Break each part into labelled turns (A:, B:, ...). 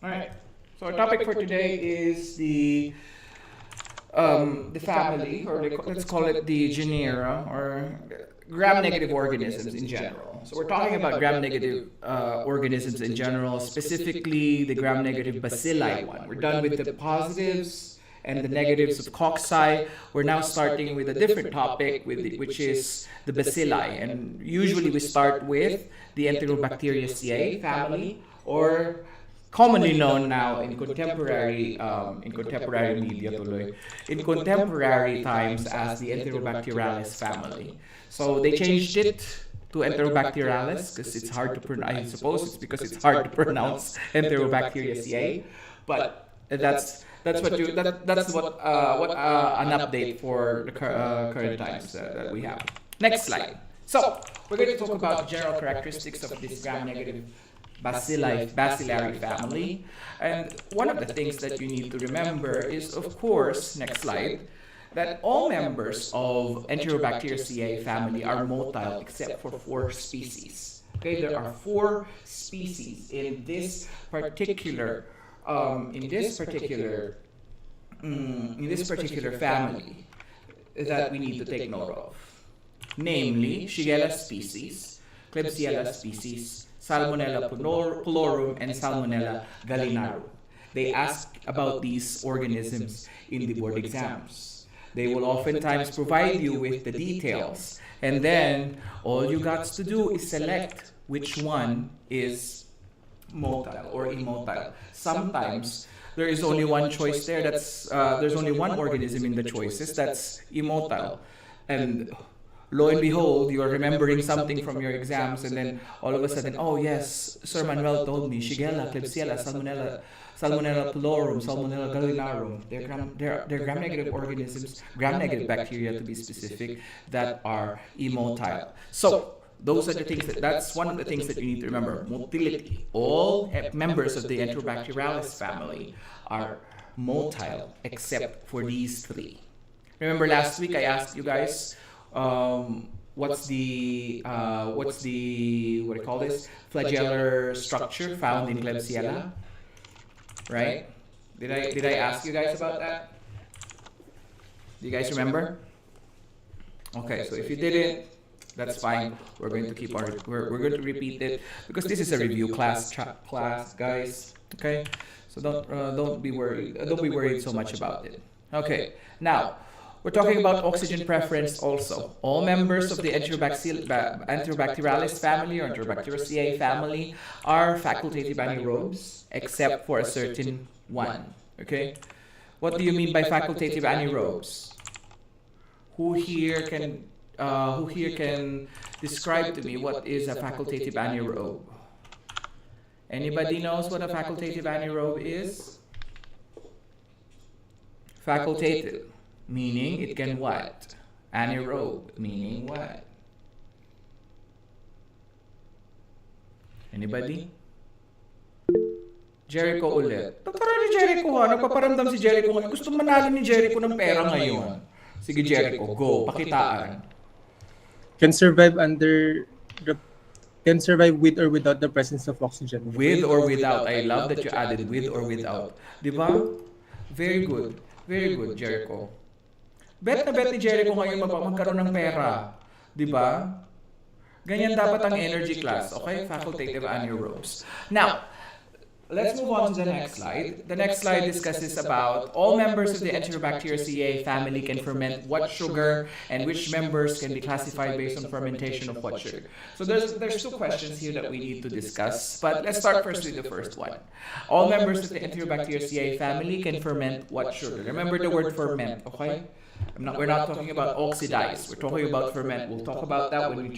A: All right. So our topic for today is the family, or let's call it the genera, or gram-negative organisms in general. So we're talking about gram-negative organisms in general, specifically the gram-negative bacilli one. We're done with the positives and the negatives of cocci. We're now starting with a different topic, which is the bacilli. And usually we start with the Enterobacteriaceae family, or commonly known now in contemporary media tuloy, in contemporary times as the Enterobacterales family. So they changed it to Enterobacterales because it's hard to pronounce. I suppose it's because it's hard to pronounce Enterobacteriaceae, but that's what an update for the current times that we have. Next slide. So we're going to talk about the general characteristics of this gram-negative bacillary family. And one of the things that you need to remember is, of course, next slide, that all members of Enterobacteriaceae family are motile except for 4 species. Okay, there are 4 species in this particular family that we need to take note of. Namely, Shigella species, Klebsiella species, Salmonella pulorum, and Salmonella gallinarum. They ask about these organisms in the board exams. They will oftentimes provide you with the details, and then all you got to do is select which one is motile or immotile. Sometimes there is only one choice there. There's only one organism in the choices that's immotile, and lo and behold, you are remembering something from your exams, and then all of a sudden, oh yes, Sir Manuel told me Shigella, Klebsiella, Salmonella pulorum, Salmonella gallinarum. They're gram-negative organisms, gram-negative bacteria to be specific, that are immotile. So those are the things that's one of the things that you need to remember. Motility. All members of the Enterobacterales family are motile except for these 3. Remember last week I asked you guys, what's the what do you call this, flagellar structure found in Klebsiella, right? Did I ask you guys about that? Do you guys remember? Okay, so if you didn't, that's fine. We're going to keep we're going to repeat it because this is a review class, guys. Okay, so don't be worried. Don't be worried so much about it. Okay, now we're talking about oxygen preference also. All members of the Enterobacterales family or Enterobacteriaceae family are facultative anaerobes, except for a certain one. Okay? What do you mean by facultative anaerobes? Who here can describe to me what is a facultative anaerobe? Anybody knows what a facultative anaerobe is? Facultative, meaning it can what? Anaerobe, meaning what? Anybody? Jericho ulit. Tara ni Jericho ha, nagpaparamdam si Jericho. Gusto manalo ni Jericho ng pera ngayon. Sige Jericho, go, pakitaan.
B: Can survive with or without the presence of oxygen.
A: With or without. I love that you added with or without. Diba? Very good. Very good, Jericho. Bet na bet ni Jericho ngayon magkaroon ng pera. Diba? Ganyan dapat ang energy class. Okay? Facultative anaerobes. Now, let's move on to the next slide. The next slide discusses about all members of the Enterobacteriaceae family can ferment what sugar, and which members can be classified based on fermentation of what sugar. So there's 2 questions here that we need to discuss, but let's start first with the first one. All members of the Enterobacteriaceae family can ferment what sugar? Remember the word ferment, okay? We're not talking about oxidize. We're talking about ferment. We'll talk about that when we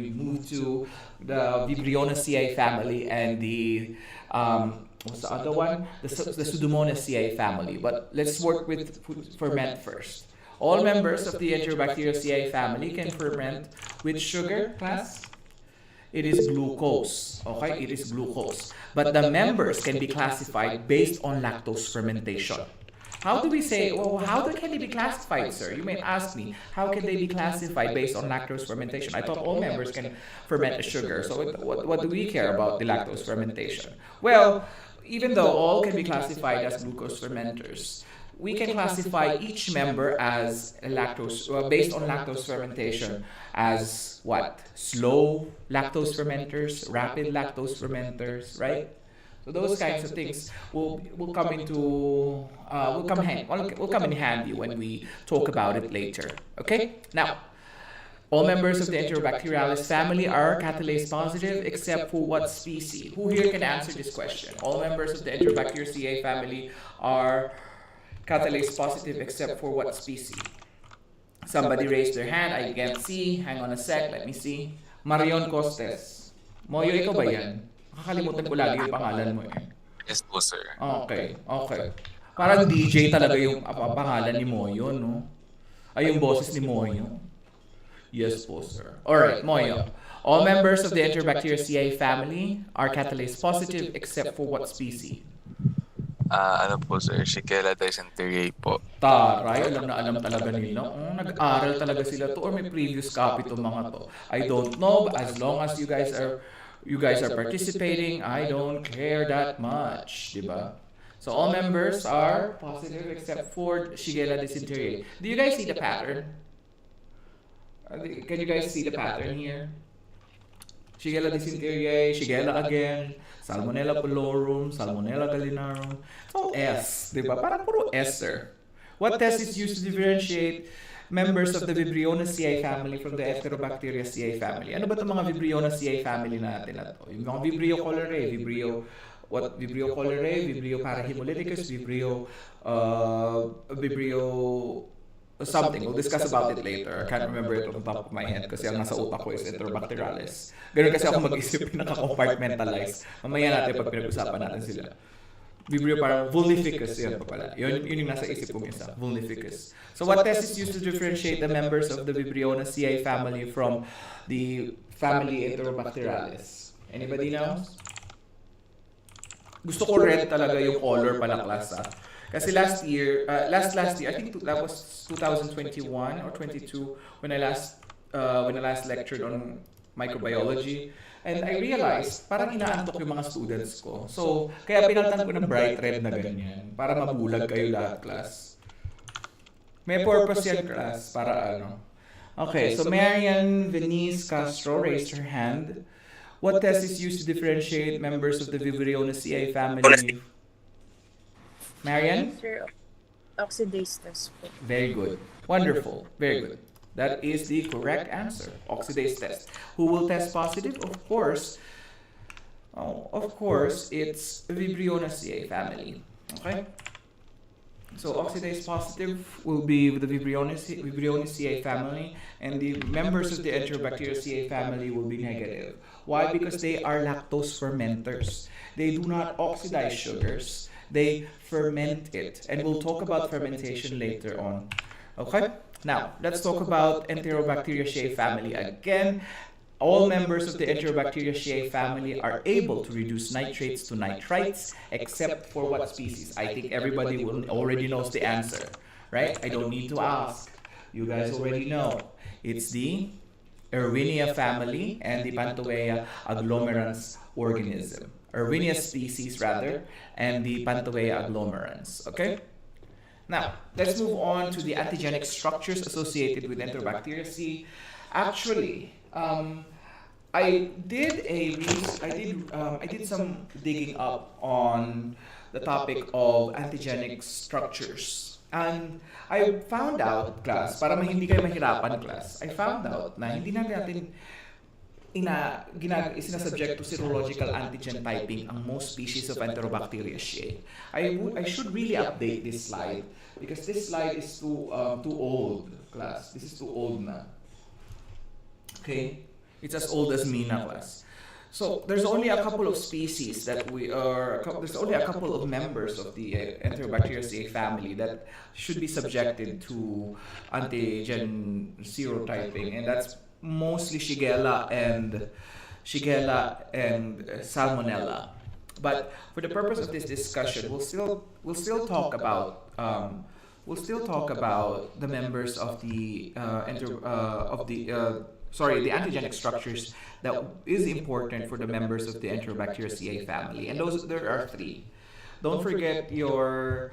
A: move to the Vibrionaceae family and the what's the other one? The Pseudomonaceae family. But let's work with ferment first. All members of the Enterobacteriaceae family can ferment with sugar, class. It is glucose. Okay, it is glucose. But the members can be classified based on lactose fermentation. How do we say, well, how can they be classified, sir? You may ask me, how can they be classified based on lactose fermentation? I thought all members can ferment a sugar. So what do we care about the lactose fermentation? Well, even though all can be classified as glucose fermenters, we can classify each member as lactose, based on lactose fermentation, as what? Slow lactose fermenters, rapid lactose fermenters, right? So those kinds of things will come into will come in handy when we talk about it later. Okay? Now, all members of the Enterobacterales family are catalase positive except for what species? Who here can answer this question? All members of the Enterobacteriaceae family are catalase positive except for what species? Somebody raised their hand. I can't see. Hang on a sec. Let me see. Marion Costes. Moyo, ikaw ba yan? Nakakalimutan ko lagi yung pangalan mo eh.
C: Yes po, sir.
A: Okay, okay. Parang DJ talaga yung pangalan ni Moyo, no? Ay, yung boses ni Moyo. Yes po, sir. Alright, Moyo. All members of the Enterobacteriaceae family are catalase positive except for what species?
C: Ano po, sir? Shigella dysenteriae po.
A: Taray, alam na alam talaga nila. Nag-aral talaga sila to or may previous copy to mga to. I don't know, but as long as you guys are participating, I don't care that much, diba? So all members are positive except for Shigella dysenteriae. Do you guys see the pattern? Can you guys see the pattern here? Shigella dysenteriae, Shigella again, Salmonella pullorum, Salmonella gallinarum. It's all S, di ba? Parang puro S, sir. What test is used to differentiate members of the Vibrionaceae family from the Enterobacteriaceae family? Ano ba itong mga Vibrionaceae family natin na to? Yung mga Vibrio cholerae, Vibrio cholerae, Vibrio parahemolyticus, Vibrio something. We'll discuss about it later. I can't remember it on top of my head kasi ang nasa utak ko is Enterobacterales. Ganun kasi ako mag-isip, pinaka-compartmentalize. Mamaya natin pag pinag-usapan natin sila. Vibrio parang vulnificus yun pa pala. Yun yung nasa isip kong isa, vulnificus. So what test is used to differentiate the members of the Vibrionaceae family from the family Enterobacterales? Anybody knows? Gusto ko red talaga yung color pala class Kasi last year, I think that was 2021 or 22 when I last lectured on microbiology. And I realized, parang inaantok yung mga students ko. So, kaya pinalitan ko ng bright red na ganyan para mabulag kayo lahat, class. May purpose yan, class, para ano. Okay, so Marian Venice Castro raised her hand. What test is used to differentiate members of the Vibrionaceae family? Marian?
D: Sir, oxidase test po.
A: Very good. Wonderful. Very good. That is the correct answer. Oxidase test. Who will test positive? Of course, it's Vibrionaceae family. Okay? So oxidase positive will be the Vibrionaceae family, and the members of the Enterobacteriaceae family will be negative. Why? Because they are lactose fermenters. They do not oxidize sugars. They ferment it. And we'll talk about fermentation later on. Okay? Now, let's talk about Enterobacteriaceae family again. All members of the Enterobacteriaceae family are able to reduce nitrates to nitrites, except for what species? I think everybody already knows the answer, right? I don't need to ask. You guys already know. It's the Erwinia family and the Pantoea agglomerans organism. Erwinia species rather, and the Pantoea agglomerans. Okay? Now, let's move on to the antigenic structures associated with Enterobacteriaceae. Actually, I did some digging up on the topic of antigenic structures. And I found out, class, para hindi kayo mahirapan, class, I found out na hindi natin sinasubject to serological antigen typing ang most species of Enterobacteriaceae. I should really update this slide because this slide is too old, class. This is too old na. Okay? It's as old as me na, class. So there's only a couple of species that there's only a couple of members of the Enterobacteriaceae family that should be subjected to antigen serotyping, and that's mostly Shigella and Salmonella. But for the purpose of this discussion, we'll still talk about the members of the sorry, the antigenic structures that is important for the members of the Enterobacteriaceae family. And those, there are three. Don't forget your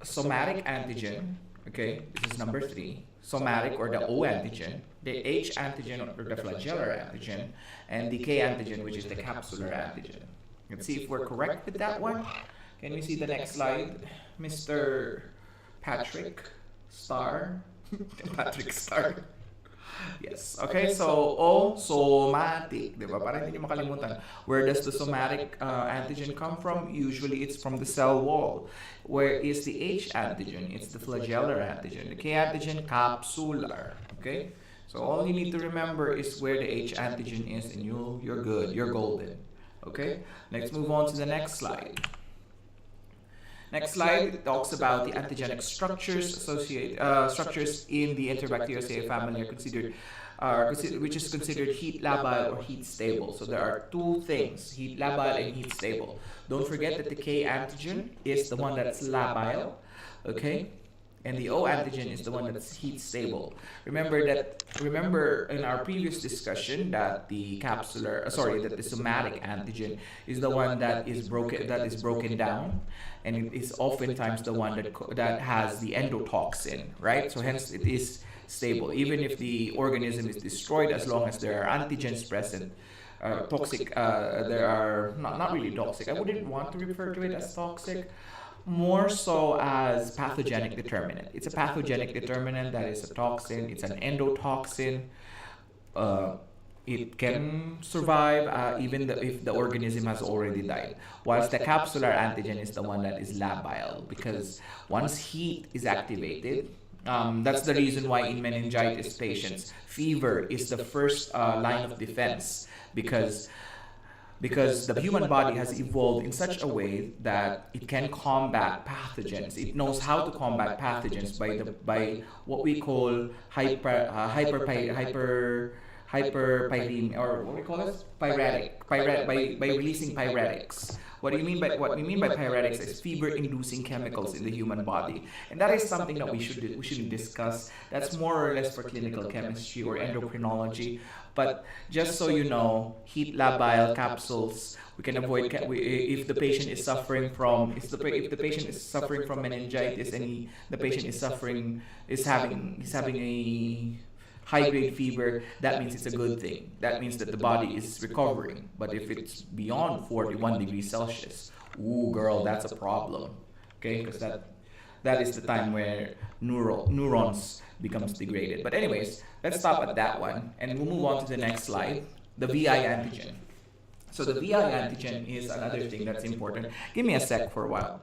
A: somatic antigen. Okay, this is number 3. Somatic, or the O antigen, the H antigen, or the flagellar antigen, and the K antigen, which is the capsular antigen. Let's see if we're correct with that one. Can we see the next slide, Mr. Patrick Star? Patrick Star. Yes. Okay, so O, somatic. Diba? Para hindi niyo makalimutan. Where does the somatic antigen come from? Usually it's from the cell wall. Where is the H antigen? It's the flagellar antigen. The K antigen, capsular. Okay? So all you need to remember is where the H antigen is, and you're good. You're golden. Okay? Let's move on to the next slide. Next slide talks about the antigenic structures structures in the Enterobacteriaceae family which is considered heat labile or heat stable. So there are two things, heat labile and heat stable. Don't forget that the K antigen is the one that's labile, okay? And the O antigen is the one that's heat stable. Remember in our previous discussion that the that the somatic antigen is the one that is broken down, and it is oftentimes the one that has the endotoxin, right? So hence it is stable, even if the organism is destroyed, as long as there are antigens present. Toxic, there are not really toxic. I wouldn't want to refer to it as toxic, more so as pathogenic determinant. It's a pathogenic determinant that is a toxin. It's an endotoxin. It can survive even if the organism has already died. Whilst the capsular antigen is the one that is labile, because once heat is activated, that's the reason why in meningitis patients, fever is the first line of defense, because the human body has evolved in such a way that it can combat pathogens. It knows how to combat pathogens by what we call hyperpyremia, or what we call it, by releasing pyretics. What we mean by pyretics is fever-inducing chemicals in the human body, and that is something that we should discuss. That's more or less for clinical chemistry or endocrinology. But just so you know, heat labile capsules we can avoid if the patient is suffering from meningitis, and the patient is having a high-grade fever. That means it's a good thing. That means that the body is recovering. But if it's beyond 41 degrees Celsius, ooh, girl, that's a problem. Okay, because that is the time where neurons becomes degraded. But anyways, let's stop at that one, and we'll move on to the next slide, the VI antigen. So the VI antigen is another thing that's important. Give me a sec for a while.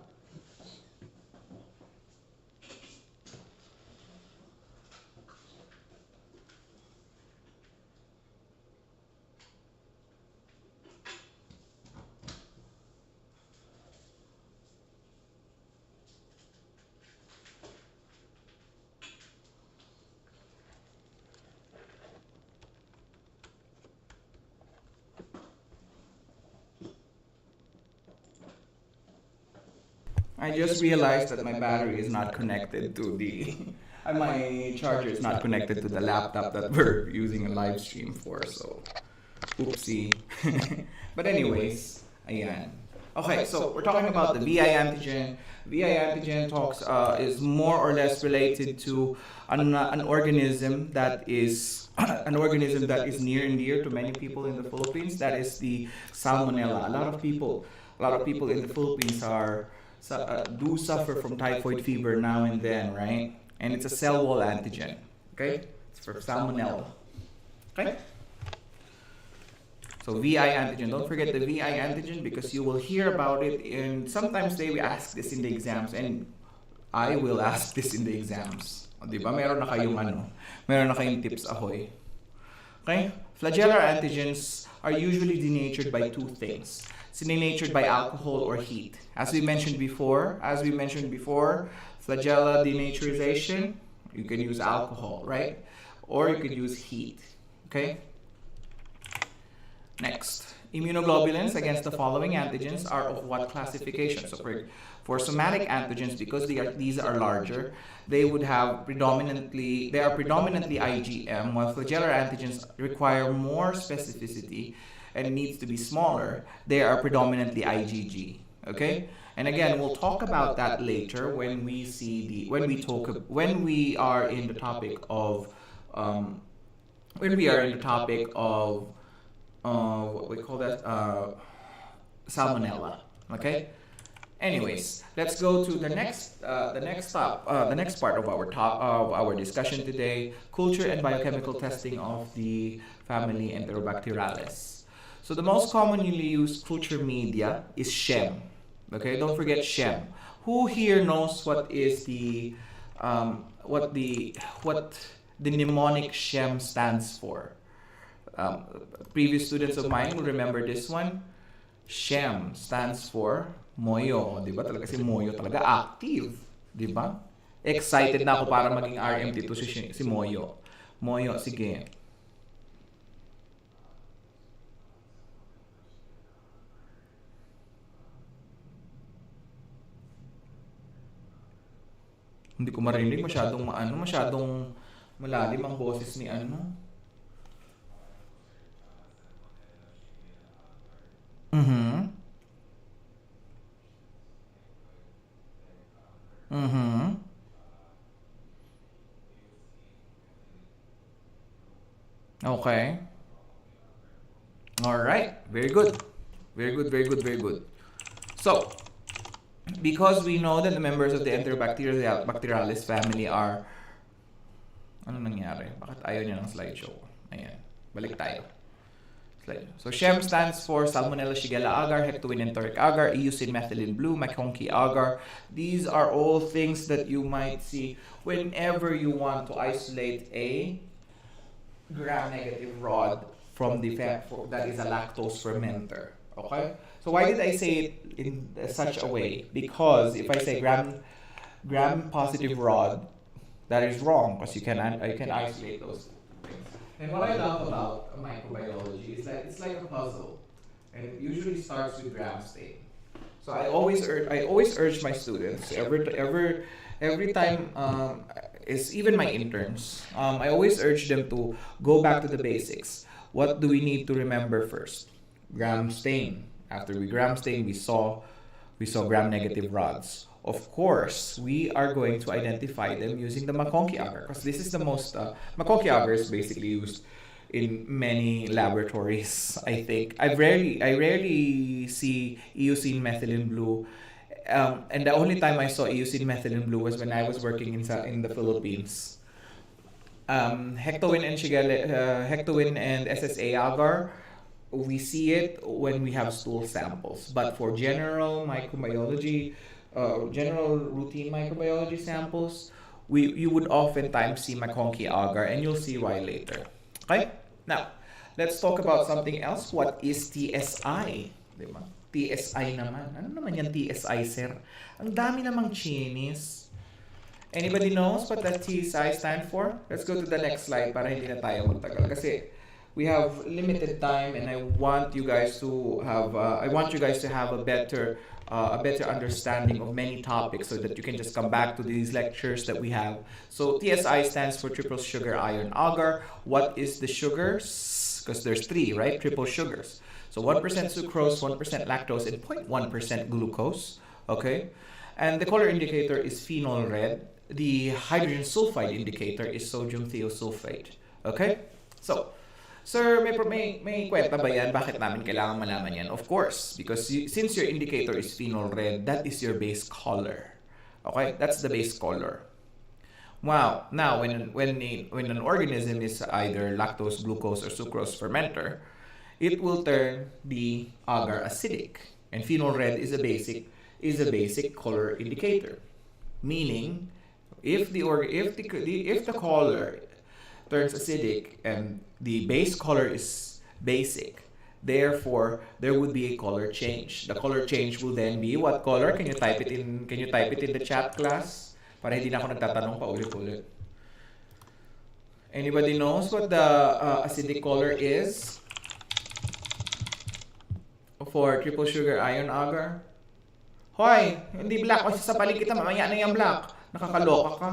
A: I just realized that my battery is not connected to my charger is not connected to the laptop that we're using a live stream for, so oopsie. But anyways, ayan. Okay, so we're talking about the VI antigen. VI antigen is more or less related to an organism that is near and dear to many people in the Philippines. That is the salmonella. A lot of people in the Philippines do suffer from typhoid fever now and then, right? And it's a cell wall antigen, okay? It's for salmonella, okay? So VI antigen, don't forget the VI antigen, because you will hear about it, and sometimes they will ask this in the exams, and I will ask this in the exams. Diba? Meron na kayong tips ahoy. Okay? Flagellar antigens are usually denatured by two things. It's denatured by alcohol or heat. As we mentioned before, flagella denaturization, you can use alcohol, right? Or you could use heat, okay? Next Immunoglobulins against the following antigens are of what classification? So for somatic antigens, because these are larger, they are predominantly IgM, while flagellar antigens require more specificity and needs to be smaller. They are predominantly IgG. Okay? And again, we'll talk about that later when we are in the topic of what we call that, salmonella. Okay. Anyways, let's go to the next part of our discussion today: culture and biochemical testing of the family Enterobacterales. So the most commonly used culture media is SHEM. Okay, don't forget SHEM. Who here knows what is the mnemonic SHEM stands for? Previous students of mine will remember this one. SHEM stands for Moyo, di ba? Talaga si Moyo talaga active, di ba? Excited na ako para maging RMT to si Moyo. Moyo, sige. Hindi ko marinig, masyadong malalim ang boses ni ano. Mhm. Mhm. Okay. All right. Very good. Very good, very good, very good. So, because we know that the members of the Enterobacterales family are... Ano nangyari? Bakit ayaw niya ng slideshow? Ayan. Balik tayo. So SHEM stands for Salmonella, Shigella agar, Hectowin enteric agar, Eosin methylene blue, McConkey agar. These are all things that you might see whenever you want to isolate a gram-negative rod from the that is a lactose fermenter. Okay? So why did I say it in such a way? Because if I say gram-positive rod, that is wrong because you can isolate those. And what I love about microbiology is that it's like a puzzle, and it usually starts with gram stain. So I always urge my students every time is even my interns. I always urge them to go back to the basics. What do we need to remember first? Gram stain. After we gram stain, we saw gram negative rods. Of course, we are going to identify them using the McConkey agar because this is the most McConkey agar is basically used in many laboratories. I think I rarely see Eosin methylene blue, and the only time I saw Eosin methylene blue was when I was working in the Philippines. Hectowin and SSA agar, we see it when we have stool samples, but for general microbiology. General routine microbiology samples, you would oftentimes see McConkey agar, and you'll see why later. Okay? Now, let's talk about something else. What is TSI? Diba? TSI naman. Ano naman yan TSI, sir? Ang dami namang Chinese. Anybody knows what that TSI stand for? Let's go to the next slide para hindi na tayo magtagal. Kasi we have limited time, and I want you guys to have a better understanding of many topics so that you can just come back to these lectures that we have. So TSI stands for triple sugar iron agar. What is the sugars? Because there's three, right? Triple sugars. So 1% sucrose, 1% lactose, and 0.1% glucose. Okay? And the color indicator is phenol red. The hydrogen sulfide indicator is sodium thiosulfate. Okay? So, sir, may kwenta ba yan? Bakit namin kailangan malaman yan? Of course, because since your indicator is phenol red, that is your base color. Okay? That's the base color. Wow. Now, when an organism is either lactose, glucose, or sucrose fermenter, it will turn the agar acidic. And phenol red is a basic color indicator. Meaning, if the color turns acidic and the base color is basic, therefore there would be a color change. The color change will then be what color? Can you type it in the chat, class? Para hindi na ako nagtatanong pa ulit-ulit. Anybody knows what the acidic color is? for triple sugar iron agar? Hoy, hindi black. O sa palig kita, mamaya na yung black. Nakakaloka ka.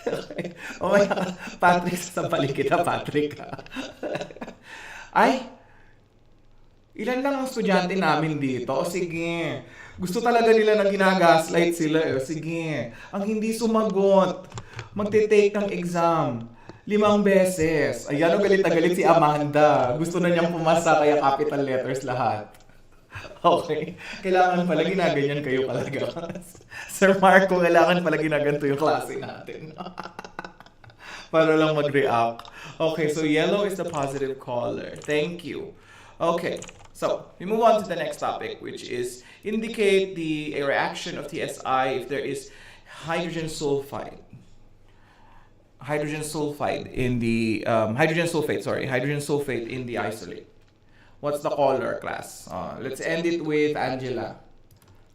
A: Okay. O Patrick, sa palig kita, Patrick. Ay, ilan lang ang estudyante namin dito? O sige. Gusto talaga nila na ginagaslight sila. O sige. Ang hindi sumagot, magte-take ng exam 5 beses. Ayan, galit na galit si Amanda. Gusto na niyang pumasa, kaya capital letters lahat. Okay. Kailangan pala ginaganyan kayo talaga. Sir Marco, kailangan pala ginaganto yung klase natin. Para lang mag-react. Okay, so yellow is the positive color. Thank you. Okay, so we move on to the next topic, which is indicate the reaction of TSI if there is hydrogen sulfide. Hydrogen sulfide in the hydrogen sulfate in the isolate. What's the color, class? Let's end it with Angela.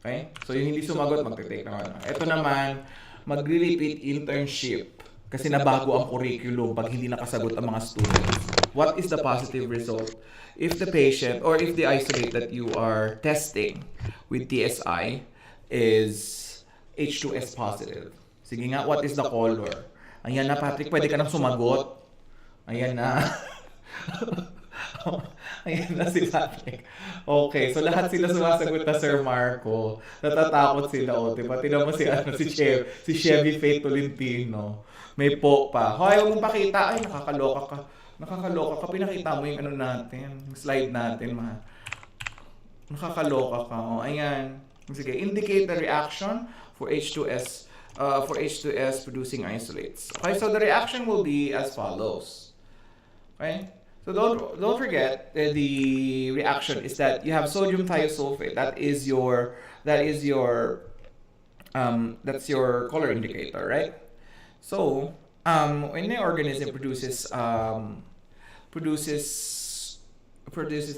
A: Okay? So yung hindi sumagot, magte-take naman. Ito naman, magre-repeat internship kasi nabago ang curriculum pag hindi nakasagot ang mga students. What is the positive result if the patient or if the isolate that you are testing with TSI is H2S positive? Sige nga, what is the color? Ayan na, Patrick, pwede ka nang sumagot. Ayan na. Ayan na si Patrick. Okay, so lahat sila sumasagot na Sir Marco. Natatakot sila, o, diba? Tignan mo si Chevy Faye Tolentino. May po pa. Hoy, huwag mong pakita. Ay, nakakaloka ka. Nakakaloka ka. Pinakita mo yung ano natin, yung slide natin, ma. Nakakaloka ka. O, ayan. Sige, indicate the reaction for H2S producing isolates. Okay, so the reaction will be as follows. Okay? So don't forget the reaction is that you have sodium thiosulfate. That's your color indicator, right? So when the organism produces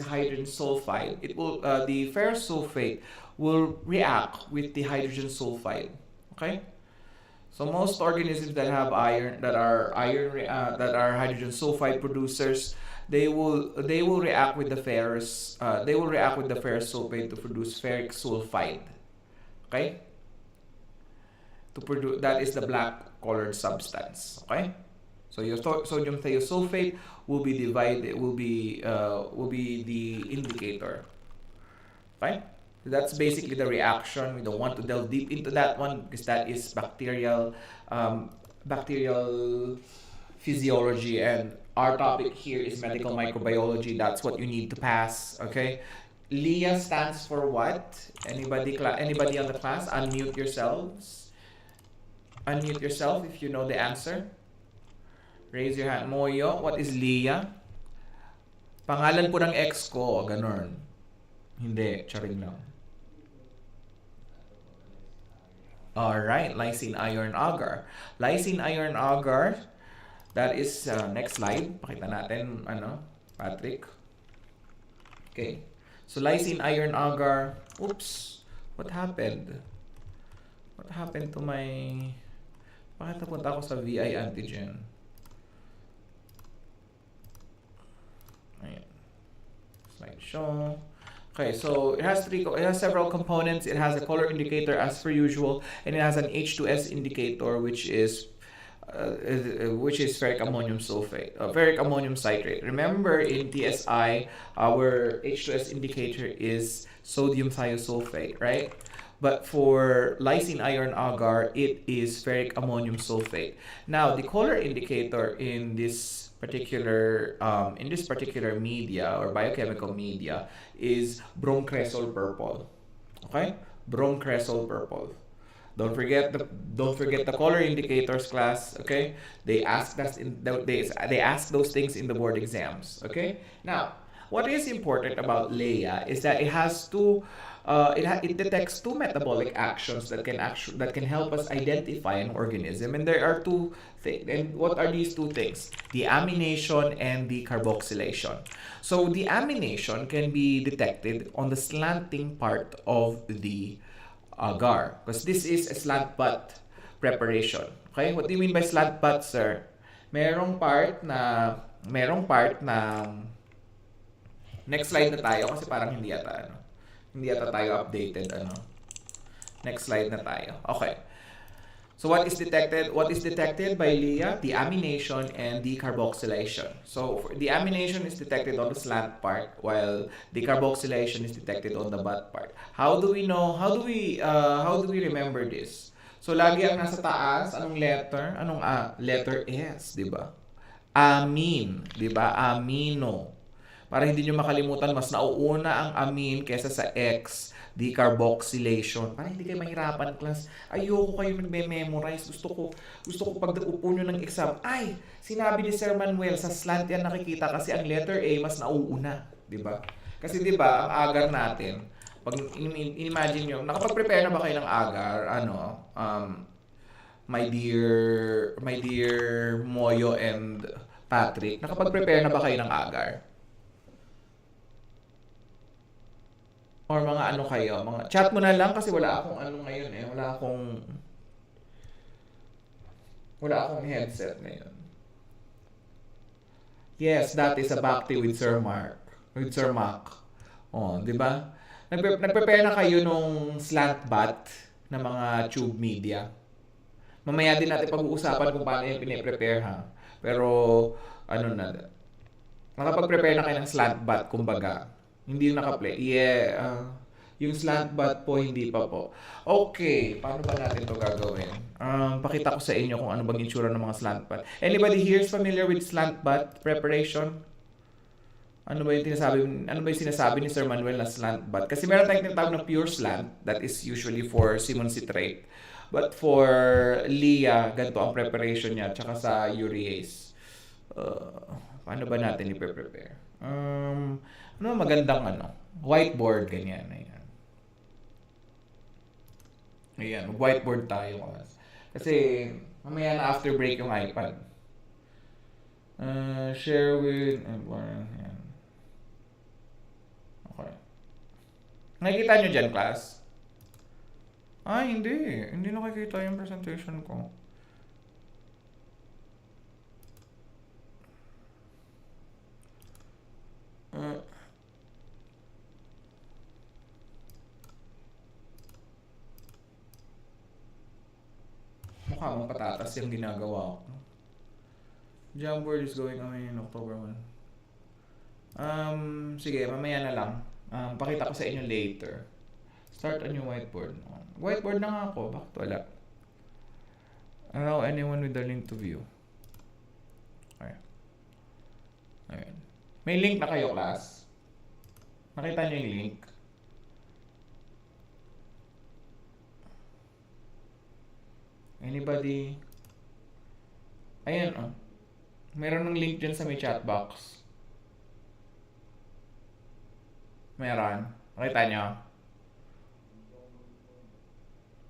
A: hydrogen sulfide, it will the ferrous sulfate will react with the hydrogen sulfide. Okay. So most organisms that have that are hydrogen sulfide producers, they will react with the ferrous sulfate to produce ferric sulfide. Okay? To produce, that is the black colored substance. Okay? So your sodium thiosulfate will be the indicator. Okay? So that's basically the reaction. We don't want to delve deep into that one because that is bacterial physiology, and our topic here is medical microbiology. That's what you need to pass. Okay. LIA stands for what? Anybody on the class? Unmute yourselves. Unmute yourself if you know the answer. Raise your hand. Moyo, what is LIA? Pangalan po ng ex ko, ganun. Hindi, charing lang. Alright, lysine iron agar. Lysine iron agar, that is, next slide. Pakita natin, Patrick. Okay. So, lysine iron agar, oops, what happened? What happened to my, bakit napunta ako sa VI antigen? Ayan. Slideshow. Okay, so it has several components. It has a color indicator as per usual, and it has an H2S indicator, which is ferric ammonium sulfate, ferric ammonium citrate. Remember, in TSI, our H2S indicator is sodium thiosulfate, right? But for lysine iron agar, it is ferric ammonium sulfate. Now, the color indicator in this particular media or biochemical media is bromcresol purple. Okay, bromcresol purple. Don't forget the color indicators, class. Okay, they ask those things in the board exams. Okay, now what is important about LEA is that it has it detects two metabolic actions that can help us identify an organism, and there are two things. And what are these two things? The amination and the carboxylation. So the amination can be detected on the slanting part of the agar, because this is a slant butt preparation. Okay, what do you mean by slant butt, sir? Merong part na Next slide na tayo kasi parang hindi yata tayo updated, Next slide na tayo. Okay. So what is detected? What is detected by Leah? Deamination and decarboxylation. So deamination is detected on the slant part, while decarboxylation is detected on the butt part. How do we know? How do we remember this? So lagi ang nasa taas, anong letter? Letter S, di ba? Amin, di ba? Amino. Para hindi nyo makalimutan, mas nauuna ang amin kesa sa X, decarboxylation. Para hindi kayo mahirapan, class. Ayoko kayo nagme-memorize. Gusto ko pag upo nyo ng exam, ay, sinabi ni Sir Manuel, sa slant yan nakikita kasi ang letter A mas nauuna. Diba? Kasi diba, ang agar natin, pag imagine nyo, nakapag-prepare na ba kayo ng agar? My dear Moyo and Patrick, nakapag-prepare na ba kayo ng agar? Or mga kayo, mga chat mo na lang kasi wala akong ngayon eh. Wala akong headset ngayon. Yes, that is a Bacti with Sir Mark. With Sir Mac. Oh, di ba? Nagprepare na kayo nung slant bat na mga tube media. Mamaya din natin pag-uusapan kung paano yung piniprepare ha. Pero, nakapag-prepare na kayo ng slant bat, kumbaga. Hindi yung naka-play. Yung slant bat po, hindi pa po. Okay, paano ba natin to gagawin? Pakita ko sa inyo kung ano bang itsura ng mga slant bat. Anybody here is familiar with slant bat preparation? Ano ba yung sinasabi ni Sir Manuel na slant bat? Kasi meron tayong tinatawag na pure slant, that is usually for Simon citrate. But for Leah, ganito ang preparation niya, tsaka sa urease. Paano ba natin i-prepare? Magandang whiteboard, ganyan. Ayan, whiteboard tayo. Kasi, mamaya na after break yung iPad. Share with, ayan. Okay. Nakikita nyo dyan, class? Hindi. Hindi nakikita yung presentation ko. Mukha mong patatas yung ginagawa ko. Jamboard is going away in October 1. Sige, mamaya na lang. Pakita ko sa inyo later. Start a new whiteboard. Whiteboard na nga ako. Bakit wala? Allow anyone with the link to view. Ayan. May link na kayo, class. Nakita nyo yung link? Anybody? Ayan, meron ng link dyan sa may chat box. Meron. Nakita nyo?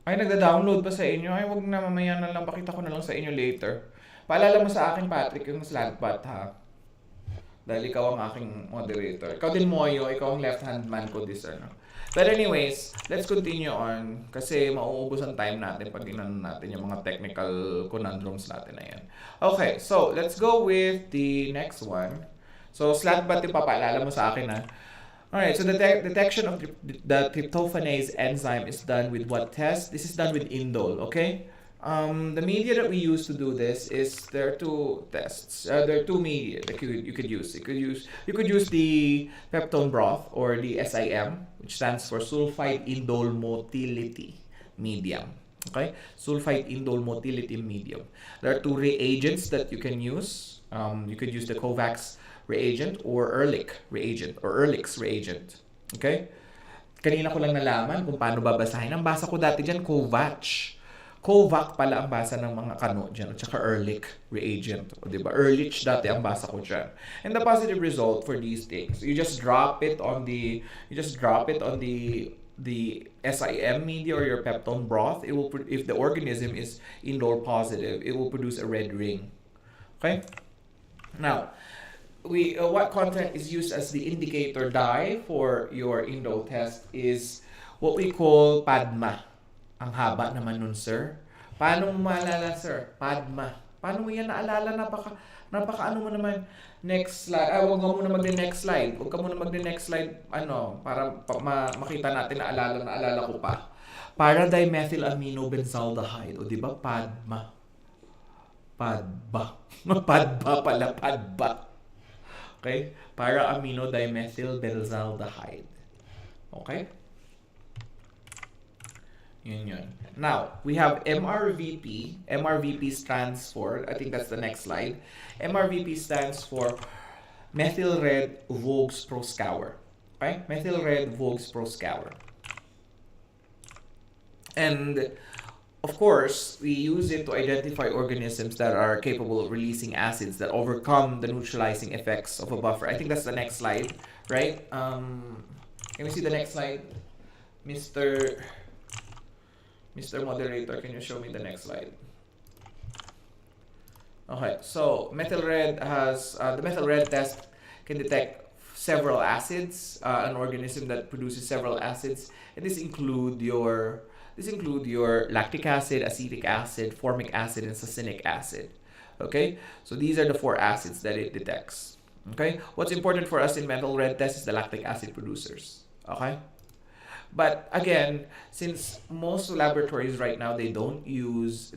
A: Ay, nagda-download pa sa inyo. Ay, wag na, mamaya na lang. Pakita ko na lang sa inyo later. Paalala mo sa akin, Patrick, yung slantbat, ha? Dahil ikaw ang aking moderator. Ikaw din, Moyo. Ikaw ang left-hand man ko this, But anyways, let's continue on. Kasi mauubos ang time natin pag inan natin yung mga technical conundrums natin na yan. Okay, so let's go with the next one. So, slantbat yung papaalala mo sa akin, ha? Alright, so the detection of the tryptophanase enzyme is done with what test? This is done with indole, okay? The media that we use to do this is, there are two tests. There are two media that you could use. You could use the peptone broth or the SIM, which stands for sulfide indole motility medium. Okay, sulfide indole motility medium. There are two reagents that you can use. You could use the Kovacs reagent or Ehrlich reagent. Okay? Kanina ko lang nalaman kung paano babasahin. Ang basa ko dati dyan, Kovac pala ang basa ng mga kano dyan, at saka Ehrlich reagent. O, diba? Ehrlich dati ang basa ko dyan. And the positive result for these things, you just drop it on the SIM media or your peptone broth. It will, if the organism is indole positive, it will produce a red ring. Okay? Now, what content is used as the indicator dye for your indole test is what we call PADMA. Ang haba naman nun, sir. Paano mo maalala, sir? PADMA. Paano mo yan naalala? Napaka ano mo naman. Next slide. Huwag mo muna mag-next slide. Huwag ka muna mag-next slide. Para makita natin naalala ko pa. Para dimethylaminobenzoaldehyde. O diba? Padba. Padba. Okay? Para amino dimethylbenzaldehyde. Okay? Yun. Now, we have MRVP. MRVP stands for, I think that's the next slide. MRVP stands for methyl red Voges proscour. Okay? Methyl red Voges proscour. And of course, we use it to identify organisms that are capable of releasing acids that overcome the neutralizing effects of a buffer. I think that's the next slide, right? Can we see the next slide? Mr. Moderator, can you show me the next slide? Okay, so methyl red has the methyl red test can detect several acids, an organism that produces several acids, and this include your lactic acid, acetic acid, formic acid, and succinic acid. Okay, so these are the 4 acids that it detects. Okay, what's important for us in methyl red test is the lactic acid producers. Okay. But again, since most laboratories right now they don't use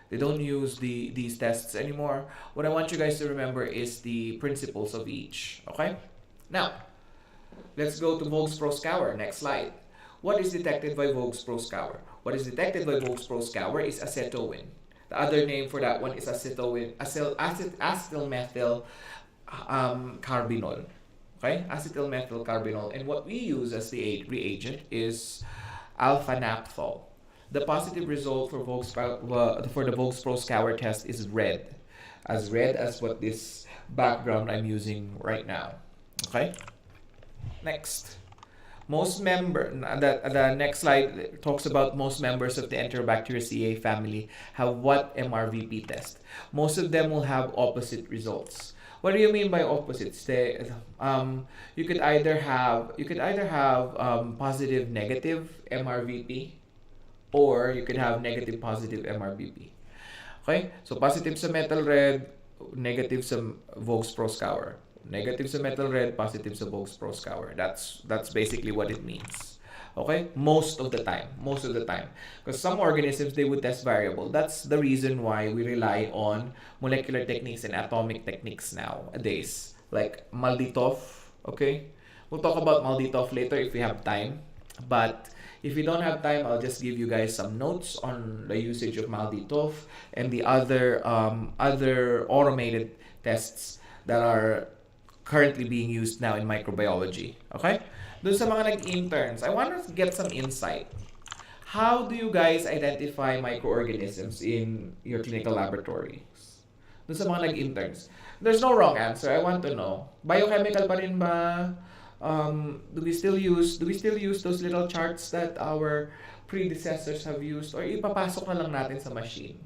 A: these tests anymore, what I want you guys to remember is the principles of each. Okay? Now, let's go to Voges proscour. Next slide. What is detected by Voges proscour? What is detected by Voges proscour is acetoin. The other name for that one is acetylmethyl carbinol. Okay, acetylmethylcarbinol, and what we use as the reagent is alpha-naphthol. The positive result for the Voges proscour test is red as what this background I'm using right now. Okay. Next, the next slide talks about most members of the Enterobacteriaceae family have what MRVP test. Most of them will have opposite results. What do you mean by opposites? You could either have positive negative MRVP, or you could have negative positive MRVP. Okay, so positive sa metal red, negative sa Voges proscour. Negative sa metal red, positive sa Voges proscour. That's basically what it means. Okay, most of the time, because some organisms they would test variable. That's the reason why we rely on molecular techniques and atomic techniques nowadays, like Malditov. Okay, we'll talk about Malditov later if we have time, but if we don't have time, I'll just give you guys some notes on the usage of Malditov and the other automated tests that are currently being used now in microbiology. Okay? Doon sa mga nag-interns, I want to get some insight. How do you guys identify microorganisms in your clinical laboratories? Doon sa mga nag-interns. There's no wrong answer. I want to know. Biochemical pa rin ba? Do we still use those little charts that our predecessors have used, or ipapasok na lang natin sa machine?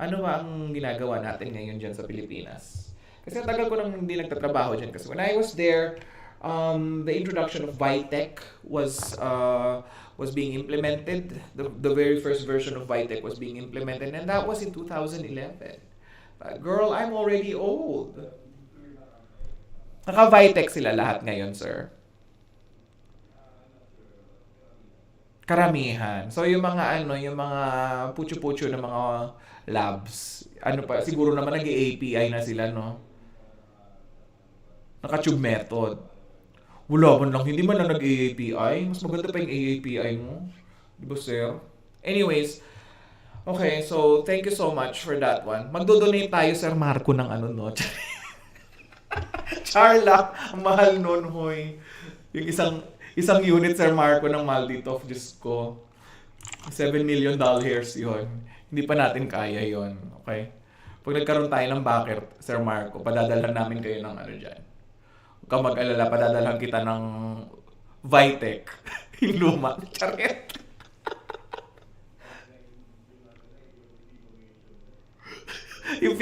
A: Ano ba ang ginagawa natin ngayon dyan sa Pilipinas? Kasi ang tagal ko nang hindi nagtatrabaho dyan. Kasi when I was there, the introduction of Vitec was being implemented. The very first version of Vitec was being implemented, and that was in 2011. Girl, I'm already old. Naka-Vitec sila lahat ngayon, sir. Karamihan. So yung mga pucho-pucho na mga labs, siguro naman nag-API na sila, no? Naka-tube method. Wala man lang, hindi man na nag-AAPI. Mas maganda pa yung AAPI mo. Di ba, sir? Anyways, okay, so thank you so much for that one. Magdo-donate tayo, Sir Marco, ng no? Charla, ang mahal nun, hoy. Yung isang unit, Sir Marco, ng Malditov, Diyos ko. $7 million yun. Hindi pa natin kaya yun, okay? Pag nagkaroon tayo ng backer, Sir Marco, padadalhan namin kayo ng dyan. Huwag ka mag-alala, padadalhan kita ng Vitec. Yung luma. Charet. yung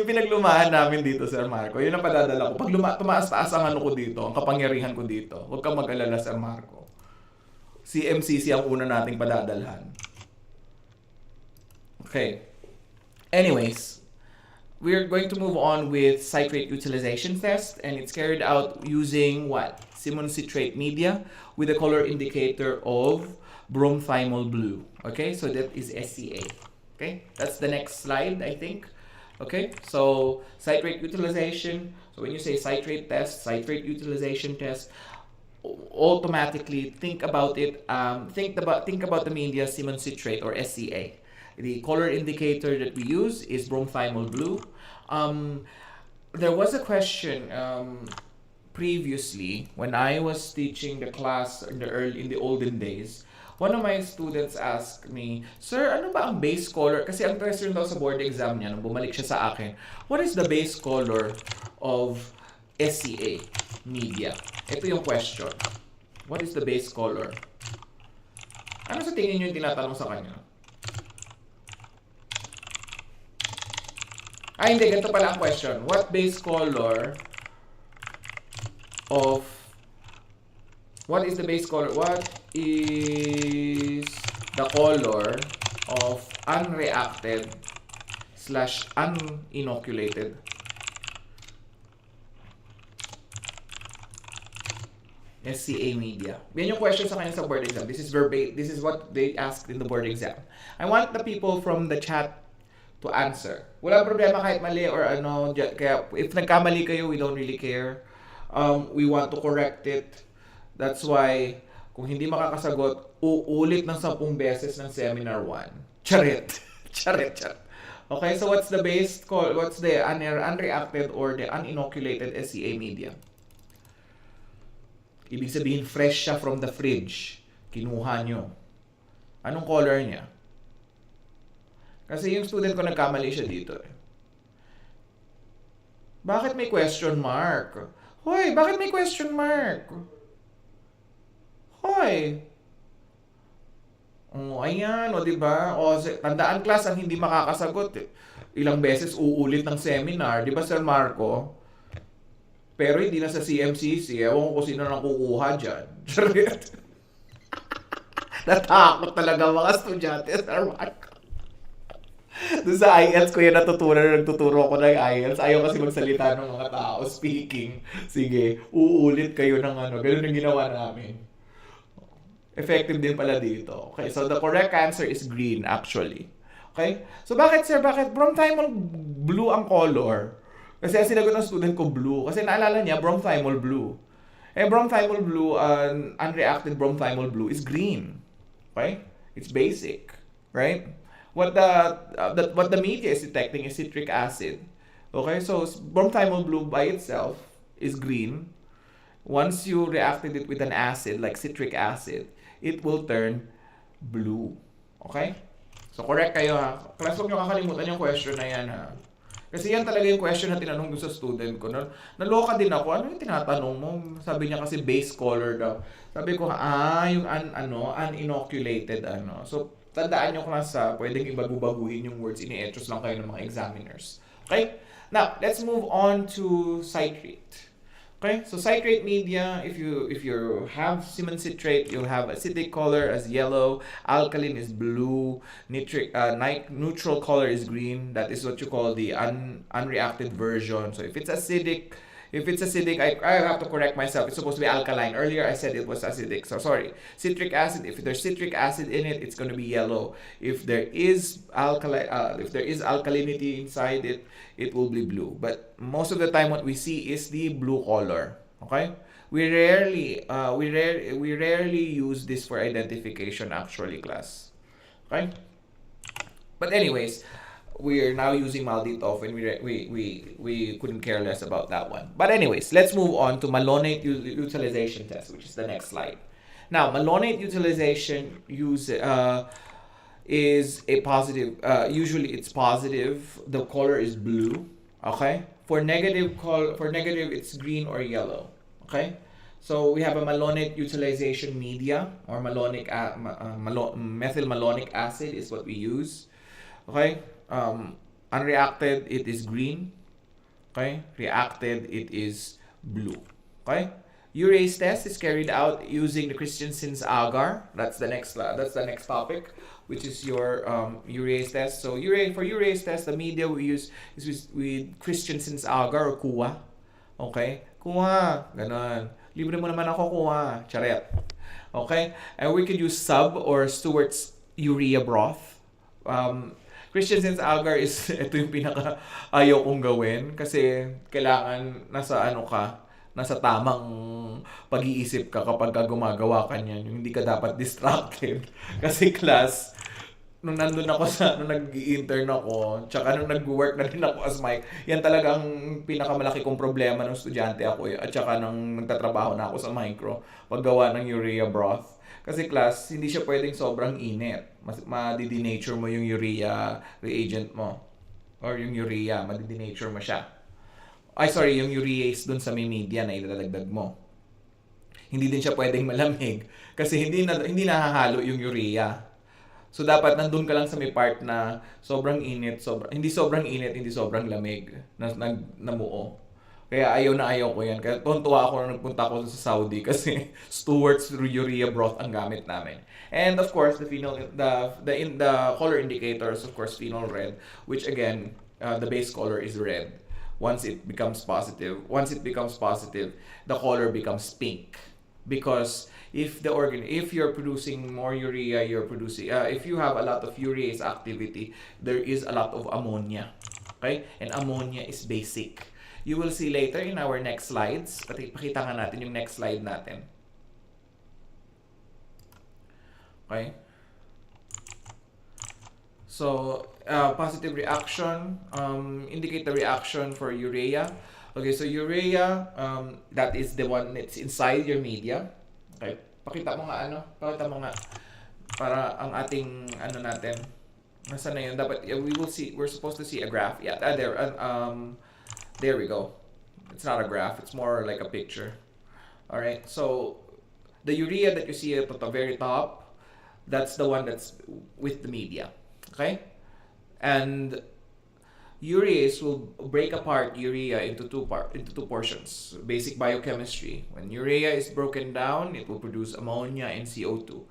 A: pinaglumaan namin dito, Sir Marco, yun ang padadala ko. Pag tumaas-taas ang ko dito, ang kapangyarihan ko dito, huwag kang mag-alala, Sir Marco. CMCC ang una nating padadalhan. Okay. Anyways, we're going to move on with citrate utilization test, and it's carried out using what? Simon citrate media with a color indicator of bromthymol blue. Okay, so that is SCA. Okay, that's the next slide, I think. Okay, so citrate utilization. So when you say citrate test, citrate utilization test, automatically think about it. Think about the media Simon citrate or SCA. The color indicator that we use is bromthymol blue. There was a question previously when I was teaching the class in the olden days. One of my students asked me, "Sir, ano ba ang base color?" Kasi ang question daw sa board exam niya, nung bumalik siya sa akin, "What is the base color of SCA media?" Ito yung question. What is the base color? Ano sa tingin niyo yung tinatanong sa kanya? Hindi, ganito pala ang question. What is the color of unreacted / uninoculated SCA media? Yan yung question sa kanya sa board exam. This is what they asked in the board exam. I want the people from the chat to answer. Wala problema kahit mali or ano. Kaya if nagkamali kayo, we don't really care. We want to correct it. That's why, kung hindi makakasagot, uulit ng 10 beses ng seminar 1. Charit. Charit. Okay, so what's the unreacted or the uninoculated SCA media? Ibig sabihin, fresh siya from the fridge. Kinuha nyo. Anong color niya? Kasi yung student ko nagkamali siya dito. Bakit may question mark? Hoy, bakit may question mark? Hoy. Ayan, diba? Tandaan class ang hindi makakasagot. Ilang beses uulit ng seminar. Diba, Sir Marco? Pero hindi na sa CMCC. Ewan ko sino nang kukuha dyan. Natakot talaga mga estudyante, Sir Marco. Doon sa IELTS ko yan nagtuturo ako ng IELTS. Ayaw kasi magsalita ng mga tao speaking. Sige, uulit kayo ng ganun yung ginawa namin. Effective din pala dito. Okay, so the correct answer is green actually. Okay? So bakit bromthymol blue ang color? Kasi sinagot ng student ko blue. Kasi naalala niya, bromthymol blue. Bromthymol blue, unreacted bromthymol blue is green. Okay? It's basic. Right? What the media is detecting is citric acid. Okay? So bromthymol blue by itself is green. Once you reacted it with an acid like citric acid, it will turn blue. Okay? So correct kayo ha. Class, huwag nyo kakalimutan yung question na yan ha. Kasi yan talaga yung question na tinanong ko sa student ko. Naloka din ako. Ano yung tinatanong mo? Sabi niya kasi base color daw. Sabi ko, yung uninoculated So, tandaan nyo class pwedeng ibaguhin yung words. Ini-etros lang kayo ng mga examiners. Okay? Now, let's move on to citrate. Okay? So, citrate media, if you have Simon citrate, you'll have acidic color as yellow, alkaline is blue, neutral color is green. That is what you call the unreacted version. So, if it's acidic, I have to correct myself. It's supposed to be alkaline. Earlier, I said it was acidic. So, sorry. Citric acid, if there's citric acid in it, it's going to be yellow. If there is alkalinity inside it, it will be blue. But most of the time, what we see is the blue color. Okay? We rarely use this for identification, actually, class. Okay? But anyways, we're now using Malditov, and we couldn't care less about that one. But anyways, let's move on to malonate utilization test, which is the next slide. Now, malonate utilization is a positive. Usually, it's positive. The color is blue. Okay. For negative, it's green or yellow. Okay. So we have a malonate utilization media, or methyl malonic acid is what we use. Okay. Unreacted, it is green. Okay. Reacted, it is blue. Okay. Urease test is carried out using the Christensen's agar. That's the next topic. which is your urease test. So for urease test, the media we use is with Christensen's agar or kuha. Okay? Kuha. Ganon. Libre mo naman ako kuha. Charet. Okay? And we could use sub or Stewart's urea broth. Christensen's agar is, ito yung pinaka ayaw kong gawin kasi kailangan nasa tamang pag-iisip ka kapag gumagawa ka niyan. Yung hindi ka dapat distracted. Kasi class, nung nandun ako nung nag-i-intern ako, tsaka nung nag-work na rin ako as mic, yan talaga ang pinakamalaki kong problema ng estudyante ako at tsaka nung nagtatrabaho na ako sa micro, paggawa ng urea broth. Kasi class, hindi siya pwedeng sobrang init. Madi-denature mo yung urea reagent mo. Or yung urea, madi-denature mo siya. Yung urease dun sa may media na ilalagdag mo. Hindi din siya pwedeng malamig kasi hindi nahahalo yung urea. So dapat nandun ka lang sa may part na sobrang init, hindi sobrang init, hindi sobrang lamig na namuo. Kaya ayaw ko yan. Kaya tuwa ako nung nagpunta ako sa Saudi kasi Stewart's urea broth ang gamit namin. And of course, the color indicators, of course, phenol red, which again, the base color is red. Once it becomes positive, the color becomes pink. Because if you're producing more urea, if you have a lot of urease activity, there is a lot of ammonia. Okay? And ammonia is basic. You will see later in our next slides. Pakita nga natin yung next slide natin. Okay? So, positive reaction, indicate the reaction for urea. Okay, so urea, that is the one that's inside your media. Okay, pakita mo nga para ang ating natin. Nasaan na yun? Dapat, we're supposed to see a graph. Yeah, there we go. It's not a graph, it's more like a picture. Alright, so the urea that you see at the very top, that's the one that's with the media. Okay? And urease will break apart urea into two portions. Basic biochemistry. When urea is broken down, it will produce ammonia and CO2.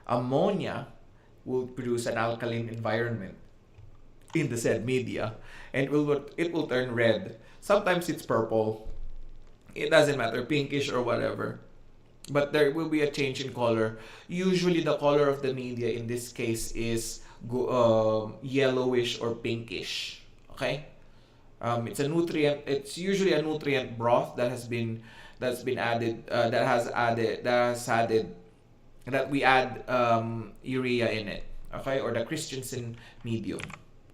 A: Ammonia will produce an alkaline environment in the said media, and it will turn red. Sometimes it's purple. It doesn't matter, pinkish or whatever. But there will be a change in color. Usually the color of the media in this case is yellowish or pinkish. Okay? It's a nutrient. It's usually a nutrient broth that we add urea in it. Okay? Or the Christensen medium.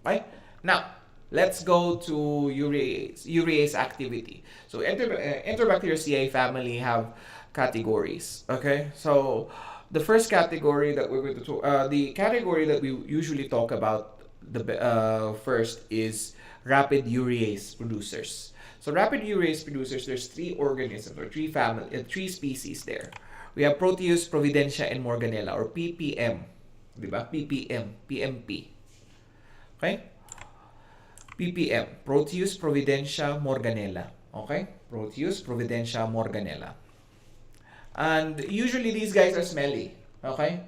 A: Okay? Now, let's go to urease activity. So Enterobacteriaceae family have categories. Okay? So the first category that we're going to the category that we usually talk about first is rapid urease producers. So rapid urease producers, there's three organisms or three species there. We have Proteus, Providentia, and Morganella, or PPM. Diba? PMP. Okay? PPM, Proteus, Providentia, Morganella. Okay? Proteus, Providentia, Morganella. And usually these guys are smelly. Okay?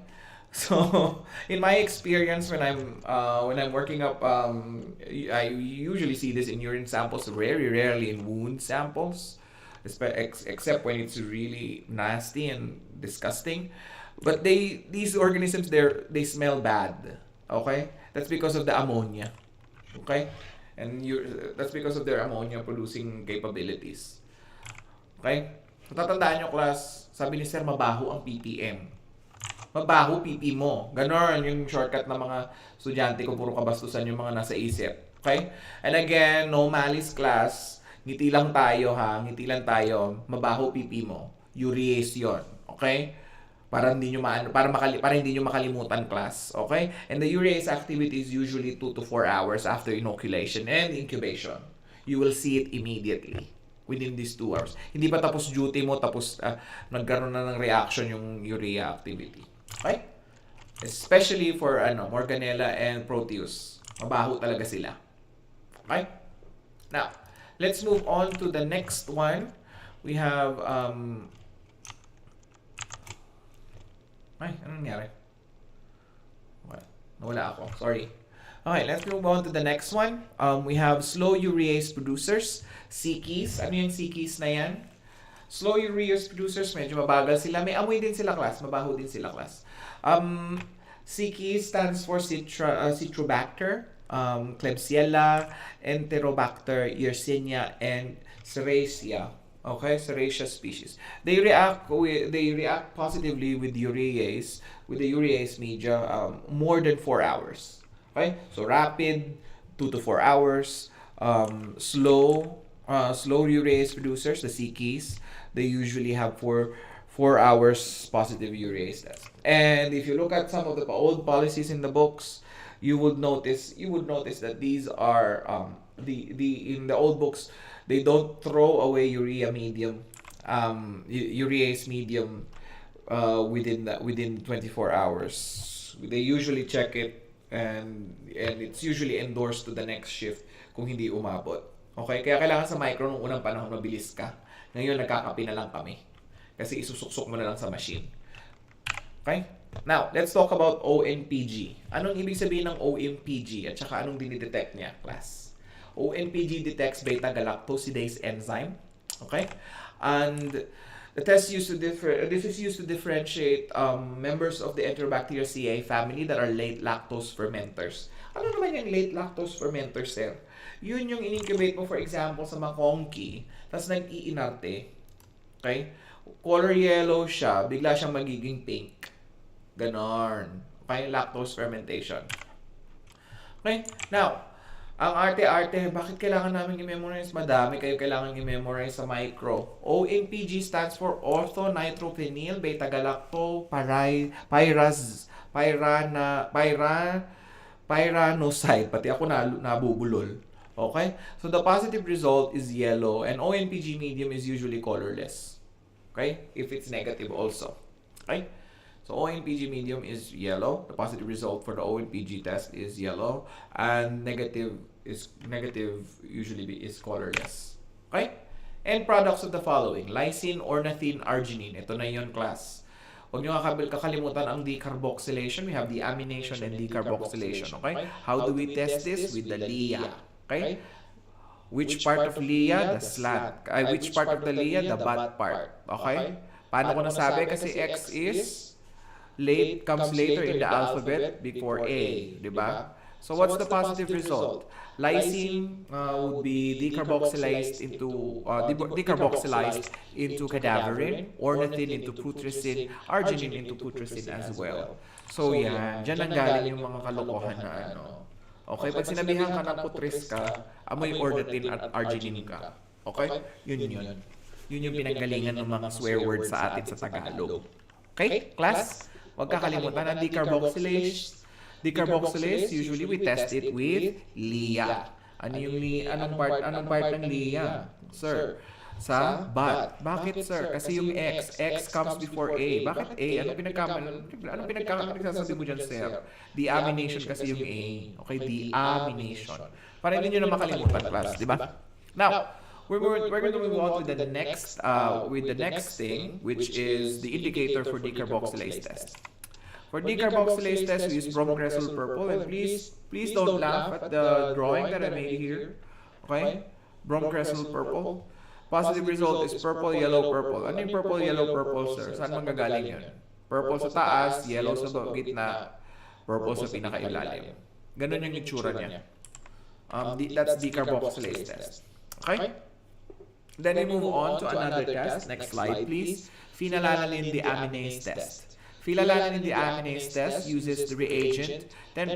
A: So, in my experience, when I'm working up, I usually see this in urine samples, very rarely in wound samples, except when it's really nasty and disgusting. But these organisms, they smell bad. Okay? That's because of the ammonia. Okay? And that's because of their ammonia producing capabilities. Okay? Tatandaan nyo, class, sabi ni Sir, mabaho ang PPM. Mabaho PP mo. Ganon yung shortcut ng mga estudyante ko, puro kabastusan yung mga nasa isip. Okay? And again, no malice, class. Ngiti lang tayo, ha? Ngiti lang tayo. Mabaho PP mo. Urease yun. Okay? Para hindi nyo makalimutan, class. Okay? And the urease activity is usually 2 to 4 hours after inoculation and incubation. You will see it immediately within these 2 hours. Hindi pa tapos duty mo, tapos nagkaroon na ng reaction yung urea activity. Okay? Especially for Morganella and Proteus. Mabaho talaga sila. Okay? Now, let's move on to the next one. We have ay, anong nangyari? What? Nawala ako. Sorry. Okay, let's move on to the next one. We have slow urease producers, CKs. Ano yung CKs na yan? Slow urease producers, medyo mabagal sila. May amoy din sila, class. Mabaho din sila, class. CK stands for Citrobacter, Klebsiella, Enterobacter, Yersinia, and Serratia. Okay, Serratia species. They react positively with the urease media more than 4 hours. Okay, so rapid 2 to 4 hours. Slow urease producers, the CKs, they usually have 4 hours positive urease test. And if you look at some of the old policies in the books, you would notice that these are in the old books, they don't throw away urease medium within 24 hours. They usually check it, and it's usually endorsed to the next shift kung hindi umabot. Okay, kaya kailangan sa micro nung unang panahon mabilis ka. Ngayon nagkakape na lang kami kasi isusuksok mo na lang sa machine. Okay? Now, let's talk about ONPG. Anong ibig sabihin ng ONPG at saka anong dinidetect niya, class? ONPG detects beta-galactosidase enzyme. Okay? And the test this is used to differentiate members of the Enterobacteriaceae family that are late lactose fermenters. Ano naman yung late lactose fermenters, sir? Yun yung in-incubate mo, for example, sa mga conky, tapos nag-iinarte. Okay? Color yellow siya, bigla siyang magiging pink. Ganon. Okay? Lactose fermentation. Okay? Now, ang arte-arte, bakit kailangan namin i-memorize? Madami kayo kailangan i-memorize sa micro. ONPG stands for orthonitrophenyl pyranoside. Pati ako nabubulol. Okay? So the positive result is yellow, and ONPG medium is usually colorless. Okay? If it's negative also. Okay? So ONPG medium is yellow. The positive result for the ONPG test is yellow, and negative usually is colorless. Okay? End products of the following: lysine, ornithine, arginine. Ito na yon, class. Huwag nyo kakalimutan ang decarboxylation. We have deamination and decarboxylation. Okay? How do we test this? With the LIA. Okay? Which part of LIA? The slant. Which part of the LIA? The butt part. Okay? Paano ko nasabi? Kasi X is comes later in the alphabet before A, di ba? So what's the positive result? Lysine would be decarboxylized into cadaverine, ornithine into putrescine, arginine into putrescine as well. So yan, dyan ang galing yung mga kalokohan na ano. Okay, pag sinabihan ka ng putres ka, amoy ornithine at arginine ka. Okay? Yun. Yun yung pinanggalingan ng mga swear words sa atin sa Tagalog. Okay, class? Huwag kakalimutan ang decarboxylase. Decarboxylase, usually we test it with LIA. Anong part ng LIA? Sir, sa butt. Bakit, sir? Kasi yung X comes before A. Bakit A? Anong pinagkakasabi mo dyan, sir? Deamination kasi yung A. Okay, deamination. Para hindi nyo na makalimutan, class, di ba? Now, we're going to move on to the next thing, which is the indicator for decarboxylase test. For decarboxylase test, we use bromcresol purple, and please don't laugh at the drawing that I made here. Okay, bromcresol purple. Positive result is purple, yellow, purple. Ano yung purple, yellow, purple, sir? Saan manggagaling yun? Purple sa taas, yellow sa gitna, purple sa pinakailalim. Ganun yung itsura niya. That's decarboxylase test. Okay? Then we move on to another test. Next slide, please. Phenylalanine deaminase test. Phenylalanine deaminase test uses the reagent 10%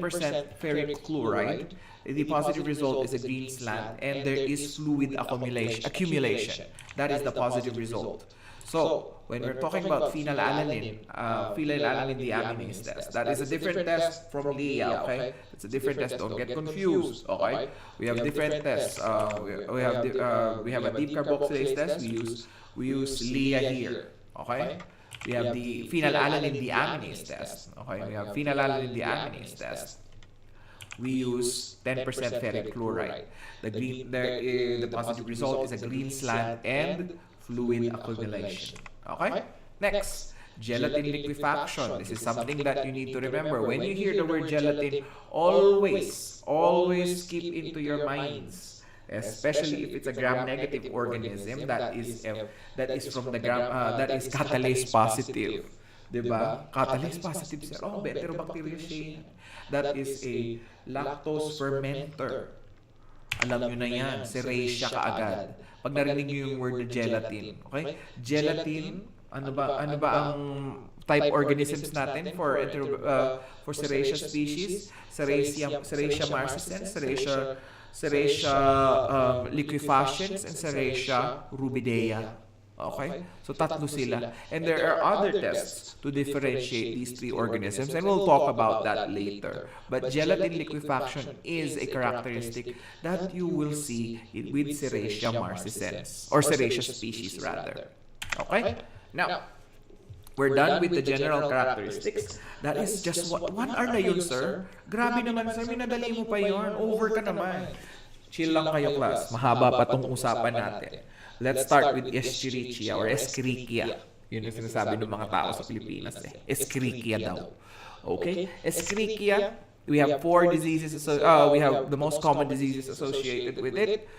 A: ferric chloride. The positive result is a green slant, and there is fluid accumulation. That is the positive result. So, when we're talking about phenylalanine deaminase test, that is a different test from LIA, okay? It's a different test, don't get confused, okay? We have different tests. We have a deep carboxylase test, we use LIA here, okay? We have the phenylalanine deaminase test, okay? We have phenylalanine deaminase test. We use 10% ferric chloride. The positive result is a green slant and fluid accumulation. Okay? Next, Gelatin liquefaction. This is something that you need to remember. When you hear the word gelatin, always keep into your minds, especially if it's a gram-negative organism that is from the that is catalase positive. Diba? Catalase positive cell. Oh, Bacteriobacteriales. That is a lactose fermenter. Alam nyo na yan. Serratia kaagad. Pag narinig nyo yung word na gelatin. Okay? Gelatin, ano ba ang type organisms natin for Serratia species? Serratia marcescens, Serratia liquefaciens, and Serratia rubidea. Okay? So tatlo sila. And there are other tests to differentiate these three organisms, and we'll talk about that later. But gelatin liquefaction is a characteristic that you will see with Serratia marcescens, or Serratia species rather. Okay? Now, we're done with the general characteristics. That is just one hour na yun, sir. Grabe naman, sir. Minadali mo pa yun. Over ka naman. Chill lang kayo, class. Mahaba pa tong usapan natin. Let's start with Escherichia or Escherichia. Yun yung sinasabi ng mga tao sa Pilipinas. Escherichia daw. Okay? Escherichia, we have four diseases. We have the most common diseases associated with it.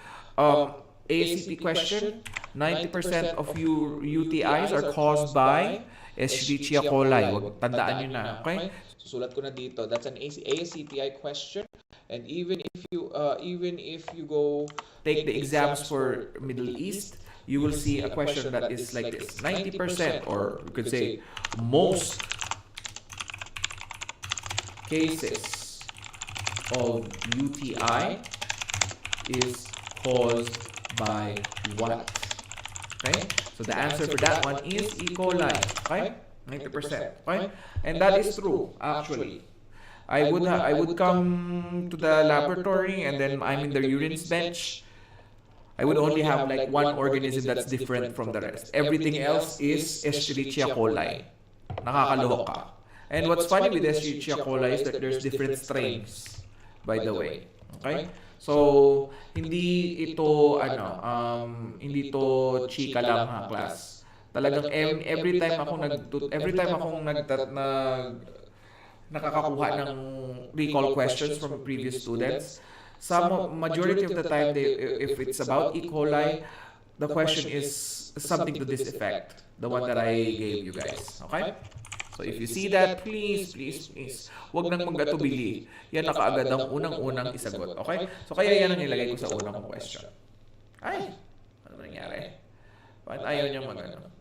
A: ACT question, 90% of UTIs are caused by Escherichia coli. Wag tandaan nyo na. Okay? Susulat ko na dito. That's an ACTI question. And even if you go take the exams for Middle East, you will see a question that is like this: 90%, or you could say most cases of UTI is caused by what? Okay? So the answer for that one is E. coli. Okay? 90%. Okay? And that is true, actually. I would come to the laboratory, and then I'm in the urines bench. I would only have like one organism that's different from the rest. Everything else is Escherichia coli. Nakakaluhok ka. And what's funny with Escherichia coli is that there's different strains, by the way. Okay? So, hindi ito chika lang, ha, class. Talagang every time akong nakakakuha ng recall questions from previous students, majority of the time, if it's about E. coli, the question is something to this effect, the one that I gave you guys. Okay? So if you see that, please, wag nang maggatubili. Yan na kaagad ang unang-unang isagot. Okay? So kaya yan ang nilagay ko sa unang question. Ay! Ano nangyari? Bakit ayaw niyang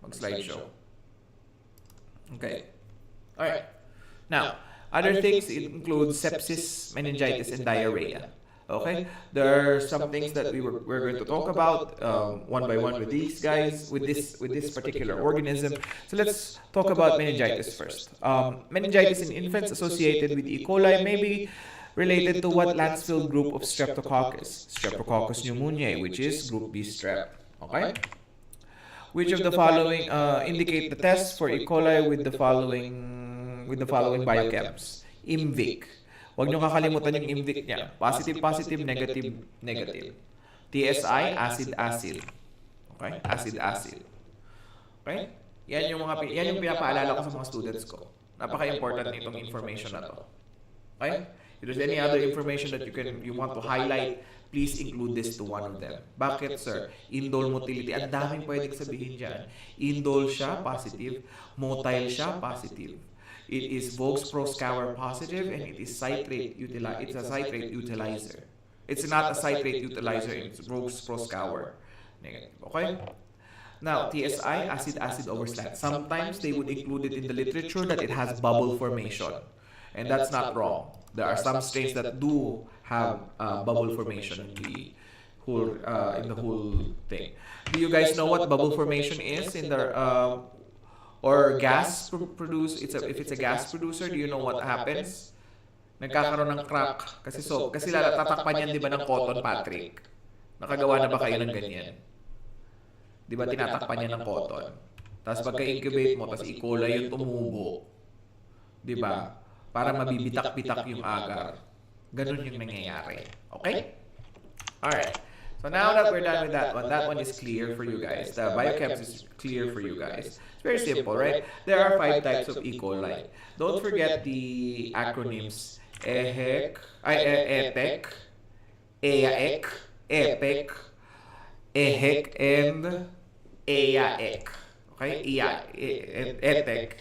A: mag-slideshow? Okay. Alright. Now, other things include sepsis, meningitis, and diarrhea. Okay, there are some things that we're going to talk about one by one with these guys, with this particular organism. So let's talk about meningitis first. Meningitis in infants associated with E. coli may be related to what Lancefield group of Streptococcus pneumoniae, which is group B strep. Okay, which of the following indicate the test for E. coli with the following biochems? IMVIC. Huwag niyo kakalimutan yung IMVIC niya. Positive, negative. TSI, acid. Okay? Acid. Okay? Yan yung pinapaalala ko sa mga students ko. Napaka-important nitong information na to. Okay? If there's any other information that you want to highlight, please include this to one of them. Bakit, sir? Indole motility. Ang daming pwedeng sabihin dyan. Indole siya, positive. Motile siya, positive. It is Voges-Proskauer positive, and it is citrate it's a citrate utilizer. It's not a citrate utilizer, it's Voges-Proskauer negative. Okay? Now, TSI, acid overslant. Sometimes they would include it in the literature that it has bubble formation. And that's not wrong. There are some strains that do have bubble formation in the whole thing. Do you guys know what bubble formation is in the or gas produce? If it's a gas producer, do you know what happens? Nagkakaroon ng crack kasi tatakpan yan, di ba, ng cotton, Patrick? Nakagawa na ba kayo ng ganyan? Di ba tinatakpan yan ng cotton? Tapos pagka-incubate mo, tapos E. coli yung tumubo. Di ba? Para mabibitak-bitak yung agar. Ganun yung nangyayari. Okay? Alright. So now that we're done with that one is clear for you guys. The biochems is clear for you guys. It's very simple, right? There are 5 types of E. coli. Don't forget the acronyms EHEC, EPEC, EAEC, EPEC, EHEC, and EAEC. Okay? ETEC,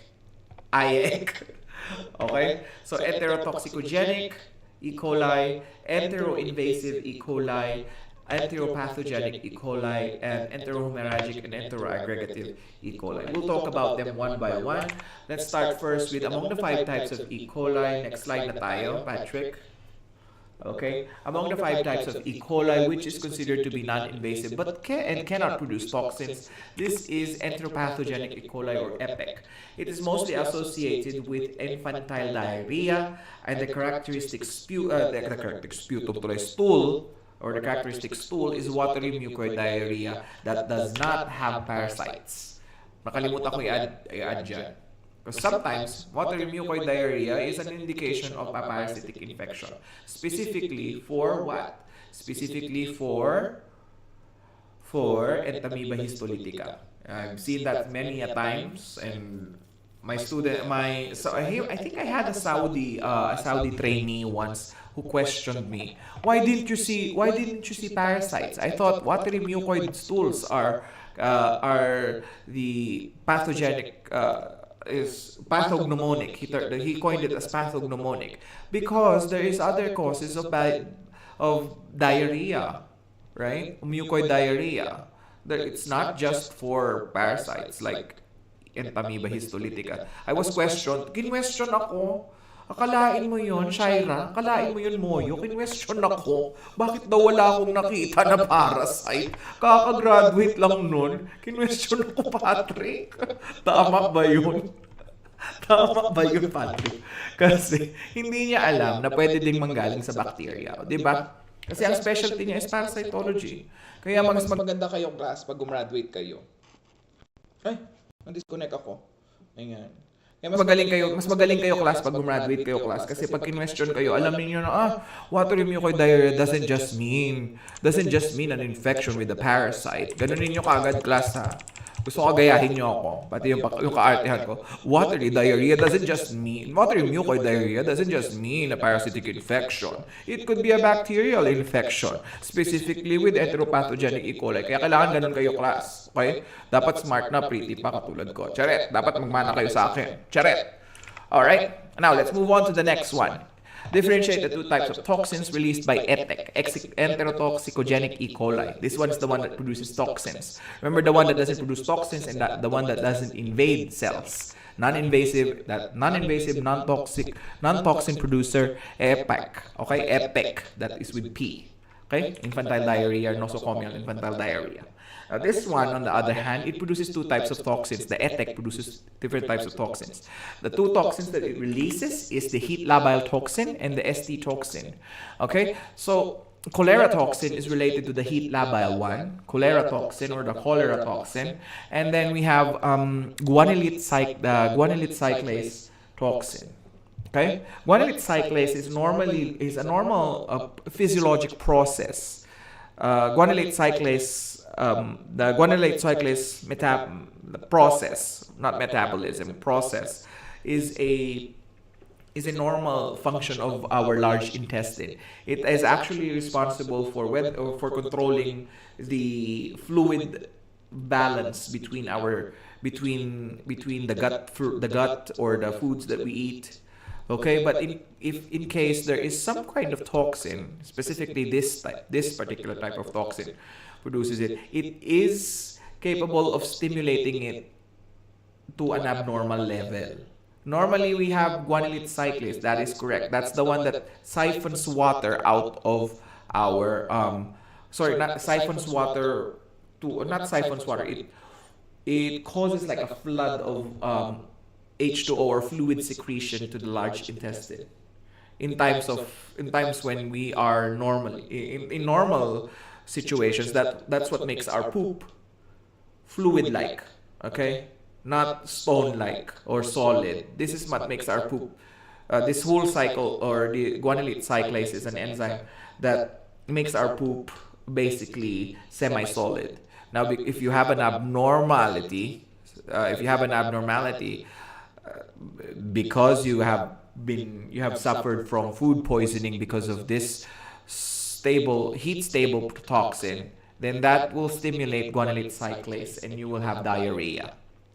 A: IEC. Okay? So enterotoxicogenic E. coli, enteroinvasive E. coli, enteropathogenic E. coli, and enterohemorrhagic and enteroaggregative E. coli. We'll talk about them one by one. Let's start first with among the 5 types of E. coli. Next slide na tayo, Patrick. Okay, among the 5 types of E. coli, which is considered to be non-invasive but cannot produce toxins, this is enteropathogenic E. coli or EPEC. It is mostly associated with infantile diarrhea, and the characteristic stool is watery mucoid diarrhea that does not have parasites. Nakalimutan ko i-add dyan. Because sometimes, watery mucoid diarrhea is an indication of a parasitic infection. Specifically for what? Specifically for Entamoeba histolytica. I've seen that many a times, and I think I had a Saudi trainee once who questioned me, why didn't you see parasites? I thought watery mucoid stools are the pathogenic is pathognomonic. He coined it as pathognomonic because there is other causes of diarrhea, right? Mucoid diarrhea. It's not just for parasites like Entamoeba histolytica. I was questioned. Kinwestiyon ako. Akalain mo yun, Shaira? Akalain mo yun, Moyo? Kinwestiyon ako. Bakit daw wala akong nakita na parasite? Kaka-graduate lang nun. Kinwestiyon ako, Patrick. Tama ba yun? Tama ba yun, Patrick? Kasi hindi niya alam na pwede ding manggaling sa bacteria. Diba? Kasi ang specialty niya is parasitology. Kaya mas maganda kayong class pag gumraduate kayo. Ay, na-disconnect ako. Ayan. Kaya mas magaling kayo class pag gumraduate kayo class kasi pag kinwestiyon kayo, alam niyo na watery mucoid diarrhea doesn't just mean an infection with a parasite. Ganunin niyo kaagad class ha. Gusto ko gayahin niyo ako, pati yung kaartehan ko. Watery mucoid diarrhea doesn't just mean a parasitic infection. It could be a bacterial infection, specifically with enteropathogenic E. coli. Kaya kailangan ganun kayo class. Okay? Dapat smart na, pretty pa katulad ko. Charet, dapat magmana kayo sa akin. Charet. Alright? Now, let's move on to the next one. Differentiate the 2 types of toxins released by ETEC, enterotoxicogenic E. coli. This one is the one that produces toxins. Remember the one that doesn't produce toxins and the one that doesn't invade cells. Non-invasive, non-toxin producer, EPEC. Okay, EPEC, that is with P. Okay, infantile diarrhea, nosocomial infantile diarrhea. Now this one, on the other hand, it produces 2 types of toxins. The ETEC produces different types of toxins. The 2 toxins that it releases is the heat labile toxin and the ST toxin. Okay, so cholera toxin is related to the heat labile one, cholera toxin or the cholera toxin, and then we have guanylate cyclase toxin. Okay, guanylate cyclase is a normal physiologic process. Guanylate cyclase. The guanylate cyclase process is a normal function of our large intestine. It is actually responsible for controlling the fluid balance between the gut or the foods that we eat. Okay, but if in case there is some kind of toxin, specifically this particular type of toxin produces it is capable of stimulating it to an abnormal level. Normally, we have guanylate cyclase. That is correct. That's the one that siphons water out of our It causes like a flood of H2O or fluid secretion to the large intestine. In times when we are in normal situations, that's what makes our poop fluid-like, okay, not stone-like or solid. This is what makes our poop. This whole cycle, or the guanylate cyclase, is an enzyme that makes our poop basically semi-solid. Now, if you have an abnormality, because you have suffered from food poisoning because of this heat stable toxin, then that will stimulate guanylate cyclase and you will have diarrhea.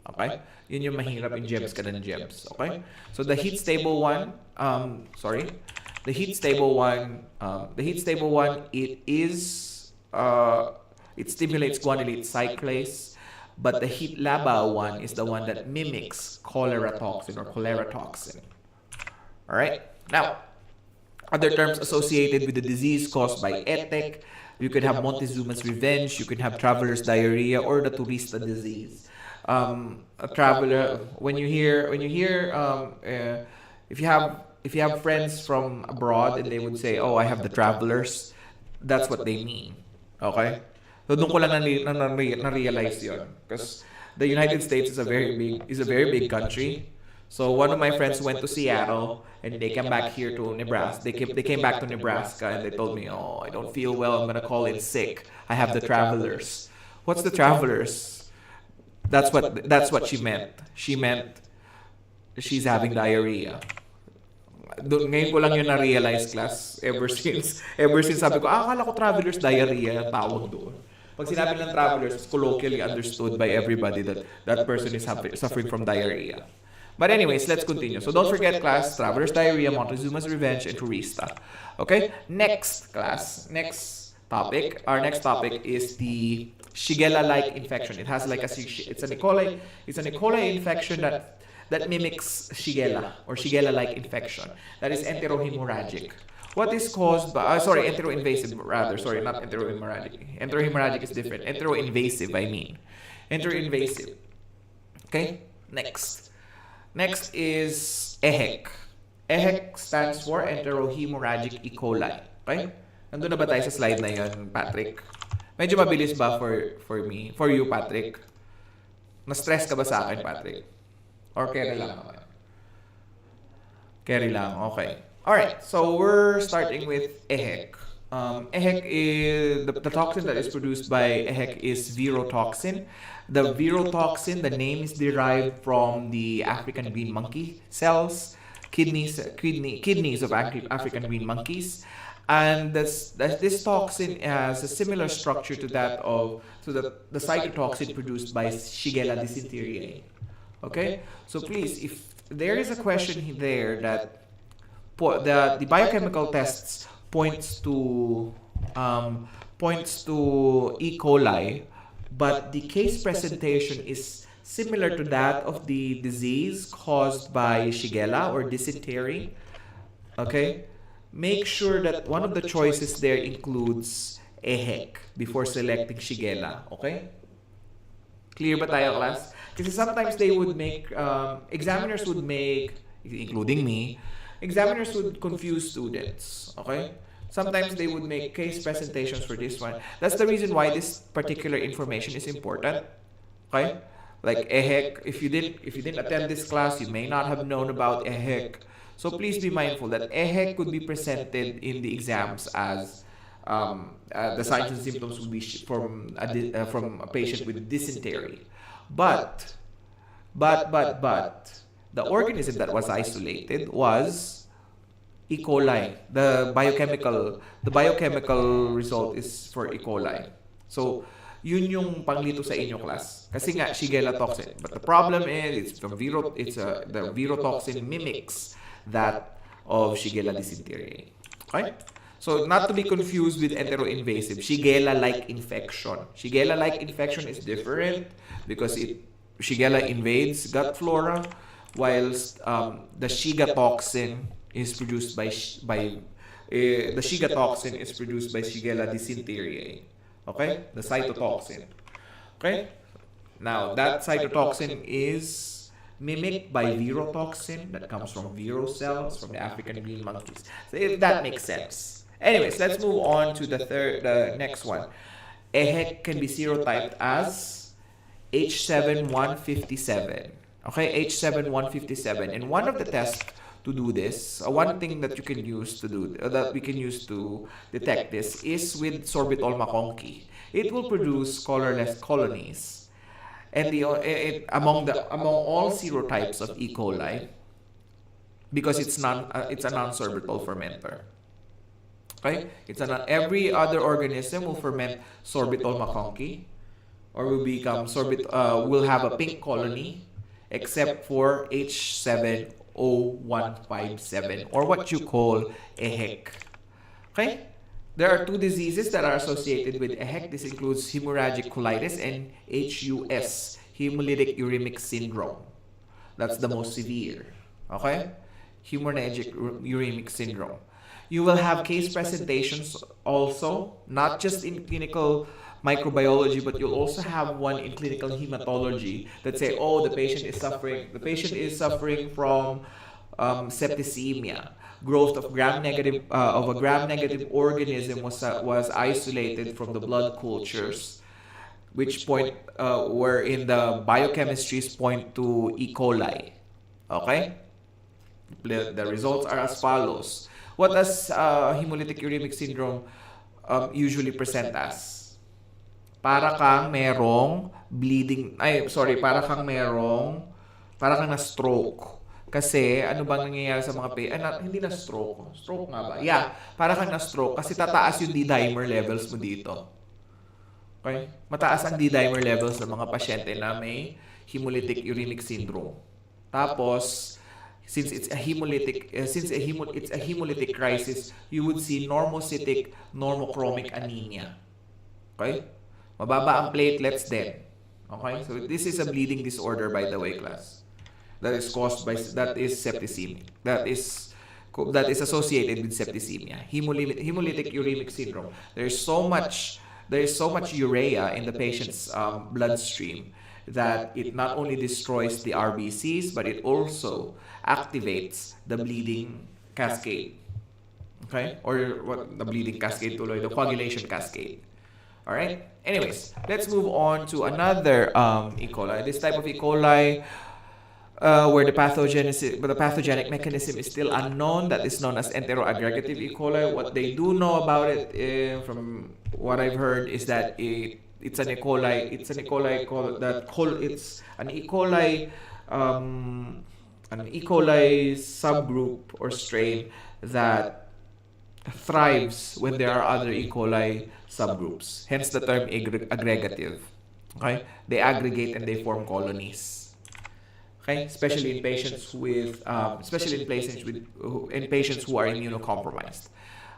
A: Okay? Yun yung mahirap in GEMS ka ng GEMS. Okay? So the heat stable one, it stimulates guanylate cyclase, but the heat laba one is the one that mimics cholera toxin or cholera toxin. All right? Now, other terms associated with the disease caused by ETEC, you could have Montezuma's revenge, you could have traveler's diarrhea, or the turista disease. A traveler, if you have friends from abroad and they would say, "Oh, I have the travelers," that's what they mean. Okay? So doon ko lang na-realize yun, because the United States is a very big country. So one of my friends went to Seattle and they came back here to Nebraska. They came back to Nebraska and they told me, "Oh, I don't feel well. I'm gonna call in sick. I have the travelers." What's the travelers? That's what she meant. She meant she's having diarrhea. Ngayon ko lang yun na-realize, class, ever since sabi ko, akala ko traveler's diarrhea ang tawag doon. Pag sinabi ng travelers, it's colloquially understood by everybody that that person is suffering from diarrhea. But anyways, let's continue. So don't forget, class, traveler's diarrhea, Montezuma's revenge, and turista. Okay? Next, class, our next topic is the Shigella-like infection. It has like it's an E. coli infection that mimics Shigella or Shigella-like infection. That is enterohemorrhagic. What is caused by, enteroinvasive rather. Sorry, not enterohemorrhagic. Enterohemorrhagic is different. Enteroinvasive, I mean. Enteroinvasive. Okay? Next is EHEC. EHEC stands for enterohemorrhagic E. coli. Okay? Nandun na ba tayo sa slide na yun, Patrick? Medyo mabilis ba for you, Patrick? Na-stress ka ba sa akin, Patrick? Or carry lang naman? Carry lang, okay. Alright, so we're starting with EHEC. EHEC is, the toxin that is produced by EHEC is virotoxin. The virotoxin, the name is derived from the African green monkey cells, kidneys of African green monkeys. And this toxin has a similar structure to that of the cytotoxin produced by Shigella dysenteriae. Okay, so please, if there is a question there that the biochemical tests points to E. coli, but the case presentation is similar to that of the disease caused by Shigella or dysentery. Okay, make sure that one of the choices there includes EHEC before selecting Shigella. Okay, clear ba tayo, class? Kasi sometimes they would make, examiners would make, including me, examiners would confuse students, okay? Sometimes they would make case presentations for this one. That's the reason why this particular information is important, okay? Like EHEC, if you didn't attend this class, you may not have known about EHEC. So please be mindful that EHEC could be presented in the exams as the signs and symptoms would be from a patient with dysentery. But the organism that was isolated was E. coli. The biochemical result is for E. coli. So yun yung panglito sa inyo, class. Kasi nga Shigella toxin. But the problem is the virotoxin mimics that of Shigella dysenteriae. Okay? So not to be confused with enteroinvasive, Shigella-like infection. Shigella-like infection is different because Shigella invades gut flora, whilst the Shiga toxin is produced by Shigella dysenteriae. Okay, the cytotoxin. Okay, now that cytotoxin is mimicked by virotoxin that comes from viro cells from the African green monkeys. So if that makes sense. Anyways, let's move on to the next one. EHEC can be serotyped as H7-157. Okay, H7-157. And one of the tests to do this. One thing that you can use to do that we can use to detect this is with sorbitol maconchi. It will produce colorless colonies, and among all serotypes of E. coli, because it's a non-sorbitol fermenter. Okay, every other organism will ferment sorbitol maconchi, or will have a pink colony, except for H7O157, or what you call EHEC. Okay? There are two diseases that are associated with EHEC. This includes hemorrhagic colitis and HUS, hemolytic uremic syndrome. That's the most severe. Okay? Hemorrhagic uremic syndrome. You will have case presentations also, not just in clinical microbiology, but you'll also have one in clinical hematology that say, oh, the patient is suffering from septicemia. Growth of a gram-negative organism was isolated from the blood cultures, which were in the biochemistries point to E. coli. Okay? The results are as follows. What does hemolytic uremic syndrome usually present as? Para kang merong para kang na-stroke. Kasi, ano bang nangyayari sa mga hindi na stroke. Stroke nga ba? Yeah, para kang na-stroke kasi tataas yung D-dimer levels mo dito. Okay? Mataas ang D-dimer levels ng mga pasyente na may hemolytic uremic syndrome. Tapos, since it's a hemolytic crisis, you would see normocytic normochromic anemia. Okay? Mababa ang platelets din. Okay? So this is a bleeding disorder, by the way, class. That is septicemia. That is associated with septicemia. Hemolytic uremic syndrome. There is so much urea in the patient's bloodstream that it not only destroys the RBCs, but it also activates the bleeding cascade. Okay? Or what the bleeding cascade tuloy, the coagulation cascade. Alright? Anyways, let's move on to another E. coli. This type of E. coli, where the pathogenic mechanism is still unknown, that is known as enteroaggregative E. coli. What they do know about it, from what I've heard, is that it's an E. coli. It's an E. coli subgroup or strain that thrives when there are other E. coli subgroups. Hence the term aggregative. Okay? They aggregate and they form colonies. Okay? Especially in patients who are immunocompromised.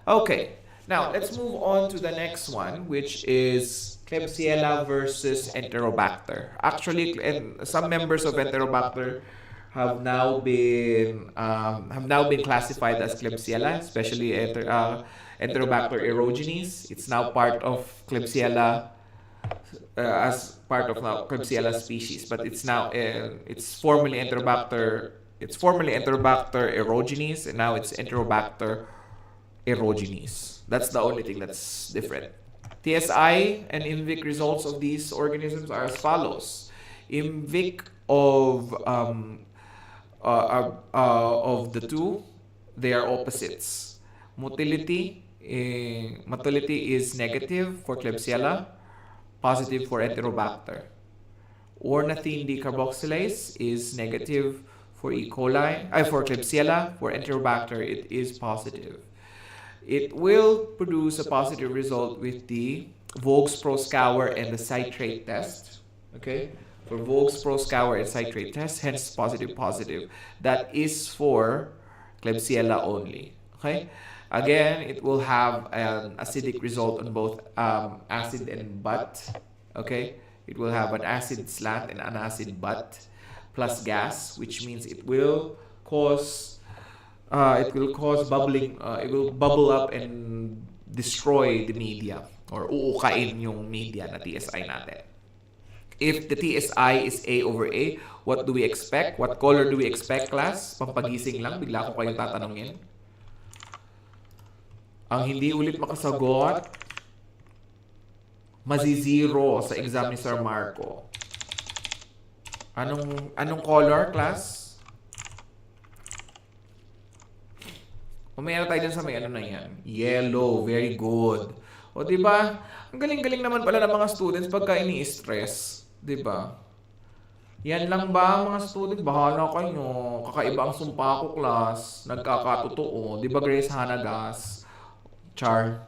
A: Okay. Now, let's move on to the next one, which is Klebsiella versus Enterobacter. Actually, some members of Enterobacter have now been classified as Klebsiella, especially Enterobacter aerogenes. It's now part of Klebsiella, as part of now Klebsiella species, but it's now it's formerly Enterobacter aerogenes, and now it's Enterobacter aerogenes. That's the only thing that's different. TSI and IMVIC results of these organisms are as follows. IMVIC of the two, they are opposites. Motility is negative for Klebsiella, positive for Enterobacter. Ornithine decarboxylase is negative for E. coli, for Klebsiella. For Enterobacter, it is positive. It will produce a positive result with the Voges-Proskauer and the citrate test. Okay? For Voges-Proskauer and citrate test, hence positive. That is for Klebsiella only. Okay? Again, it will have an acidic result on both acid and butt. Okay? It will have an acid slant and an acid butt plus gas, which means it will cause bubbling. It will bubble up and destroy the media, or uukain yung media na TSI natin. If the TSI is A over A, what do we expect? What color do we expect, class? Pampagising lang, bigla ko kayong tatanungin. Ang hindi ulit makasagot, mazizero sa exam ni Sir Marco. Anong color, class? Umaya tayo dyan sa may ano na yan. Yellow, very good. O, di ba? Ang galing-galing naman pala ng mga students pagka ini-stress. Di ba? Yan lang ba mga students? Bahala kayo. Kakaiba ang sumpa ko, class. Nagkakatotoo. Di ba, Grace Hanagas? Char.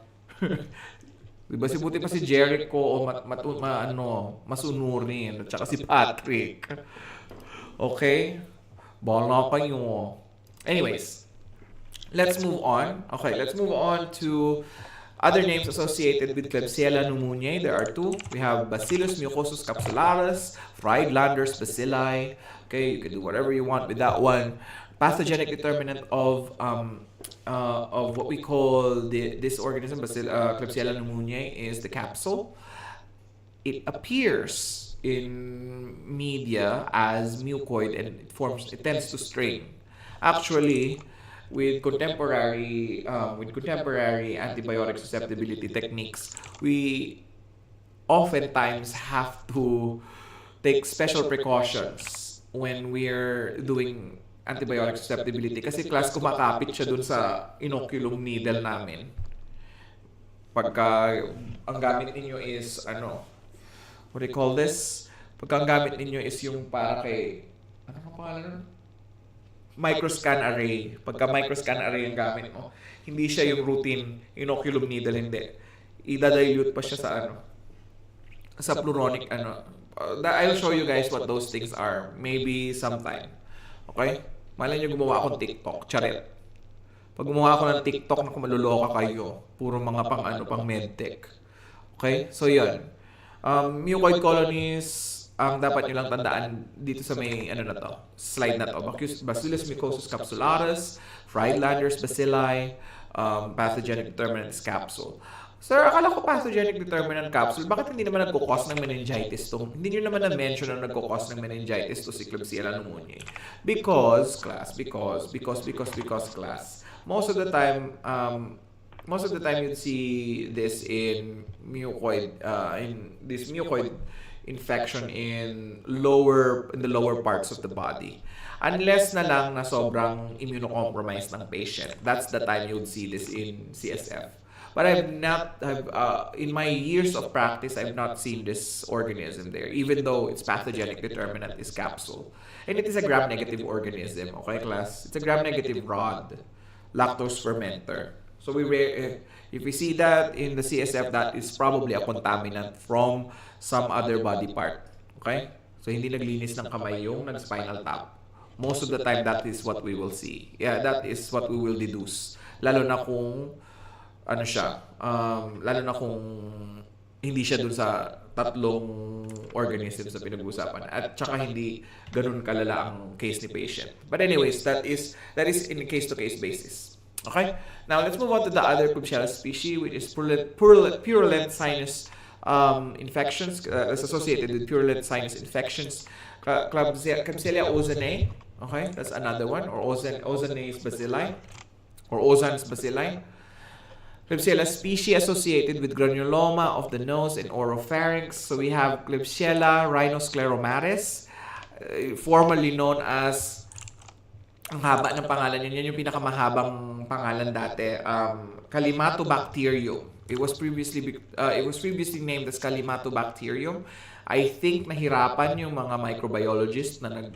A: Di ba, buti pa si Jericho o masunurin. At saka si Patrick. Okay? Bahala kayo. Anyways, let's move on. Okay, let's move on to other names associated with Klebsiella pneumoniae. There are two. We have Bacillus mucosus capsularis, Friedlander's bacilli. Okay, you can do whatever you want with that one. Pathogenic determinant of what we call this organism, Klebsiella pneumoniae, is the capsule. It appears in media as mucoid and it tends to strain. Actually, with contemporary antibiotic susceptibility techniques, we oftentimes have to take special precautions when we're doing antibiotic susceptibility kasi class kumakapit siya dun sa inoculum needle namin. Pagka ang gamit ninyo is what do you call this? Pagka ang gamit ninyo is yung para kay ano ang pangalan nun? Microscan array. Pagka microscan array ang gamit mo, hindi siya yung routine inoculum needle, hindi. Idadilute pa siya sa pluronic I'll show you guys what those things are maybe sometime. Okay? Malay nyo gumawa akong TikTok. Charet. Pag gumawa ako ng TikTok, naku, maluloka kayo. Puro mga pang medtech. Okay? So, yun. Mucoid colonies, ang dapat nyo lang tandaan dito sa may slide na to. Bacillus mucosus capsularis, Friedlander's bacilli, pathogenic determinant is capsule. Sir, akala ko pathogenic determinant capsule. Bakit hindi naman nagkukos ng meningitis to? Hindi nyo naman na-mention na nagkukos ng meningitis to si Klebsiella pneumoniae. Because, class, most of the time you'd see this in mucoid infection in the lower parts of the body. Unless na lang na sobrang immunocompromised ng patient. That's the time you'd see this in CSF. But in my years of practice, I've not seen this organism there, even though its pathogenic determinant is capsule. And it is a gram-negative organism, okay, class? It's a gram-negative rod, lactose fermenter. So if we see that in the CSF, that is probably a contaminant from some other body part, okay? So hindi naglinis ng kamay yung nag-spinal tap. Most of the time, that is what we will see. Yeah, that is what we will deduce. Lalo na kung lalo na kung hindi siya dun sa tatlong organisms na pinag-uusapan at saka hindi ganun kalala ang case ni patient. But anyways, that is in a case-to-case basis. Okay? Now, let's move on to the other Klebsiella species, which is purulent sinus infections, associated with purulent sinus infections. Klebsiella ozanae, okay? That's another one, or ozanae's bacilli, or Ozan's bacilli. Klebsiella species associated with granuloma of the nose and oropharynx. So we have Klebsiella rhinoscleromatis, formerly known as, ang haba ng pangalan yun, yung pinakamahabang pangalan dati, Calimactobacterium. It was previously named as Calimactobacterium. I think nahirapan yung mga microbiologists na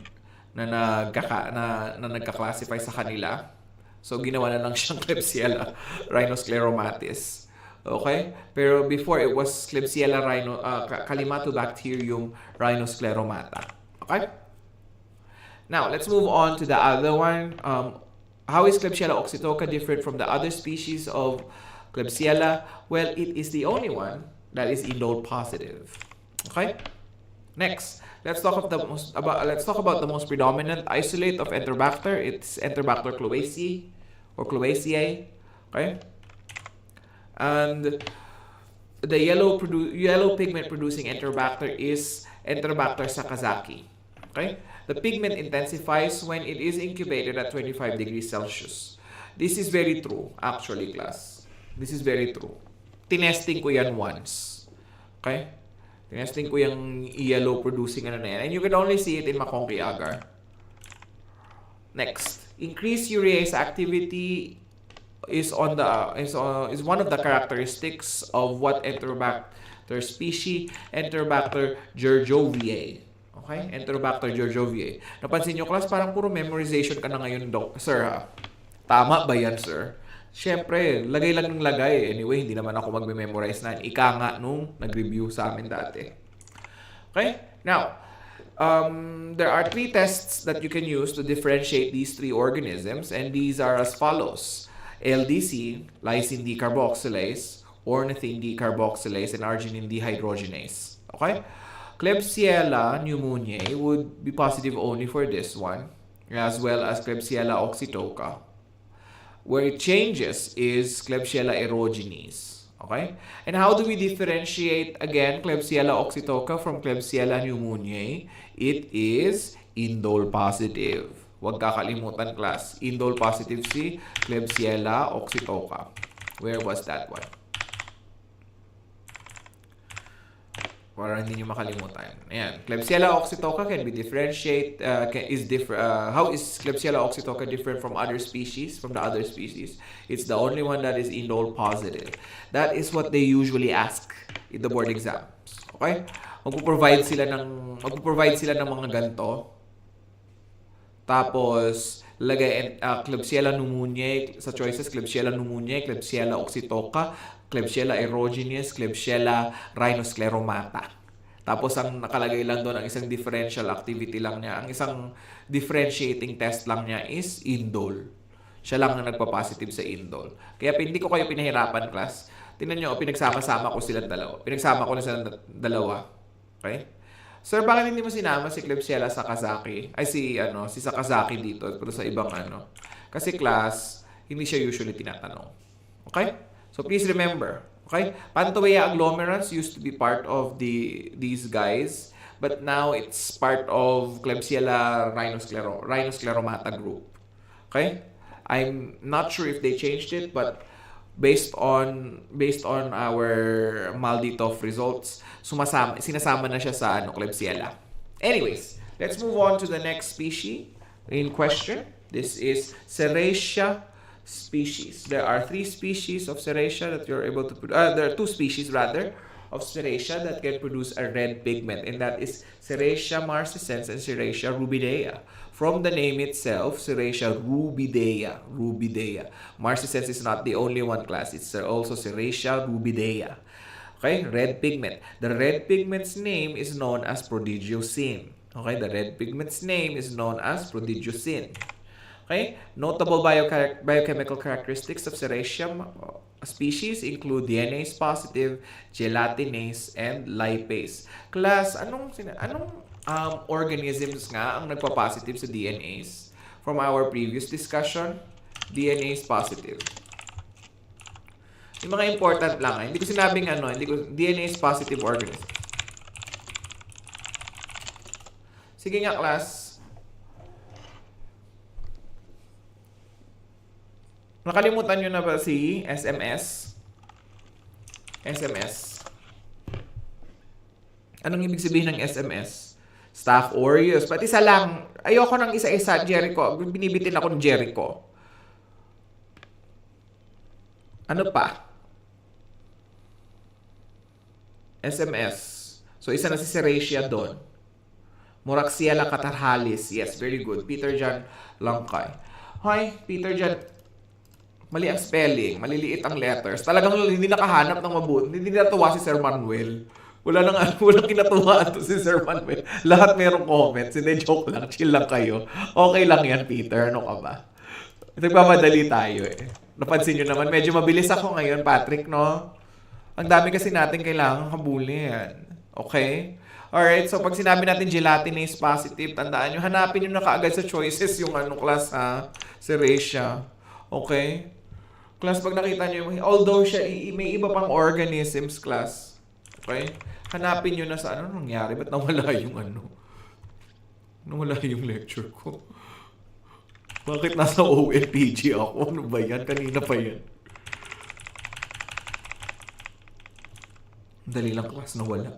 A: nagka-classify sa kanila. So, ginawa na lang siyang Klebsiella rhinoscleromatis. Okay? Pero before, it was Klebsiella Calimactobacterium rhinoscleromata. Okay? Now, let's move on to the other one. How is Klebsiella oxytoca different from the other species of Klebsiella? Well, it is the only one that is indole positive. Okay? Next, let's talk about the most predominant isolate of Enterobacter. It's Enterobacter cloacae or Cloacae. Okay? And the yellow pigment producing Enterobacter is Enterobacter sakazaki. Okay? The pigment intensifies when it is incubated at 25 degrees Celsius. This is very true, actually, class. This is very true. Tinesting ko yan once. Okay? Tinesting ko yung yellow producing na yan. And you can only see it in Maconchi agar. Next. Increased urease activity is one of the characteristics of what Enterobacter species, Enterobacter georgioviae. Okay? Enterobacter georgioviae. Napansin nyo, class, parang puro memorization ka na ngayon, sir, ha? Tama ba yan, sir? Siyempre, lagay lang ng lagay. Anyway, hindi naman ako magme-memorize na. Ika nga nung nag-review sa amin dati. Okay? Now, there are 3 tests that you can use to differentiate these 3 organisms, and these are as follows. LDC, lysine decarboxylase, ornithine decarboxylase, and arginine dehydrogenase. Okay? Klebsiella pneumoniae would be positive only for this one, as well as Klebsiella oxytoca. Where it changes is Klebsiella aerogenes. Okay? And how do we differentiate again Klebsiella oxytoca from Klebsiella pneumoniae? It is indole positive. Huwag kakalimutan, class. Indole positive si Klebsiella oxytoca. Where was that one? Para hindi nyo makalimutan. Ayan. Klebsiella oxytoca can be differentiate. How is Klebsiella oxytoca different from other species? From the other species, it's the only one that is indole positive. That is what they usually ask in the board exams. Okay? Magpo-provide sila ng mga ganito. Tapos lagay Klebsiella pneumoniae sa choices, Klebsiella pneumoniae, Klebsiella oxytoca, Klebsiella aerogenes, Klebsiella rhinoscleromata. Tapos ang nakalagay lang doon, ang isang differential activity lang niya, ang isang differentiating test lang niya is indole. Siya lang ang nagpa-positive sa indole. Kaya hindi ko kayo pinahirapan, class. Tingnan nyo, pinagsama-sama ko silang dalawa. Pinagsama ko na silang dalawa. Okay? Sir, bakit hindi mo sinama si Klebsiella Sakazaki? Ay, si Sakazaki dito, pero sa ibang ano. Kasi class, hindi siya usually tinatanong. Okay? So, please remember. Okay? Pantowea agglomerans used to be part of these guys, but now it's part of Klebsiella rhinoscleromata group. Okay? I'm not sure if they changed it, but based on our Malditov results, sinasama na siya sa Klebsiella. Anyways, let's move on to the next species in question. This is Serratia species. There are 3 species of Serratia that you're able to there are 2 species rather of Serratia that can produce a red pigment, and that is Serratia marcescens and Serratia rubidea. From the name itself, Serratia rubidea. Marcescens is not the only one, class. It's also Serratia rubidea. Okay, red pigment. The red pigment's name is known as prodigiocin. Okay, the red pigment's name is known as prodigiocin. Okay, notable biochemical characteristics of Serratia species include DNase positive, gelatinase, and lipase. Class, anong organisms nga ang nagpa-positive sa DNase? From our previous discussion, DNase positive. Yung mga important lang, hindi ko sinabing DNase positive organism. Sige nga, class. Nakalimutan nyo na ba si SMS? SMS. Anong ibig sabihin ng SMS? Staph aureus. Pati isa lang. Ayoko ng isa-isa, Jericho. Binibitin ako ng Jericho. Ano pa? SMS. So, isa na si Serratia doon. Moraxiella catarrhalis. Yes, very good. Peter Jan Langkay. Hi, Peter Jan. Mali ang spelling, maliliit ang letters. Talagang hindi nakahanap ng mabuti. Hindi natuwa si Sir Manuel. Walang kinatuwaan to si Sir Manuel. Lahat merong comments. Hindi, joke lang. Chill lang kayo. Okay lang yan, Peter. Ano ka ba? Nagmamadali tayo eh. Napansin nyo naman, medyo mabilis ako ngayon, Patrick, no? Ang dami kasi natin kailangan habulin. Okay? Alright, so pag sinabi natin gelatinase positive, tandaan nyo, hanapin nyo na kaagad sa choices yung class, ha? Serratia. Okay? Class, pag nakita nyo, although siya, may iba pang organisms, class. Okay? Hanapin nyo na sa ano nangyari. Ba't nawala yung nawala yung lecture ko? Bakit nasa OLPG ako? Ano ba yan? Kanina pa yan. Dali lang, class, nawala.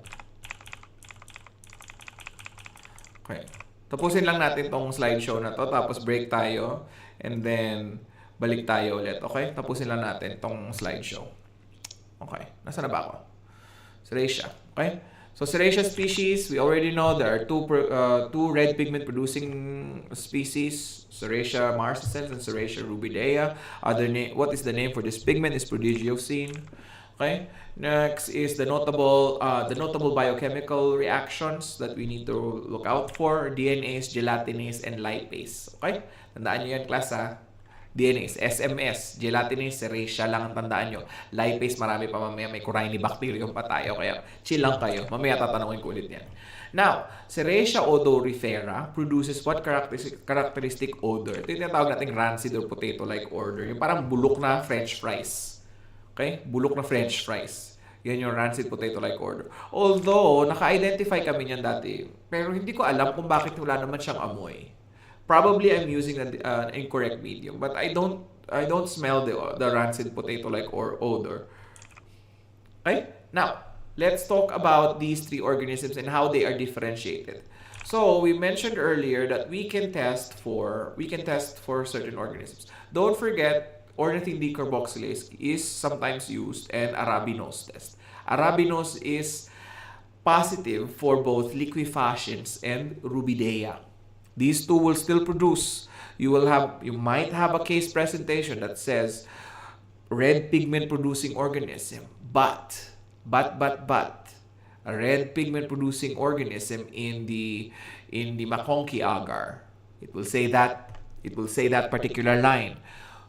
A: Okay. Tapusin lang natin tong slideshow na to. Tapos break tayo. And then, balik tayo ulit. Okay? Tapusin lang natin tong slideshow. Okay. Nasaan na ba ako? Serratia. Okay? So, Serratia species, we already know there are two red pigment producing species, Serratia marcescens and Serratia rubidea. What is the name for this pigment? Is prodigiocene. Okay? Next is the notable biochemical reactions that we need to look out for: DNase, gelatinase, and lipase. Okay? Tandaan nyo yan, class, ha? DNase, SMS, gelatinase, Serratia lang ang tandaan nyo. Lipase, marami pa mamaya. May Corynebacterium pa tayo. Kaya chill lang kayo. Mamaya tatanungin ko ulit yan. Now, Serratia odorifera produces what characteristic odor? Ito yung tinatawag natin rancid or potato-like odor. Yung parang bulok na French fries. Okay? Bulok na French fries. Yan yung rancid potato-like odor. Although, naka-identify kami niyan dati, pero hindi ko alam kung bakit wala naman siyang amoy. Probably I'm using an incorrect medium, but I don't smell the rancid potato-like odor. Okay? Now, let's talk about these three organisms and how they are differentiated. So, we mentioned earlier that we can test for certain organisms. Don't forget, ornithine decarboxylase is sometimes used, and arabinose test. Arabinose is positive for both liquefactions and rubidea. These two will still produce. You might have a case presentation that says red pigment producing organism, but a red pigment producing organism in the McConkey agar. It will say that particular line.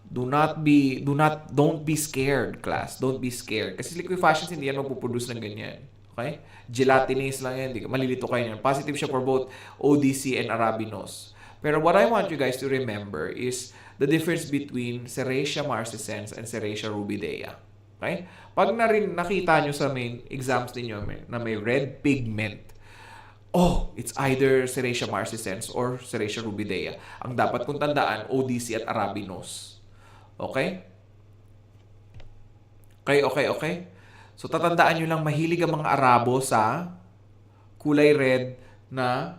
A: Don't be scared, class. Don't be scared. Kasi liquefactions hindi yan magpuproduce ng ganyan. Okay? Gelatinase lang yan. Malilito kayo yan. Positive siya for both ODC and arabinose. Pero what I want you guys to remember is the difference between Serratia marcescens and Serratia rubidea. Okay? Pag nakita nyo sa main exams ninyo na may red pigment, it's either Serratia marcescens or Serratia rubidea. Ang dapat kong tandaan, ODC at arabinose. Okay? Okay? So, tatandaan nyo lang, mahilig ang mga Arabo sa kulay red na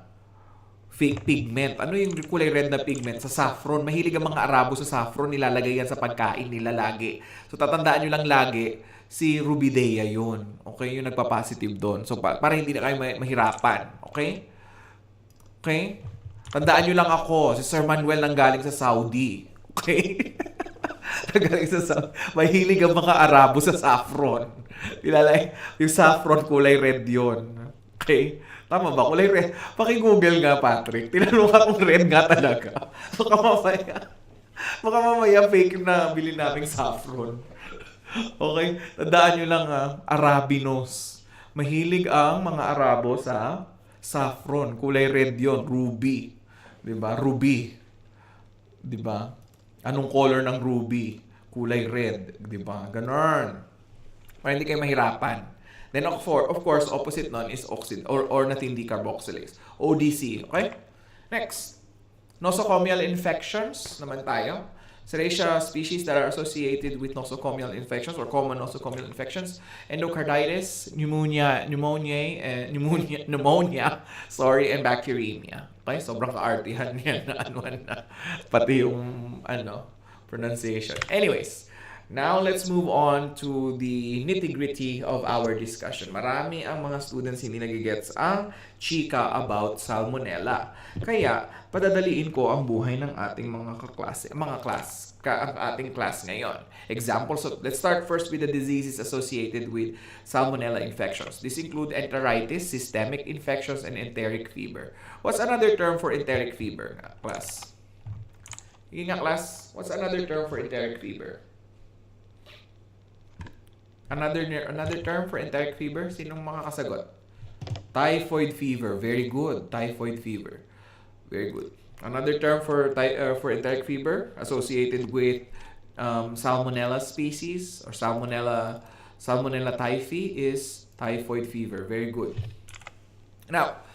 A: fake pigment. Ano yung kulay red na pigment? Sa saffron. Mahilig ang mga Arabo sa saffron. Nilalagay yan sa pagkain nila lagi. So, tatandaan nyo lang lagi, si rubidea yun. Okay? Yung nagpa-positive doon. So, para hindi na kayo mahirapan. Okay? Okay? Tandaan nyo lang ako, si Sir Manuel nang galing sa Saudi. Okay? Mahilig ang mga Arabo sa saffron. Nilalay, yung saffron kulay red yon. Okay? Tama ba? Kulay red. Paki-google nga, Patrick. Tinanong ka kung red nga talaga. Baka mamaya fake na bilhin naming saffron. Okay? Tandaan nyo lang, arabinose. Mahilig ang mga Arabo sa saffron. Kulay red yon. Ruby. Diba? Ruby. Diba? Anong color ng ruby? Kulay red. Diba? Ganon. Para hindi kayo mahirapan. Then, of course, opposite nun is ornithine decarboxylase. ODC. Okay? Next. Nosocomial infections naman tayo. Serratia species that are associated with nosocomial infections or common nosocomial infections. Endocarditis, pneumonia, and bacteremia. Okay? Sobrang kaartihan yan na pati yung pronunciation. Anyways, now let's move on to the nitty-gritty of our discussion. Marami ang mga students hindi nagigets ang chika about salmonella. Kaya, padadaliin ko ang buhay ng ating ang ating class ngayon. Examples of, let's start first with the diseases associated with salmonella infections. These include enteritis, systemic infections, and enteric fever. What's another term for enteric fever, class? Sige nga, class. What's another term for enteric fever? Another term for enteric fever? Sinong makakasagot? Typhoid fever. Very good. Typhoid fever. Very good. Another term for enteric fever associated with salmonella species or salmonella typhi is typhoid fever. Very good. Now,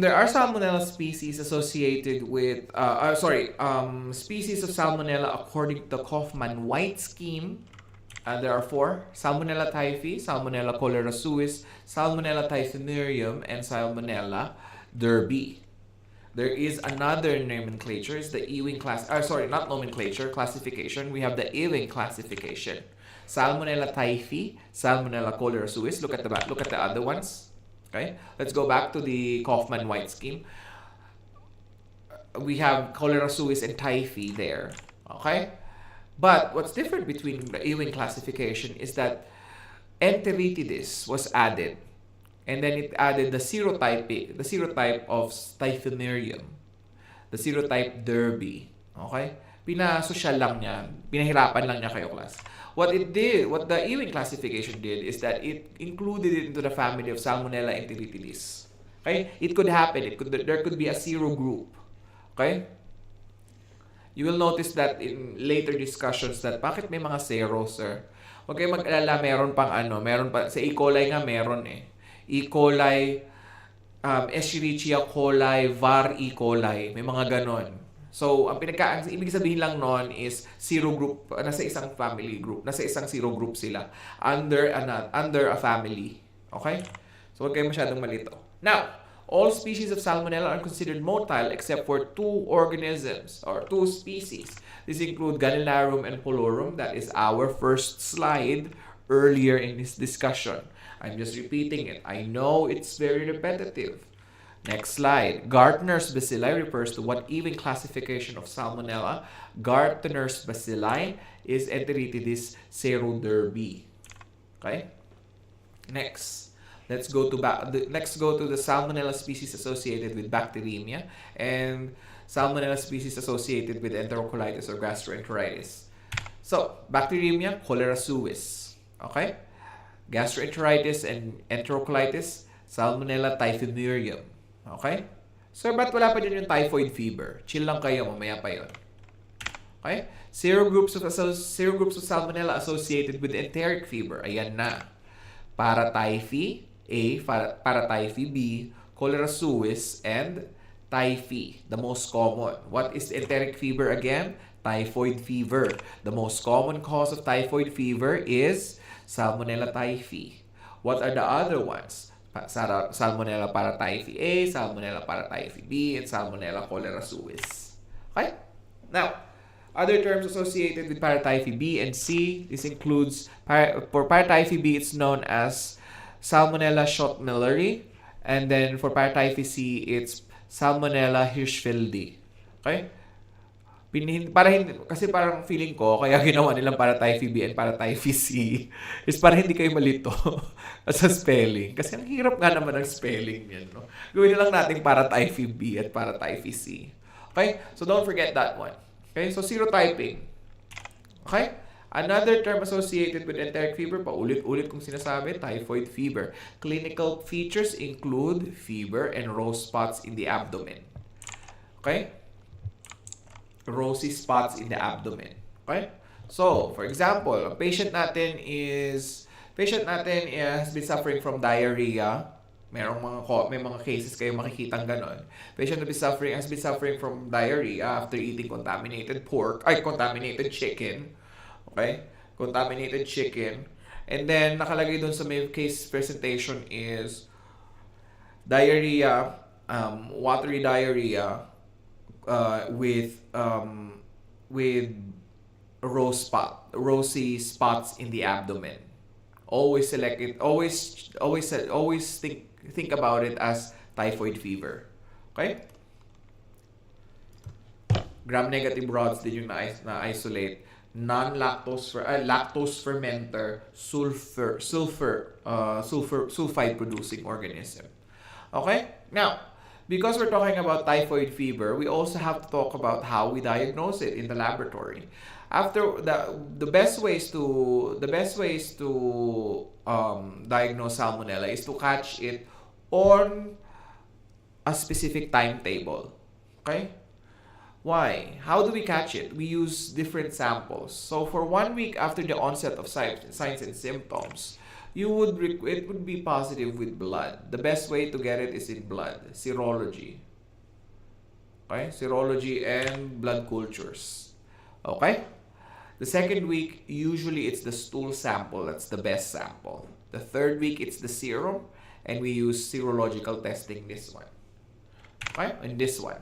A: there are salmonella species associated with species of salmonella according to the Kaufman-White scheme. There are 4: Salmonella typhi, Salmonella cholera suis, Salmonella typhimurium, and Salmonella derby. there is another nomenclature. It's the Ewing class. Not nomenclature, classification. We have the Ewing classification. Salmonella typhi, Salmonella cholera suis. Look at the back. Look at the other ones. Okay. Let's go back to the Kaufman-White scheme. We have cholera suis and typhi there. Okay. But what's different between the Ewing classification is that Enteritidis was added. And then it added the serotype of Typhimurium, the serotype Derby. Okay? Pinasosyal lang niya, pinahirapan lang niya kayo, class. What the Ewing classification did is that it included it into the family of Salmonella enteritidis. Okay? It could happen. There could be a serogroup. Okay? You will notice that in later discussions that bakit may mga sero, sir? Huwag kayo mag-alala, meron pa, sa E. coli nga meron eh. E. coli, Escherichia coli, var E. coli, may mga ganon. So, ang ibig sabihin lang nun is serogroup, nasa isang family group, nasa isang serogroup sila, under a family. Okay? So, huwag kayo masyadong malito. Now, all species of Salmonella are considered motile except for two organisms, or two species. These include Gallinarum and Polorum. That is our first slide earlier in this discussion. I'm just repeating it. I know it's very repetitive. Next slide. Gartner's bacilli refers to what Ewing classification of Salmonella. Gartner's bacilli is Enteritidis seroderbi. Okay? Next. Let's go to the Salmonella species associated with bacteremia and Salmonella species associated with enterocolitis or gastroenteritis. So, bacteremia, cholera suis. Okay? Gastroenteritis and enterocolitis, Salmonella typhimurium. Okay? Sir, ba't wala pa dyan yung typhoid fever? Chill lang kayo, mamaya pa yun. Okay? Serogroups of Salmonella associated with enteric fever. Ayan na. Paratyphi A, paratyphi B, cholera suis, and typhi, the most common. What is enteric fever again? Typhoid fever. The most common cause of typhoid fever is Salmonella typhi. What are the other ones? Salmonella paratyphi A, Salmonella paratyphi B, and Salmonella cholera suis. Okay? Now, other terms associated with paratyphi B and C, this includes, for paratyphi B, it's known as Salmonella schott-milleri, and then for paratyphi C, it's Salmonella hirschfeldi. Okay? Kasi parang feeling ko, kaya ginawa nilang paratyphi B and paratyphi C is para hindi kayo malito sa spelling. Kasi ang hirap nga naman ng spelling yan. No? Gawin na lang natin paratyphi B at paratyphi C. Okay? So don't forget that one. Okay? So serotyping. Okay? Another term associated with enteric fever, paulit-ulit kong sinasabi, typhoid fever. Clinical features include fever and rose spots in the abdomen. Okay? Rosy spots in the abdomen. Okay? So, for example, a patient natin has been suffering from diarrhea. May mga cases kayo makikitang ganon. Patient has been suffering from diarrhea after eating contaminated chicken. Okay? Contaminated chicken. And then, nakalagay dun sa may case presentation is diarrhea, watery diarrhea, with rosy spots in the abdomen. Always select it. Always think about it as typhoid fever. Okay? Gram-negative rods din yung na-isolate. Lactose fermenter, sulfide producing organism. Okay? Now, because we're talking about typhoid fever, we also have to talk about how we diagnose it in the laboratory. After the best ways to diagnose Salmonella is to catch it on a specific timetable. Okay? Why? How do we catch it? We use different samples. So for 1 week after the onset of signs and symptoms, it would be positive with blood. The best way to get it is in blood, serology. Okay? Serology and blood cultures. Okay? The second week, usually it's the stool sample. That's the best sample. The third week, it's the serum. And we use serological testing this one. Okay? And this one.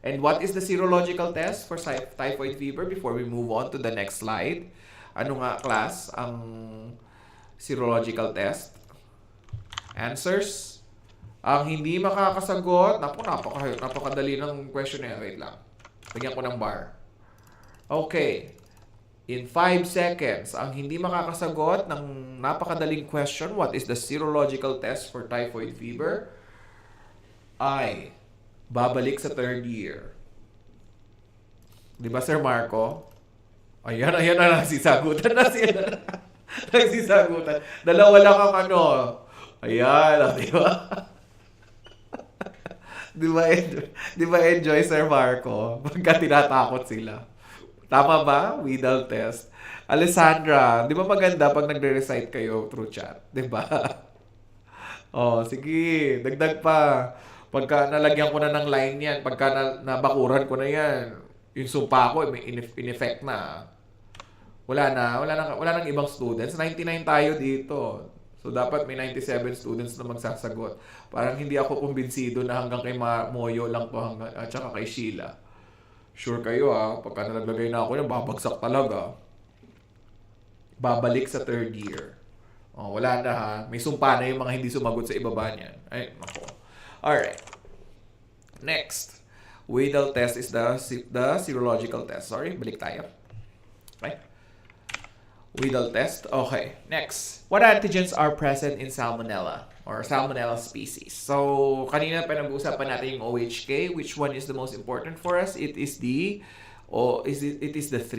A: And what is the serological test for typhoid fever before we move on to the next slide? Ano nga class ang serological test? Answers? Ang hindi makakasagot, napakadali ng question na yan. Wait lang. Lagyan ko ng bar. Okay. In 5 seconds, ang hindi makakasagot ng napakadaling question, what is the serological test for typhoid fever? Ay, babalik sa 3rd year. Di ba, Sir Marco? Ayan na, nagsisagutan na sila. Nagsisagutan. Dalawa lang ang ano. Ayan, di ba? Di ba enjoy, Sir Marco? Pagka tinatakot sila. Tama ba? Widal test. Alessandra, di ba maganda pag nagre-recite kayo through chat? Di ba? Oh, sige. Dagdag pa. Pagka nalagyan ko na ng line yan, pagka nabakuran ko na yan, yung sumpa ko, may in effect na. Wala nang ibang students. 99 tayo dito. So, dapat may 97 students na magsasagot. Parang hindi ako kumbinsido na hanggang kay Moyo lang to at saka kay Sheila. Sure kayo pagka nalaglagay na ako yan, babagsak talaga. Babalik sa 3rd year. Oh, wala na May sumpa na yung mga hindi sumagot sa ibaba niyan. Ay, nako. Alright. Next. Widal test is the serological test. Sorry, balik tayo. Okay. Widal test. Okay. Next. What antigens are present in Salmonella or Salmonella species? So, kanina pinag-uusapan natin yung OHK. Which one is the most important for us? It is the OHK.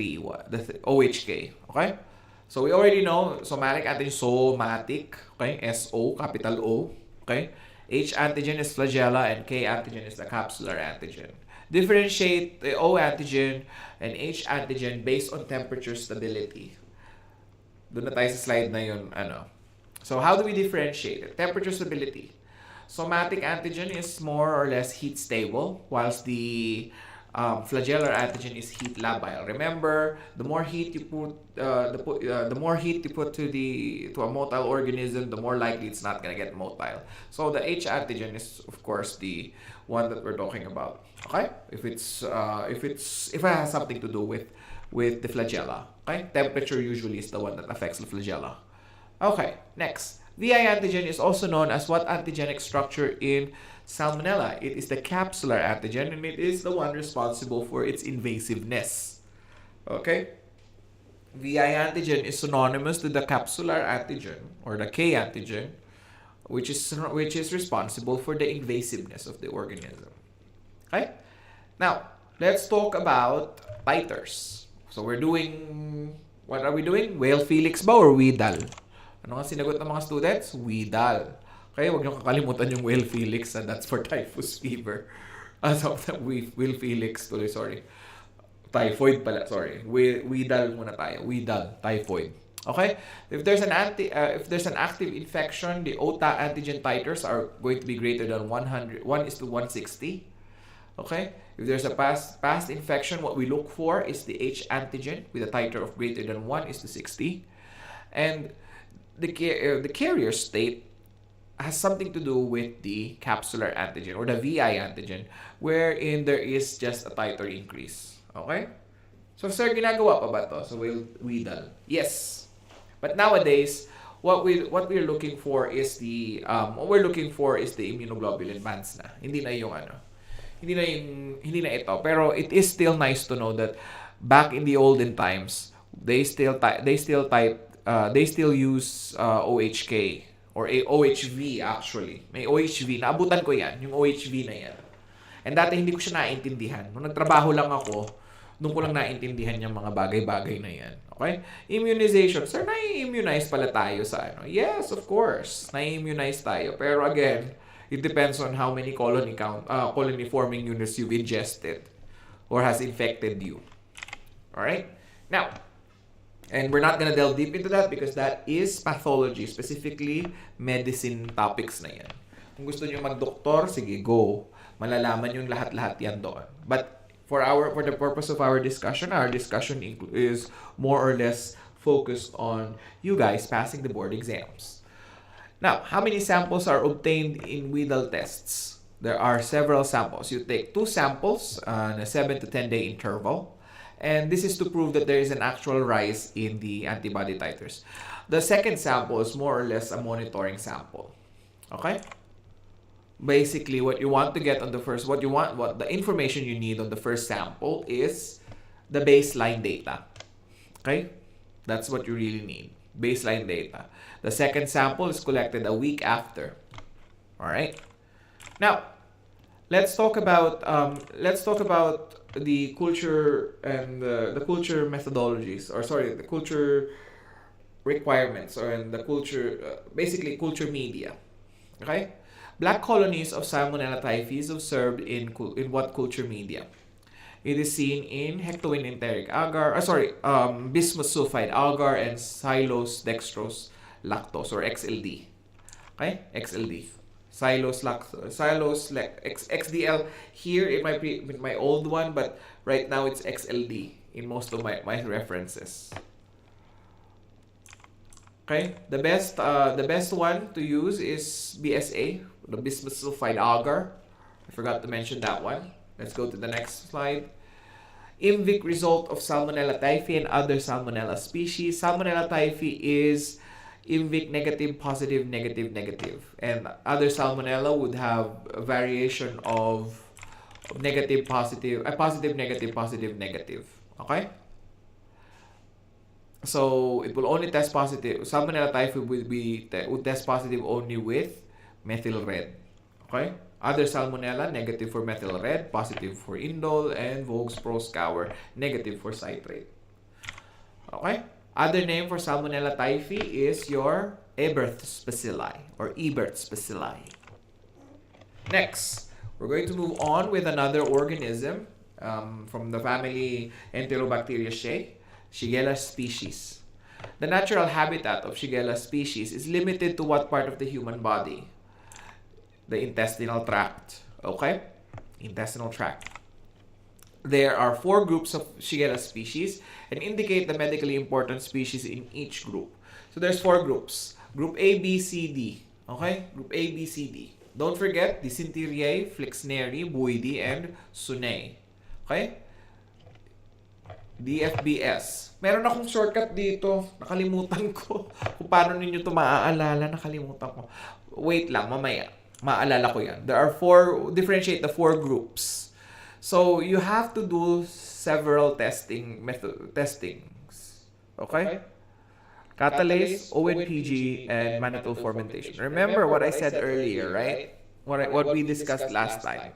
A: Okay? So, we already know somatic antigen, somatic. Okay? SO, capital O. Okay? H antigen is flagella and K antigen is the capsular antigen. Differentiate the O antigen and H antigen based on temperature stability. Doon na tayo sa slide na yun. So, how do we differentiate it? Temperature stability. Somatic antigen is more or less heat stable, whilst the flagellar antigen is heat labile. Remember, the more heat you put, to a motile organism, the more likely it's not gonna get motile. So the H antigen is, of course, the one that we're talking about. Okay, if it has something to do with the flagella. Okay, temperature usually is the one that affects the flagella. Okay, next. VI antigen is also known as what antigenic structure in Salmonella? It is the capsular antigen and it is the one responsible for its invasiveness. Okay? VI antigen is synonymous to the capsular antigen or the K antigen, which is responsible for the invasiveness of the organism. Okay? Now, let's talk about titers. So what are we doing? Whale Felix ba or Widal? Ano nga sinagot ng mga students? Widal. Kaya huwag niyong kakalimutan yung Whale Felix and that's for typhus fever. Whale Felix tuloy, sorry. Typhoid pala, sorry. Widal muna tayo. Widal, typhoid. Okay? If there's an active infection, the OTA antigen titers are going to be greater than 1 is to 160. Okay? If there's a past infection, what we look for is the H antigen with a titer of greater than 1 is to 60. And the carrier state has something to do with the capsular antigen or the VI antigen wherein there is just a titer increase. Okay? So, sir, ginagawa pa ba to? So, Widal. Yes. But nowadays, what we're looking for is the immunoglobulin bands na. Hindi na ito. Pero it is still nice to know that back in the olden times, they still use OHK or OHV actually. May OHV. Naabutan ko yan. Yung OHV na yan. And dati hindi ko siya naintindihan. Nung nagtrabaho lang ako, doon ko lang naintindihan yung mga bagay-bagay na yan. Okay? Immunization. Sir, nai-immunize pala tayo sa ano? Yes, of course. Nai-immunize tayo. Pero again, it depends on how many colony-forming units you've ingested or has infected you. Alright? Now, and we're not gonna delve deep into that because that is pathology, specifically medicine topics na yan. Kung gusto nyo mag-doktor, sige, go. Malalaman yung lahat-lahat yan doon. But for the purpose of our discussion is more or less focused on you guys passing the board exams. Now, how many samples are obtained in Widal tests? There are several samples. You take 2 samples on a 7 to 10 day interval. And this is to prove that there is an actual rise in the antibody titers. The second sample is more or less a monitoring sample. Okay? Basically, what you want to get on the first, what the information you need on the first sample is the baseline data. Okay? That's what you really need. Baseline data. The second sample is collected a week after. All right? Now, let's talk about the culture and the culture methodologies, or sorry, the culture requirements, or in the culture, basically culture media. Okay, black colonies of Salmonella typhi is observed in what culture media? It is seen in hectoin enteric agar, bismuth sulfide agar and xylose dextrose lactose, or XLD. Okay, XLD. XDL here in my old one, but right now it's XLD in most of my references. Okay, the best one to use is BSA, the bismuth sulfide agar. I forgot to mention that one. Let's go to the next slide. IMVIC result of Salmonella typhi and other Salmonella species. Salmonella typhi is IMVIC negative, positive, negative, negative. And other Salmonella would have a variation of negative, positive, positive, negative, positive, negative. Okay? So it will only test positive. Salmonella typhi would test positive only with methyl red. Okay? Other Salmonella, negative for methyl red, positive for indole, and Vogue's proscour, negative for citrate. Okay? Other name for Salmonella typhi is your Eberth's bacilli, or Ebert's bacilli. Next, we're going to move on with another organism from the family Enterobacteriaceae, Shigella species. The natural habitat of Shigella species is limited to what part of the human body? The intestinal tract. Okay? Intestinal tract. There are 4 groups of Shigella species and indicate the medically important species in each group. So there's 4 groups. Group A, B, C, D. Okay? Group A, B, C, D. Don't forget Dysenteriae, Flexneri, Boydii, and Sunnae. Okay? DFBS. Meron akong shortcut dito. Nakalimutan ko. Kung paano ninyo ito maaalala, nakalimutan ko. Wait lang, mamaya. Maalala ko yan. There are 4, differentiate the 4 groups. So, you have to do several testings. Okay? Catalase, ONPG, and mannitol fermentation. Remember what I said earlier, right? What we discussed last time.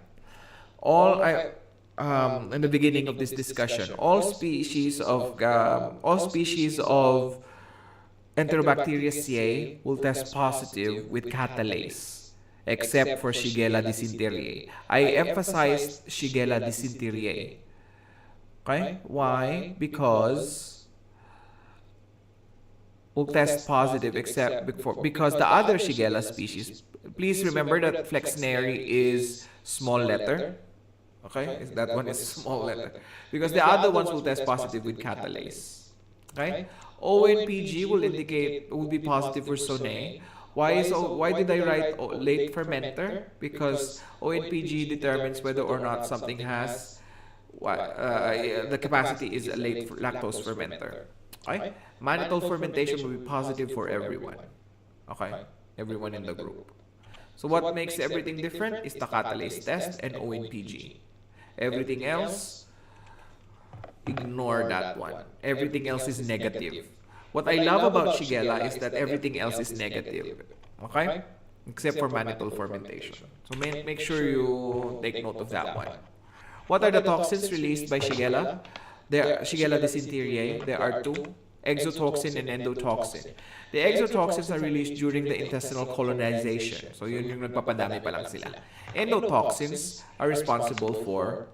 A: In the beginning of this discussion, all species of Enterobacteriaceae will test positive with catalase, except for Shigella dysenteriae. I emphasized Shigella dysenteriae. Okay? Why? Because will test positive because the other Shigella species, please remember that Flexneri is small letter. Okay? That one is small letter. Because the other ones will test positive with catalase. Okay? ONPG will be positive for Sunnae. Why did I write late fermenter? Because ONPG determines whether or not something has the capacity is a late lactose fermenter. Okay? Mannitol fermentation will be positive for everyone. Okay? Everyone in the group. So what makes everything different is the catalase test and ONPG. Everything else, ignore that one. Everything else is negative. What I love about Shigella is that everything else is negative. Okay? Except for mannitol fermentation. So make sure you take note of that one. What are the toxins released by Shigella? Shigella dysenteriae, there are 2. Exotoxin and endotoxin. The exotoxins are released during the intestinal colonization. So yun yung nagpapadami pa lang sila. Endotoxins are responsible for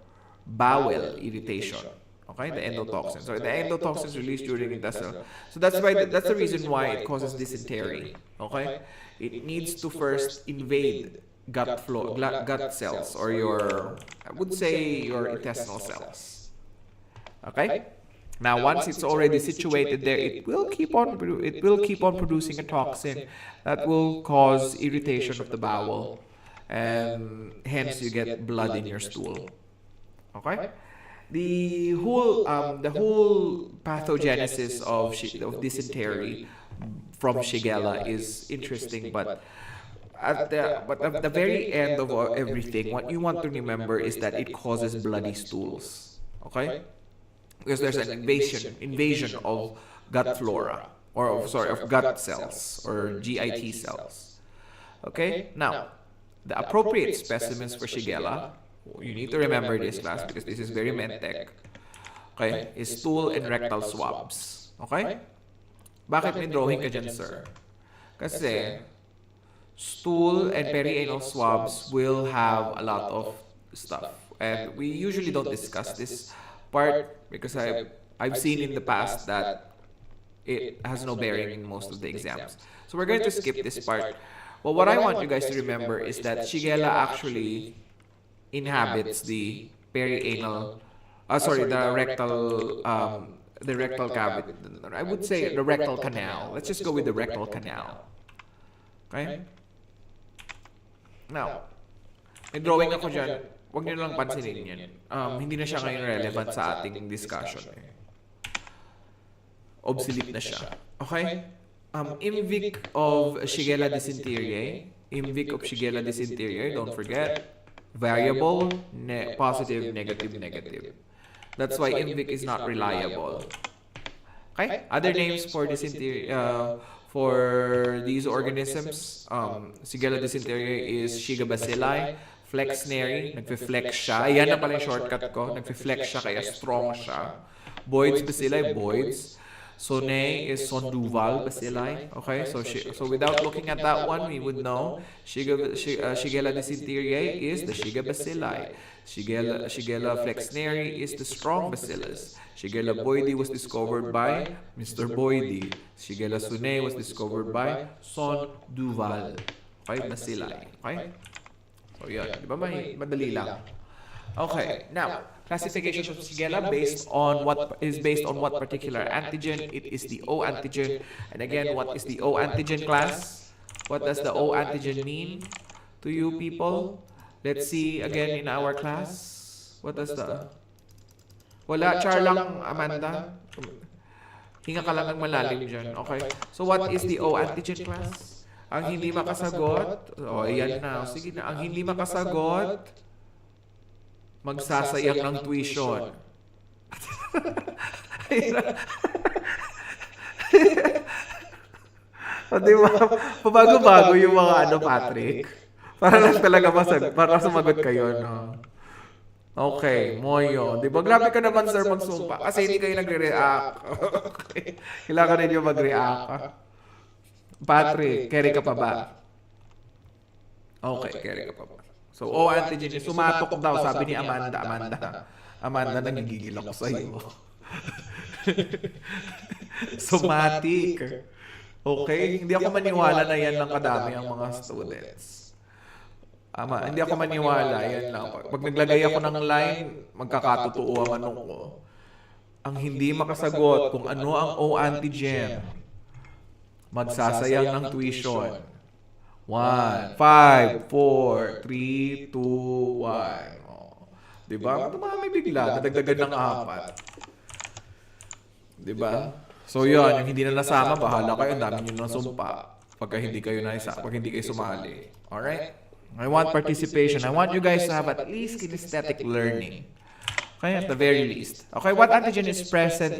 A: bowel irritation. Okay, the endotoxins. So the endotoxins released during intestinal. So that's the reason why it causes dysentery. Okay, it needs to first invade gut cells, or I would say your intestinal cells. Okay. Now, once it's already situated there, it will keep on producing a toxin that will cause irritation of the bowel and hence you get blood in your stool. Okay? The whole pathogenesis of dysentery from Shigella is interesting, but at the very end of everything, what you want to remember is that it causes bloody stools. Okay? Because there's an invasion of gut flora, or sorry, of gut cells or GIT cells. Okay? Now, the appropriate specimens for Shigella, you need to remember this, class, because this is very medtech. Okay? Is stool and rectal swabs. Okay? Bakit may drawing ka dyan, sir? Kasi stool and perianal swabs will have a lot of stuff. And we usually don't discuss this part because I've seen in the past that it has no bearing in most of the exams. So we're going to skip this part. Well, what I want you guys to remember is that Shigella actually inhabits the perianal, the rectal cavity. I would say the rectal canal. Let's just go with the rectal canal. Okay? Now, may drawing ako dyan. Huwag niyo lang pansinin yan. Hindi na siya ngayon relevant sa ating discussion. Obsolete na siya. Okay? IMVIC of Shigella dysenteriae. IMVIC of Shigella dysenteriae, don't forget. Variable, positive, negative. That's why IMVIC is not reliable. Okay? Other names for dysentery, for these organisms, Shigella dysenteriae is Shiga bacilli, flexneri, nagfe-flex siya. Ayan na pala yung shortcut ko. Nagfe-flex siya kaya strong siya. Boyd's bacilli, Boyd's. Sonne is Sonduval bacilli. Okay, so without looking at that one, we would know Shigella dysenteriae is the Shiga bacilli. Shigella flexneri is the strong bacillus. Shigella boydii was discovered by Mr. Boydii. Shigella sonne was discovered by Sonduval. Okay, bacilli. Okay? So yun, di ba madali lang? Okay, now, classification of Shigella based on what particular antigen. It is the O antigen. And again, what is the O antigen, class? What does the O antigen mean to you people? Let's see again in our class. What does the... Wala, char lang, Amanda. Hinga ka lang ng malalim dyan. Okay. So what is the O antigen, class? Ang hindi makasagot, ayan na. Sige na, ang hindi makasagot, magsasayang ng tuition. O diba, pabago-bago yung mga Patrick. Para lang talaga para sumagot kayo, no? Okay, Moyo. Diba, grabe ka naman, sir, magsumpa. Kasi hindi kayo nagre-react. Okay. Kailangan rin yung mag-react. Patrick, carry ka pa ba? Okay, carry ka pa ba? So, O antigen, sumatok daw, sabi ni Amanda. Amanda, nagigigil ako sa iyo. Somatic. Okay? Hindi ako maniwala na yan lang kadami ang mga students. Hindi ako maniwala, yan lang. Pag naglagay ako ng line, magkakatotoo ang anong ko. Ang hindi makasagot kung ano ang O antigen, magsasayang ng tuition. 1, 5, 4, 3, 2, 1. Diba? Dumami bigla. Nadagdagan ng 4. Diba? So yun, yung hindi na nasama, bahala kayo. Ang dami nyo nasumpa. Pagka hindi kayo sumali. Alright? I want participation. I want you guys to have at least kinesthetic learning. Okay, at the very least. Okay, what antigen is present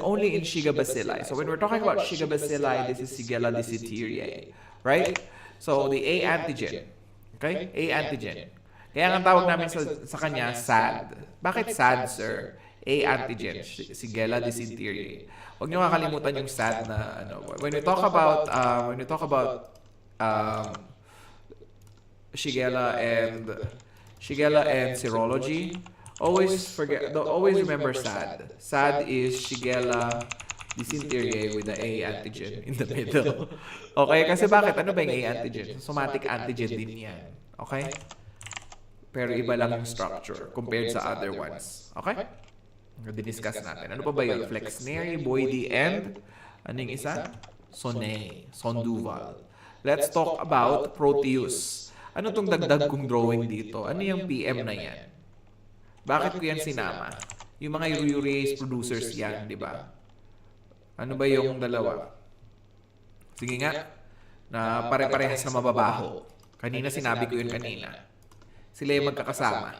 A: only in Shiga bacilli? So when we're talking about Shiga bacilli, this is Shigella dysenteriae, right? So the A antigen, okay? A antigen. Kaya ang tawag namin sa kanya SAD. Bakit SAD, sir? A antigen, Shigella dysenteriae. Huwag niyo kakalimutan yung SAD na When we talk about Shigella and serology, always remember SAD. SAD is Shigella dysenteriae with the A antigen in the middle. Okay? Kasi bakit? Ano ba yung A antigen? Somatic antigen din yan. Okay? Pero iba lang yung structure compared sa other ones. Okay? Di-discuss natin. Ano pa ba yun? Flexneri, Boydii, and anong isa? Sonne, Sonduval. let's talk about Proteus. Ano tong dagdag kong drawing dito? Ano yung PM na yan? Bakit ko yan sinama? Yung mga urease producers yan, di ba? Ano ba yung dalawa? Sige nga, na pare-parehas na mababaho. Kanina sinabi ko yun kanina. Sila yung magkakasama.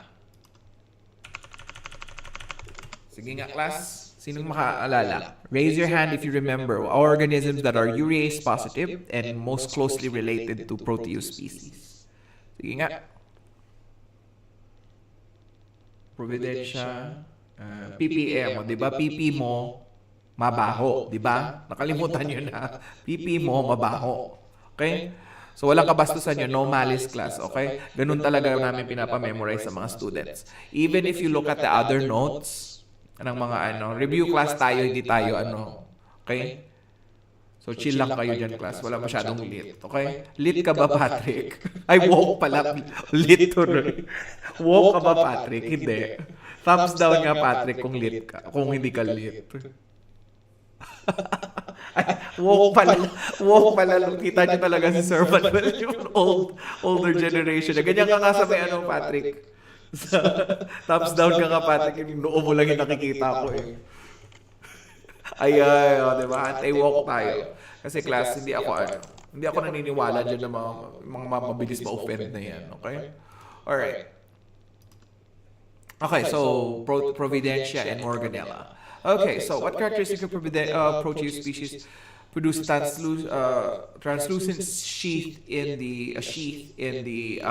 A: Sige nga, class. Sinong makaalala? Raise your hand if you remember organisms that are urease positive and most closely related to Proteus species. Sige nga. Providentia, PPM, di ba? PP mo, mabaho, di ba? Nakalimutan nyo na. PP mo, mabaho. Okay? So, walang kabastusan yun. No malice class. Okay? Ganun talaga namin pinapamemorize sa mga students. Even if you look at the other notes, ng mga review class tayo, hindi tayo okay? So, chill lang kayo dyan, class. Wala masyadong lit. Okay? Lit ka ba, Patrick? Ay, woke pala. Lit tuloy. Woke ka ba, Patrick? Hindi. Thumbs down nga, Patrick, kung lit ka. Kung hindi ka lit. Ay, woke pala. Woke pala. Kita niyo talaga si Sir Manuel, yung older generation. Ganyan ka nga sa may Patrick. Thumbs down ka nga, Patrick. Yung noo mo lang yung nakikita ko eh. Ay, diba? Anti-woke tayo. Kasi class, hindi ako naniniwala dyan na mga mabilis ma-offend na yan. Okay? Alright. Okay, so Providentia and Morganella. Okay, so what characteristic of Proteus species produce translucent sheath in the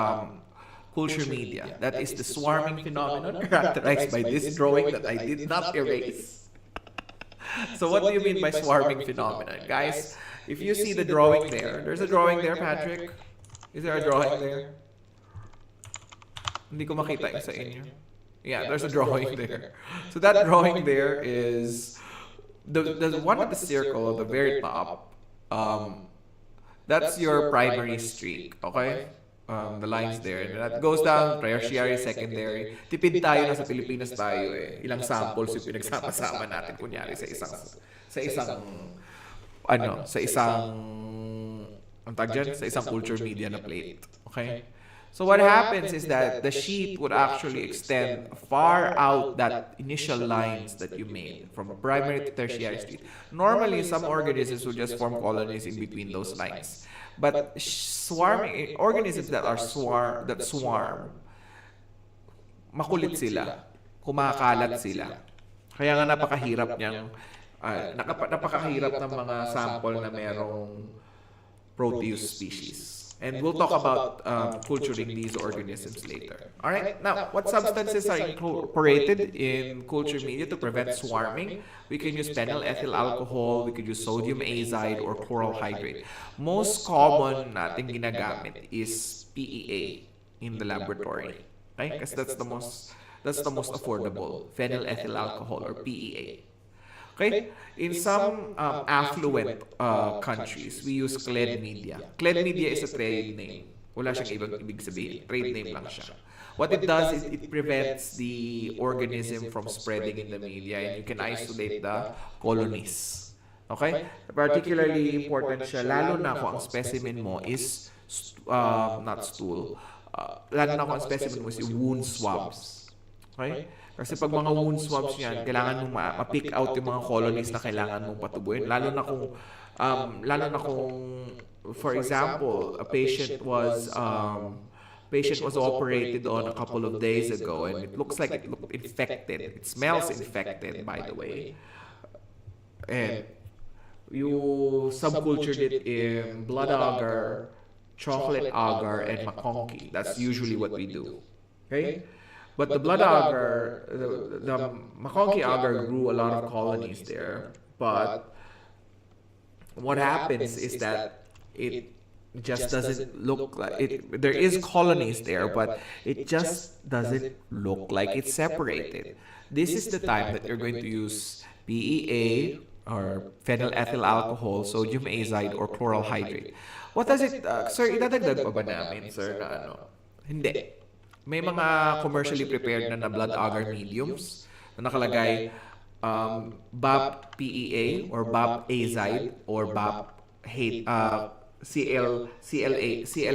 A: culture media? That is the swarming phenomenon characterized by this drawing that I did not erase. So what do you mean by swarming phenomenon? Guys, if you see the drawing there, there's a drawing there, Patrick. Is there a drawing there? Hindi ko makita yung sa inyo. Yeah, there's a drawing there. So that drawing there is the one at the circle at the very top. That's your primary streak, okay? The lines there. And that goes down, tertiary, secondary. Tipid tayo, nasa Pilipinas tayo eh. Ilang samples yung pinagsama-sama natin, kunyari sa isang culture media na plate. Okay? So what happens is that the sheet would actually extend far out that initial lines that you made from primary to tertiary streak. Normally, some organisms will just form colonies in between those lines. But swarming organisms that swarm, makulit sila, kumakalat sila. Kaya nga napakahirap ng mga sample na merong Proteus species. And we'll talk about culturing these organisms later. Alright, now, what substances are incorporated in culture media to prevent swarming? We can use phenylethyl alcohol, we could use sodium azide, or chloral hydrate. Most common natin ginagamit is PEA in the laboratory. Okay? Because that's the most affordable, phenylethyl alcohol or PEA. Okay? In some affluent countries, we use Cled media. Cled media is a trade name. Wala siyang ibig sabihin. Trade name lang siya. What it does is it prevents the organism from spreading in the media and you can isolate the colonies. Okay? Particularly important siya, lalo na kung ang specimen mo is not stool. Lalo na kung ang specimen mo is wound swabs. Okay? Kasi pag mga wound swabs yan, kailangan mong ma-pick out yung mga colonies na kailangan mong patubuin. Lalo na kung for example, a patient was operated on a couple of days ago and it looks like it looked infected. It smells infected, by the way. And you subcultured it in blood agar, chocolate agar, and maconchi. That's usually what we do. Okay? But the blood agar, the maconchi agar grew a lot of colonies there. But what happens is that it just doesn't look like it. There is colonies there, but it just doesn't look like it's separated. This is the time that you're going to use PEA or phenylethyl alcohol, sodium azide, or chloral hydrate. What does it, sir, idadagdag pa ba namin, sir, na Hindi. May mga commercially prepared na blood agar mediums na nakalagay BAP PEA or BAP azide or BAP Cl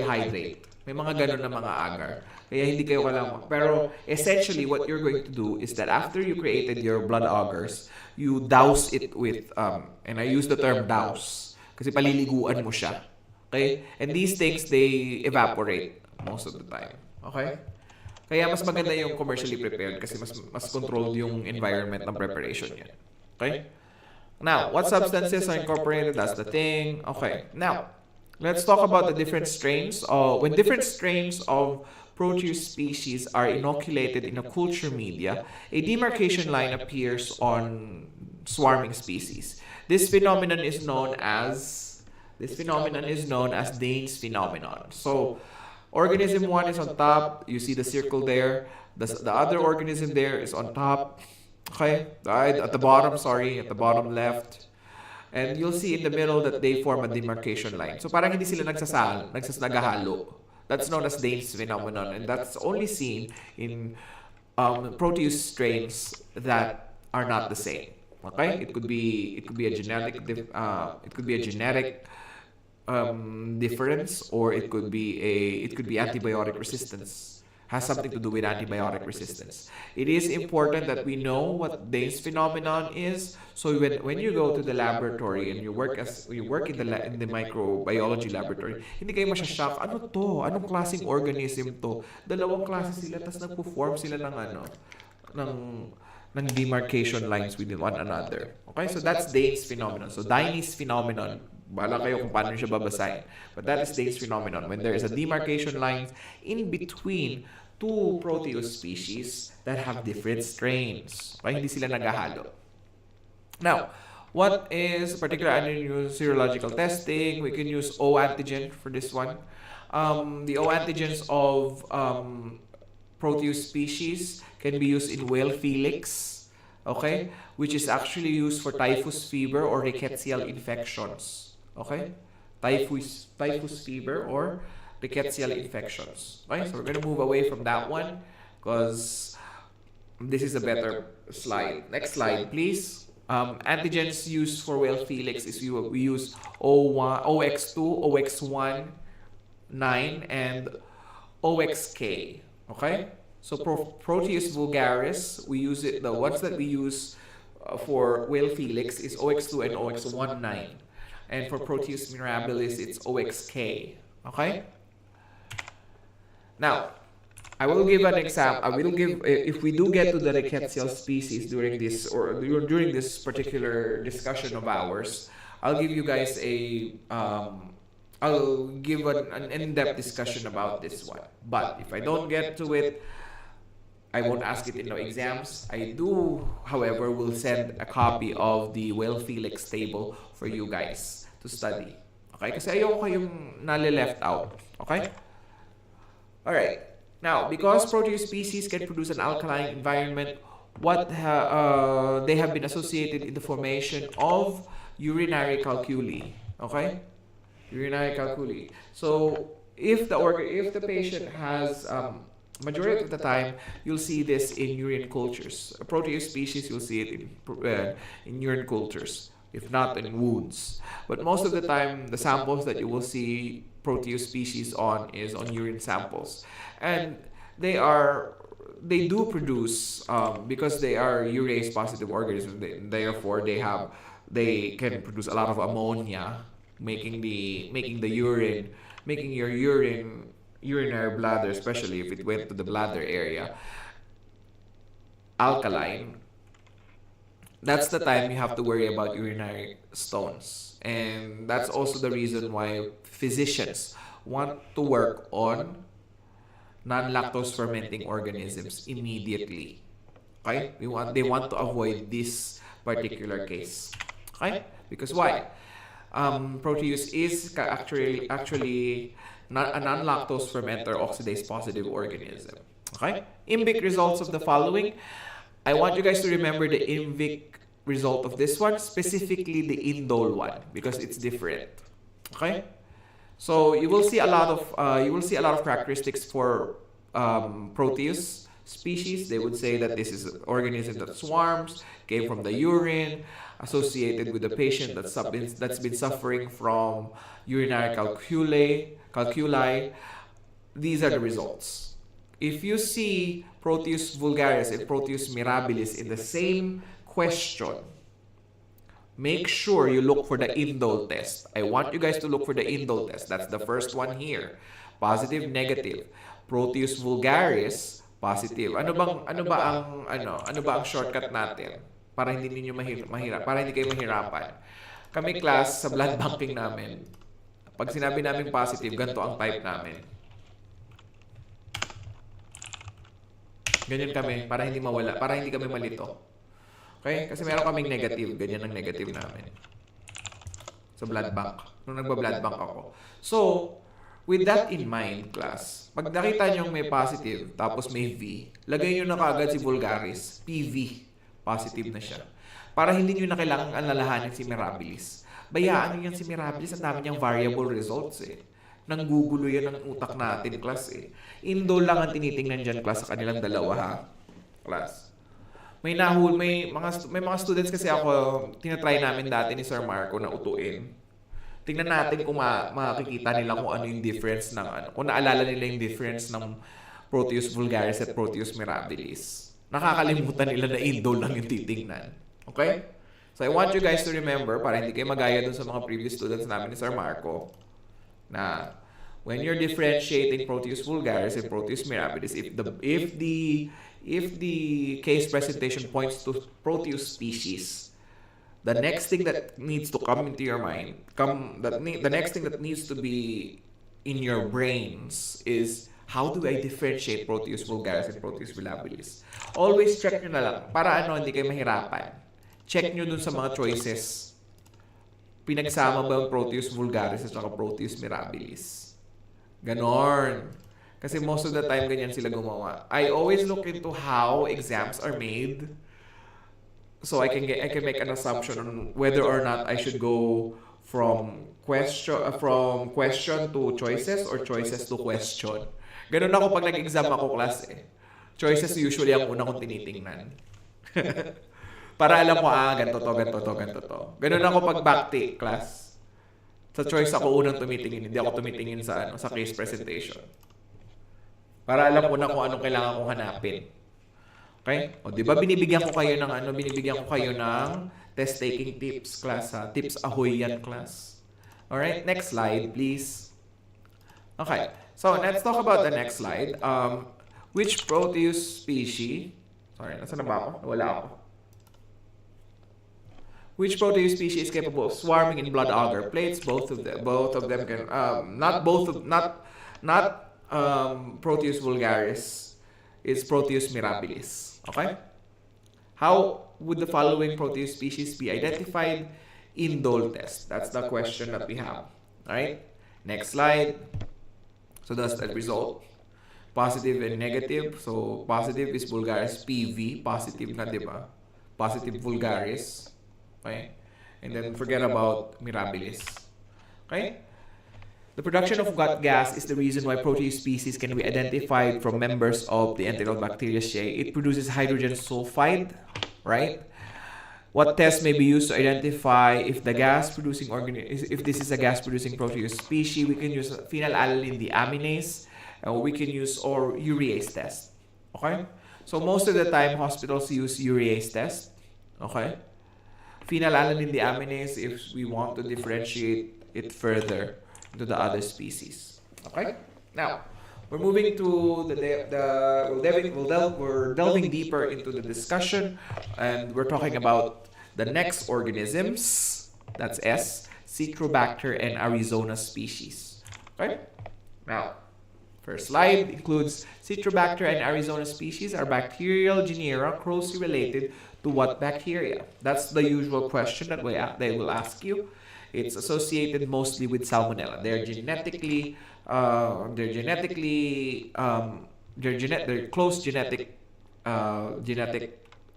A: hydrate. May mga ganun na mga agar. Kaya hindi kayo kailangan. Pero essentially, what you're going to do is that after you created your blood agars, you douse it with, and I use the term douse, kasi paliliguan mo siya. Okay? And these things, they evaporate most of the time. Okay? Kaya mas maganda yung commercially prepared kasi mas controlled yung environment ng preparation niya. Okay? Now, what substances are incorporated? That's the thing. Okay. Now, let's talk about the different strains. When different strains of Proteus species are inoculated in a culture media, a demarcation line appears on swarming species. This phenomenon is known as Dane's phenomenon. So, organism 1 is on top. You see the circle there. The other organism there is on top. Okay, at the bottom left. And you'll see in the middle that they form a demarcation line. So parang hindi sila naghahalo. That's known as Dane's phenomenon, and that's only seen in Proteus strains that are not the same. Okay, it could be a genetic difference, or it could be antibiotic resistance. Has something to do with antibiotic resistance. It is important that we know what Dane's phenomenon is. So when you go to the laboratory and you work in the microbiology laboratory, hindi kayo masya-shock, ano to? Anong klaseng organism to? Dalawang klase sila, tas nagpo-form sila ng demarcation lines with one another. Okay? So that's Dane's phenomenon. So Dane's phenomenon, bahala kayo kung paano siya babasahin. But that is Dane's phenomenon. When there is a demarcation line in between two Proteus species that have different strains. Okay? Hindi sila naghahalo. Now, what is particular serological testing? We can use O antigen for this one. The O antigens of Proteus species can be used in whale felix, okay, which is actually used for typhus fever or rickettsial infections. Okay, typhus fever or rickettsial infections. Okay, so we're gonna move away from that one because this is a better slide. Next slide, please. Antigens used for whale felix is we use OX2, OX1, 9, and OXK. Okay, so Proteus vulgaris, we use it. The ones that we use for whale felix is OX2 and OX1, 9, and for Proteus mirabilis, it's OXK. Okay. Now, I will give an example. I will give, if we do get to the rickettsial species during this particular discussion of ours, I'll give you guys I'll give an in-depth discussion about this one. But if I don't get to it, I won't ask it in the exams. I do, however, will send a copy of the whale felix table for you guys to study. Okay? Kasi ayoko kayong nale-left out. Okay? Alright. Now, because Proteus species can produce an alkaline environment, they have been associated in the formation of urinary calculi. Okay? Urinary calculi. So, if the patient has majority of the time, you'll see this in urine cultures. Proteus species, you'll see it in urine cultures, if not in wounds. But most of the time, the samples that you will see Proteus species on is on urine samples. And they do produce, because they are urease positive organisms, therefore they can produce a lot of ammonia, making your urinary bladder, especially if it went to the bladder area, alkaline. That's the time you have to worry about urinary stones. And that's also the reason why physicians want to work on non-lactose fermenting organisms immediately. Okay? They want to avoid this particular case. Okay? Because why? Proteus is actually not a non-lactose fermenter oxidase positive organism. Okay? IMVIC results of the following. I want you guys to remember the IMVIC result of this one, specifically the indole one, because it's different. Okay? So you will see a lot of characteristics for Proteus species, they would say that this is an organism that swarms, came from the urine, associated with the patient that's been suffering from urinary calculi. These are the results. If you see Proteus vulgaris and Proteus mirabilis in the same question, make sure you look for the indole test. I want you guys to look for the indole test. That's the first one here. Positive, negative. Proteus vulgaris, positive. Ano ba ang shortcut natin para hindi niyo mahirap, para hindi kayo mahirapan? Kami class sa blood banking namin, pag sinabi namin positive, ganito ang type namin. Ganyan kami para hindi mawala, para hindi kami malito. Okay? Kasi meron kaming negative, ganyan ang negative namin. Sa blood bank. Nung nagba-blood bank ako. So, with that in mind, class, pag nakita nyo may positive, tapos may V, lagay nyo na kaagad si vulgaris, PV. Positive na siya. Para hindi nyo na kailangang alalahanin si mirabilis. Bayaan nyo yan si mirabilis, ang dami niyang variable results eh. Nanggugulo yan ang utak natin, class eh. Indole lang ang tinitingnan dyan, class, sa kanilang dalawa, ha? Class. May mga students kasi ako, tinatry namin dati ni Sir Marco na utuin. Tingnan natin kung makikita nila kung ano yung difference ng ano. Kung naalala nila yung difference ng Proteus vulgaris at Proteus mirabilis. Nakakalimutan nila na indole lang yung titingnan. Okay? So I want you guys to remember, para hindi kayo magaya dun sa mga previous students namin ni Sir Marco, na when you're differentiating Proteus vulgaris and Proteus mirabilis, if the case presentation points to Proteus species, the next thing that needs to come into your mind, the next thing that needs to be in your brains is, how do I differentiate Proteus vulgaris and Proteus mirabilis? Always check nyo na lang, para hindi kayo mahirapan. Check nyo dun sa mga choices. Pinagsama ba ang Proteus vulgaris at saka Proteus mirabilis? Ganon. Kasi most of the time, ganyan sila gumawa. I always look into how exams are made, so I can make an assumption on whether or not I should go from question to choices or choices to question. Ganon ako pag nag-exam ako, class eh. Choices usually ang una kong tinitingnan. Para alam ko, ganito to. Ganon ako pag back-take, class. Sa choice ako unang tumitingin, hindi ako tumitingin sa case presentation. Para alam ko na kung anong kailangan kong hanapin. Okay? O, di ba binibigyan ko kayo ng test-taking tips, class, ha? Tips ahoy yan, class. Alright, next slide, please. Okay, so let's talk about the next slide. Which Proteus species, nasaan na ba ako? Wala ako. Which Proteus species is capable of swarming in blood agar plates? Both of them can, not Proteus vulgaris, is Proteus mirabilis. Okay? How would the following Proteus species be identified? Indole test. That's the question that we have. Alright? Next slide. So that's the result. Positive and negative. So positive is vulgaris PV. Positive na, di ba? Positive vulgaris. Okay? And then forget about mirabilis. Okay? The production of gut gas is the reason why Proteus species can be identified from members of the Enterobacterales. It produces hydrogen sulfide, right? What test may be used to identify if the gas-producing if this is a gas-producing Proteus species? We can use phenylalanine deaminase, or we can use urease test. Okay? So most of the time, hospitals use urease test. Okay? Phenylalanine deaminase if we want to differentiate it further to the other species. Okay? Now, we're moving to we're delving deeper into the discussion, and we're talking about the next organisms. That's S, Citrobacter and Arizona species. Okay? Now, first slide includes Citrobacter and Arizona species are bacterial genera closely related to what bacteria? That's the usual question that they will ask you. It's associated mostly with Salmonella. They're close genetic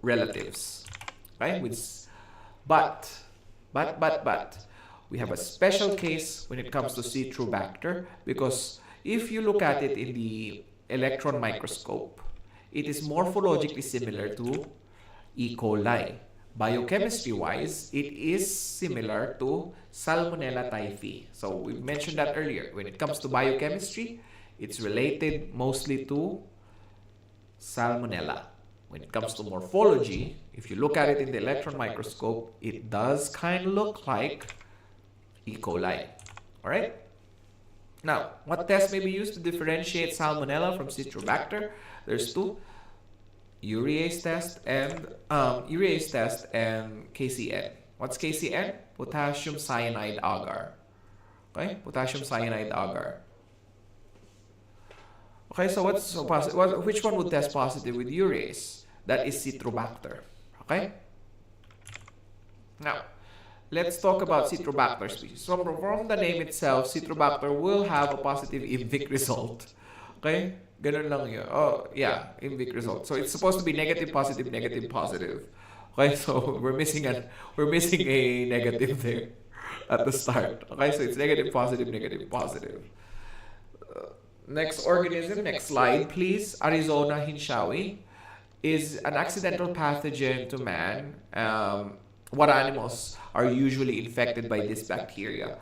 A: relatives. Okay? But we have a special case when it comes to Citrobacter, because if you look at it in the electron microscope, it is morphologically similar to E. coli. Biochemistry-wise, it is similar to Salmonella typhi. So we mentioned that earlier. When it comes to biochemistry, it's related mostly to Salmonella. When it comes to morphology, if you look at it in the electron microscope, it does kind of look like E. coli. Alright? Now, what tests may be used to differentiate Salmonella from Citrobacter? There's two. Urease test and KCN. What's KCN? Potassium cyanide agar. Okay? Potassium cyanide agar. Okay, so which one would test positive with urease? That is Citrobacter. Okay? Now, let's talk about Citrobacter species. So from the name itself, Citrobacter will have a positive IMVIC result. Okay? Ganun lang yun. Oh, yeah, IMVIC result. So it's supposed to be negative, positive, negative, positive. Okay, so we're missing a negative there at the start. Okay, so it's negative, positive, negative, positive. Next organism, next slide, please. Arizona hinshawi is an accidental pathogen to man. What animals are usually infected by this bacteria?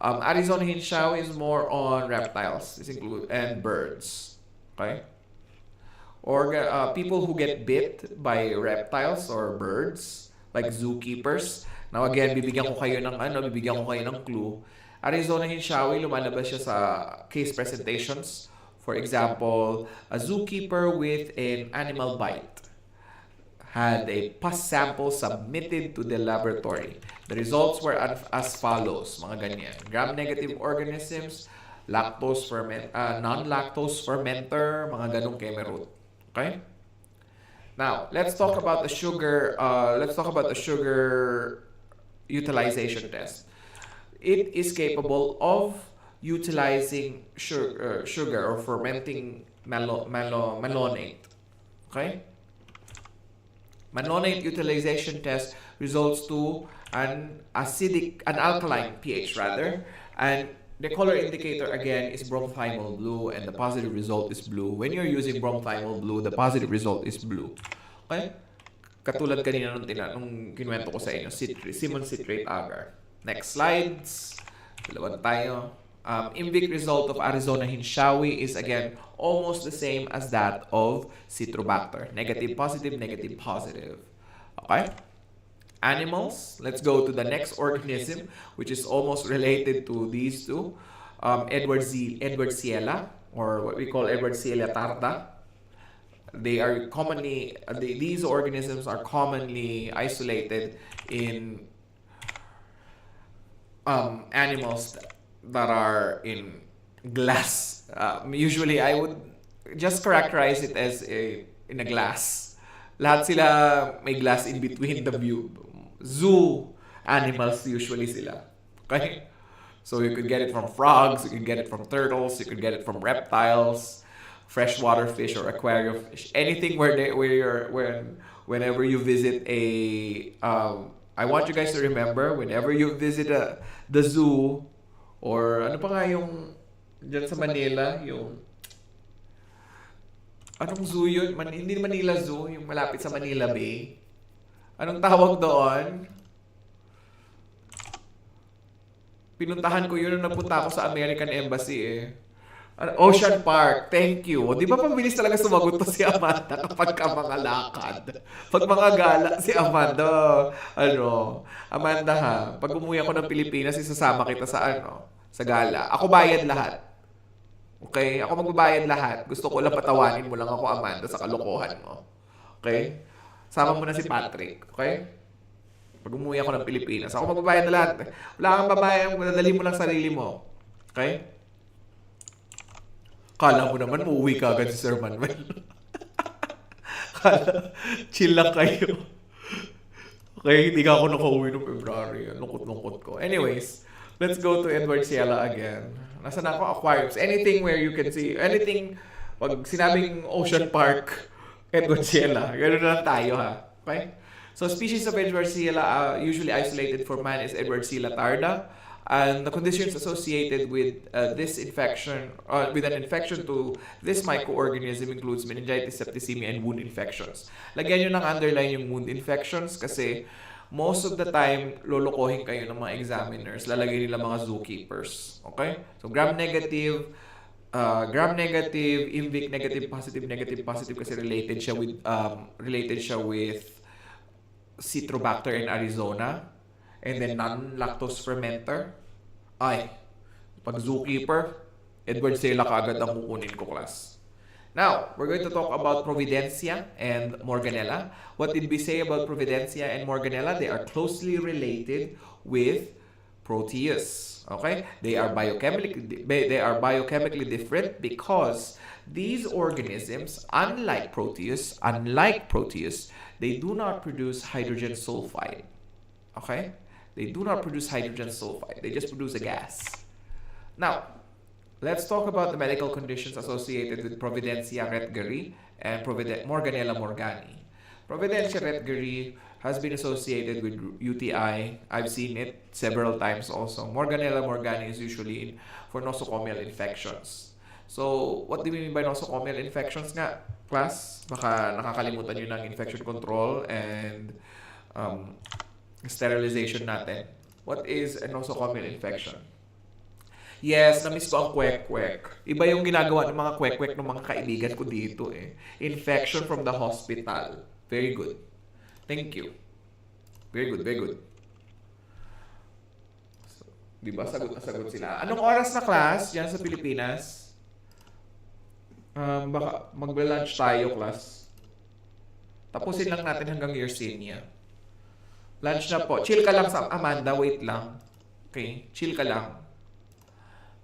A: Arizona hinshawi is more on reptiles. This includes and birds. Okay? Or people who get bit by reptiles or birds, like zookeepers. Now again, bibigyan ko kayo ng clue. Arizona hinshawi, lumalabas siya sa case presentations. For example, a zookeeper with an animal bite had a pus sample submitted to the laboratory. The results were as follows, mga ganyan. Gram-negative organisms, non-lactose fermenter, mga ganong kemerut. Okay? Now, let's talk about the sugar. Utilization test. It is capable of utilizing sugar or fermenting malonate. Okay? Malonate utilization test results to an alkaline pH rather, and the color indicator again is bromthiamol blue, and the positive result is blue. When you're using bromthiamol blue, the positive result is blue. Okay? Katulad kanina nung kinuwento ko sa inyo, Simon citrate agar. Next slides. Dalawa tayo. IMVIC result of Arizona hinshawi is again almost the same as that of Citrobacter. Negative, positive, negative, positive. Okay? Animals. Let's go to the next organism, which is almost related to these two. Edwardsiella, or what we call Edwardsiella tarda. They are commonly, these organisms are commonly isolated in animals that are in glass. Usually, I would just characterize it as in a glass. Lahat sila may glass in between the view. Zoo animals usually sila. Okay? So you could get it from frogs, you could get it from turtles, you could get it from reptiles, freshwater fish or aquarium fish. Anything whenever you visit I want you guys to remember, whenever you visit the zoo, or ano pa nga yung dyan sa Manila, yung anong zoo yun? Hindi Manila Zoo, yung malapit sa Manila Bay. Anong tawag doon? Pinuntahan ko yun nung nagpunta ako sa American Embassy eh. Ocean Park, thank you. O, di ba pabilis talaga sumagot to si Amanda kapag ka mga lakad? Pag mga gala, si Amanda, Amanda ha, pag umuwi ako ng Pilipinas, isasama kita sa sa gala. Ako bayad lahat. Okay? Ako magbabayad lahat. Gusto ko lang patawanin mo lang ako, Amanda, sa kalokohan mo. Okay? Sama mo na si Patrick. Okay? Pag umuwi ako ng Pilipinas, ako magbabayad na lahat. Wala kang babayad, madadali mo lang sarili mo. Okay? Kala mo naman, uuwi ka agad si Sir Manuel. Kala, chill lang kayo. Okay, hindi ka ako nakauwi noong February. Lungkot-lungkot ko. Anyways, let's go to Edwardsiella again. Nasaan ako? Aquariums. Anything where you can see, anything, pag sinabing Ocean Park, Edwardsiella. Ganoon lang tayo ha. Okay? So, species of Edwardsiella usually isolated for man is Edwardsiella tarda. And the conditions associated with this infection, with an infection to this microorganism includes meningitis, septicemia, and wound infections. Lagyan nyo ng underline yung wound infections kasi most of the time, lolokohin kayo ng mga examiners. Lalagay nila mga zookeepers. Okay? So, gram-negative, IMVIC negative positive kasi related siya with Citrobacter in Arizona, and then non-lactose fermenter. Ay, pag zookeeper, Edward Sela kaagad ang kukunin ko, class. Now, we're going to talk about Providencia and Morganella. What did we say about Providencia and Morganella? They are closely related with Proteus. Okay? They are biochemically different because these organisms, unlike Proteus, they do not produce hydrogen sulfide. Okay? They do not produce hydrogen sulfide. They just produce a gas. Now, let's talk about the medical conditions associated with Providencia retgeri and Morganella morgani. Providencia retgeri has been associated with UTI. I've seen it several times also. Morganella morgani is usually for nosocomial infections. So, what do we mean by nosocomial infections nga, class? Baka nakakalimutan nyo ng infection control and sterilization natin. What is a nosocomial infection? Yes, na-miss ko ang kwek-kwek. Iba yung ginagawa ng mga kwek-kwek ng mga kaibigan ko dito eh. Infection from the hospital. Very good. Thank you. Very good, very good. So, diba? Sagot na sagot sila. Anong oras na class dyan sa Pilipinas? Baka magbe-lunch tayo, class. Tapusin lang natin hanggang Yersinia. Lunch na po. Chill ka lang sa Amanda. Wait lang. Okay? Chill ka lang.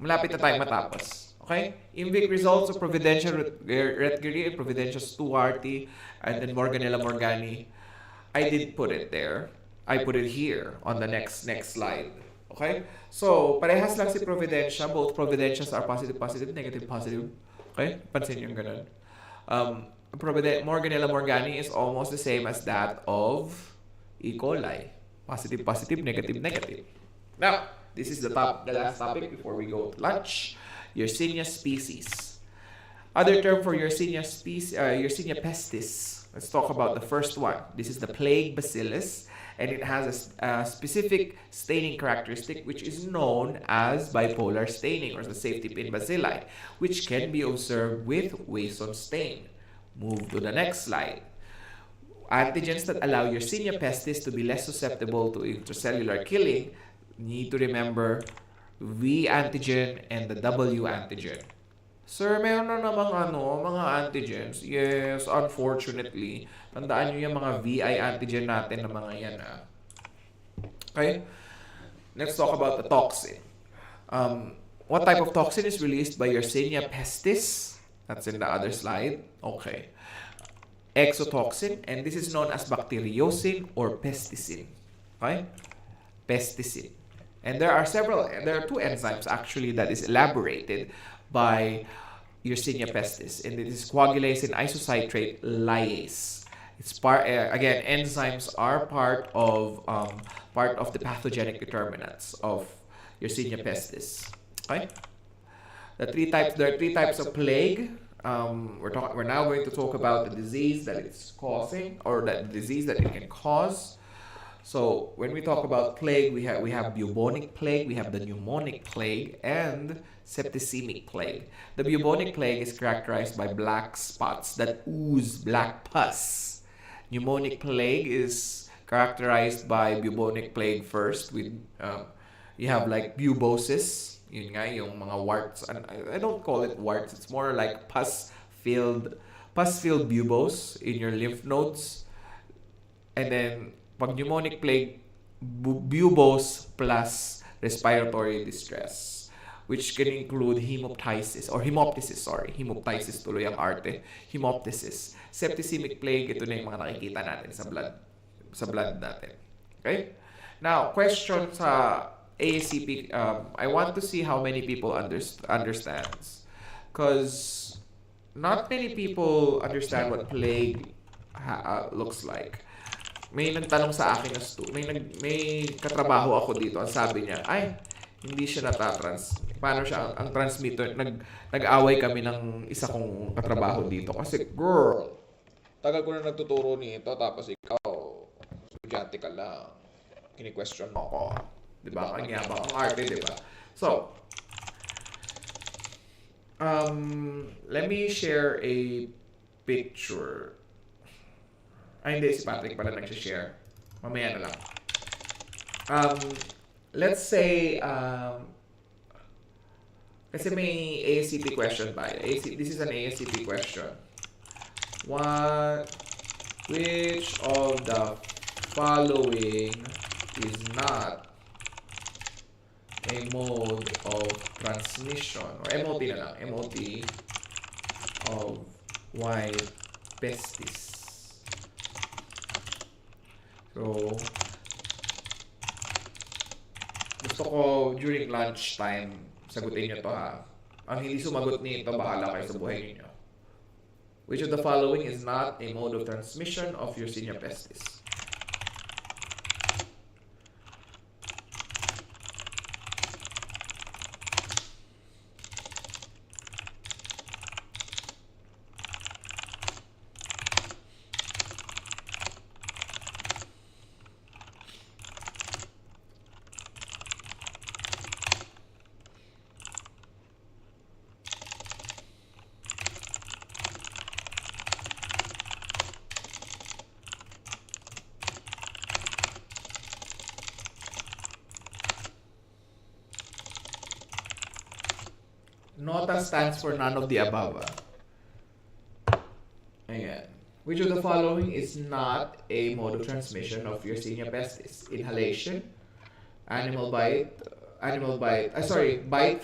A: Malapit na tayo matapos. Okay? IMVIC results of Providencia retgeri and Providencia stuarti and then Morganella morgani. I did put it there. I put it here on the next slide. Okay? So, parehas lang si Providencia. Both Providentias are positive, negative, positive. Okay? Pansin yung ganun. Morganella morgani is almost the same as that of E. coli. Positive, negative. Now, this is the last topic before we go to lunch. Yersinia species. Other term for Yersinia pestis. Let's talk about the first one. This is the plague bacillus, and it has a specific staining characteristic which is known as bipolar staining or the safety pin bacilli, which can be observed with Wasson stain. Move to the next slide. Antigens that allow Yersinia pestis to be less susceptible to intracellular killing, need to remember V antigen and the W antigen. Sir, meron na namang mga antigens. Yes, unfortunately. Tandaan nyo yung mga VI antigen natin na mga yan. Okay? Let's talk about the toxin. What type of toxin is released by Yersinia pestis? That's in the other slide. Okay. Exotoxin, and this is known as bacteriocin or pesticin. Okay? Pesticin. And there are two enzymes actually that is elaborated by Yersinia pestis, and it is coagulase and isocitrate lyase. It's again, enzymes are part of the pathogenic determinants of Yersinia pestis. Okay? There are three types of plague. We're now going to talk about the disease that it's causing, or the disease that it can cause. So when we talk about plague, we have bubonic plague, we have the pneumonic plague, and septicemic plague. The bubonic plague is characterized by black spots that ooze black pus. Pneumonic plague is characterized by bubonic plague first with you have like bubosis, yun nga yung mga warts. I don't call it warts, it's more like pus-filled bubos in your lymph nodes. And then pag pneumonic plague, bubos plus respiratory distress, which can include hemoptysis. Hemoptysis tuloy ang arte. Hemoptysis. Septicemic plague, ito na yung mga nakikita natin sa blood natin. Okay? Now, question sa ACP, I want to see how many people understands. Because not many people understand what plague looks like. May nagtanong sa akin may katrabaho ako dito. Ang sabi niya, Hindi siya paano siya ang transmitter? Nag-away kami ng isa kong katrabaho dito kasi girl, tagal ko na nagtuturo nito tapos ikaw estudyante ka lang. Kini-question mo ko. 'Di ba? Ang yabang ang arte, 'di ba? So, let me share a picture. Ay, hindi. Si Patrick pala nag-share. Mamaya na lang. Let's say, kasi may ASCP question tayo. This is an ASCP question. Which of the following is not a mode of transmission, or MOT na lang, MOT of white pestis? So, gusto ko during lunchtime, sagutin nyo to ha. Ang hindi sumagot nito, bahala kayo sa buhay niyo. Which of the following is not a mode of transmission of Yersinia pestis? NOTA stands for none of the above. Ayan. Which of the following is not a mode of transmission of Yersinia pestis? Inhalation, bite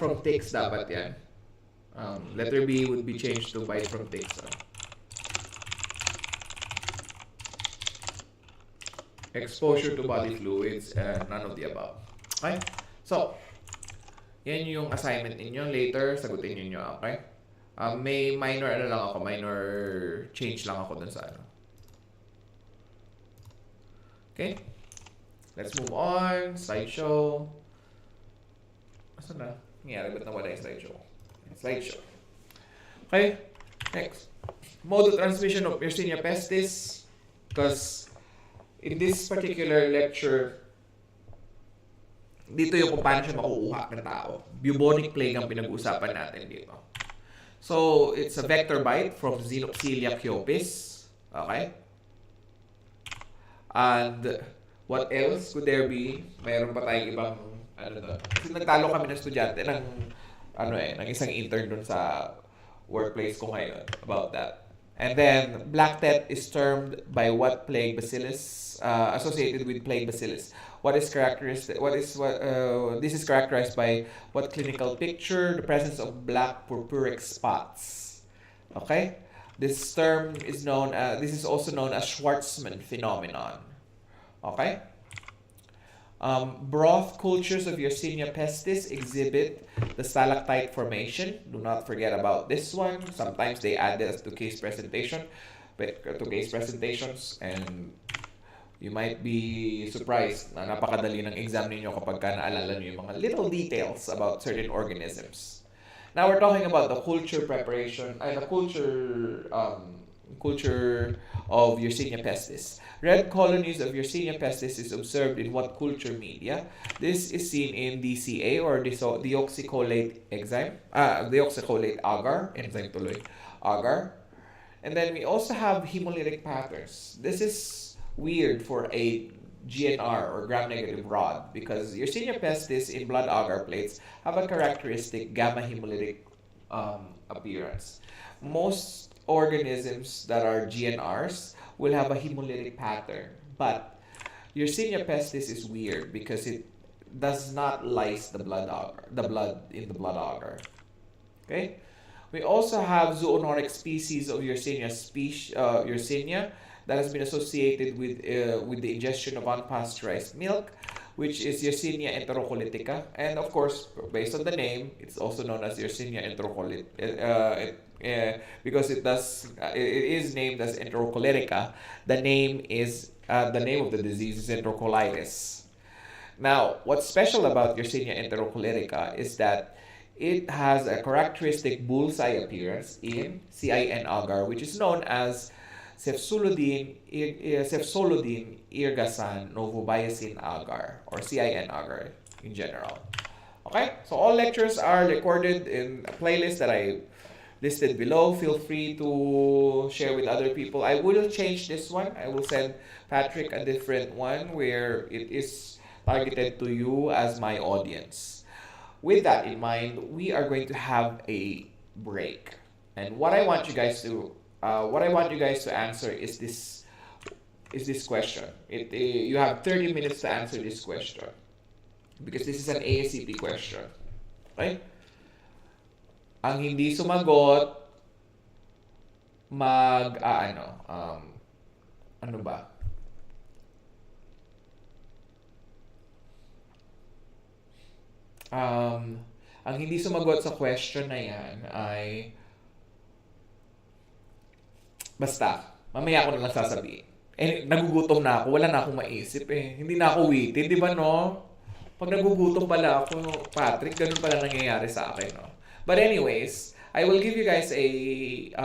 A: from ticks dapat yan. Letter B would be changed to bite from ticks. Exposure to body fluids, and none of the above. Okay? So, yan yung assignment ninyo. Later, sagutin niyo, okay? May minor change lang ako dun sa ano. Okay? Let's move on. Slideshow. Asan na? Nangyari, ba't nawala yung slideshow? Slideshow. Okay? Next. Mode of transmission of Yersinia pestis. Because in this particular lecture, dito yung kung paano siya makukuha ng tao. Bubonic plague ang pinag-uusapan natin dito. So, it's a vector bite from Xenopsilia chyopis. Okay? And what else could there be? Mayroon pa tayong ibang kasi nagtalo kami ng estudyante ng ng isang intern dun sa workplace ko ngayon about that. And then black death is termed by what plague bacillus associated with plague bacillus? What is characteristic? This is characterized by what clinical picture? The presence of black purpuric spots. Okay, this term is known. This is also known as Schwarzman phenomenon. Okay. Broth cultures of Yersinia pestis exhibit the stalactite formation. Do not forget about this one. Sometimes they add this to case presentations, and you might be surprised na napakadali ng exam ninyo kapag naalala nyo yung mga little details about certain organisms. Now we're talking about the culture preparation, the culture of Yersinia pestis. Red colonies of Yersinia pestis is observed in what culture media? This is seen in DCA or deoxycholate enzyme, deoxycholate agar, enzyme tuloy, agar. And then we also have hemolytic patterns. This is weird for a GNR or gram-negative rod because Yersinia pestis in blood agar plates have a characteristic gamma hemolytic appearance. Most organisms that are GNRs will have a hemolytic pattern, but Yersinia pestis is weird because it does not lyse the blood in the blood agar. Okay, we also have zoonoric species of Yersinia that has been associated with the ingestion of unpasteurized milk, which is Yersinia enterocolitica, and of course, based on the name, it's also known as Yersinia enterocolitica. Because it is named as enterocolitica, the name of the disease is enterocolitis. Now, what's special about Yersinia enterocolitica is that it has a characteristic bullseye appearance in CIN agar, which is known as Cephsolodine irgasan novobiacin agar, or CIN agar in general. Okay, so all lectures are recorded in a playlist that I listed below. Feel free to share with other people. I will change this one. I will send Patrick a different one where it is targeted to you as my audience. With that in mind, we are going to have a break. And what I want you guys to answer is this question. You have 30 minutes to answer this question because this is an ASCP question. Okay? Ang hindi sumagot ano ba? Ang hindi sumagot sa question na yan ay basta, mamaya ako na lang sasabihin. Nagugutom na ako, wala na akong maisip Hindi na ako witty, di ba no? Pag nagugutom pala ako, Patrick, ganun pala nangyayari sa akin, no? But anyways, I will give you guys an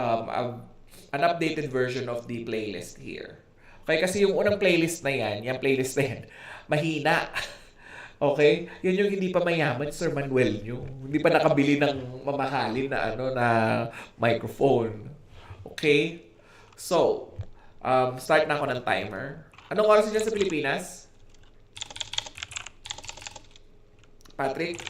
A: updated version of the playlist here. Okay, kasi yung unang playlist na yan, mahina. Okay? Yan yung hindi pa mayaman, Sir Manuel nyo. Hindi pa nakabili ng mamahalin na microphone. Okay? So, start na ako ng timer. Anong oras dyan sa Pilipinas? Patrick?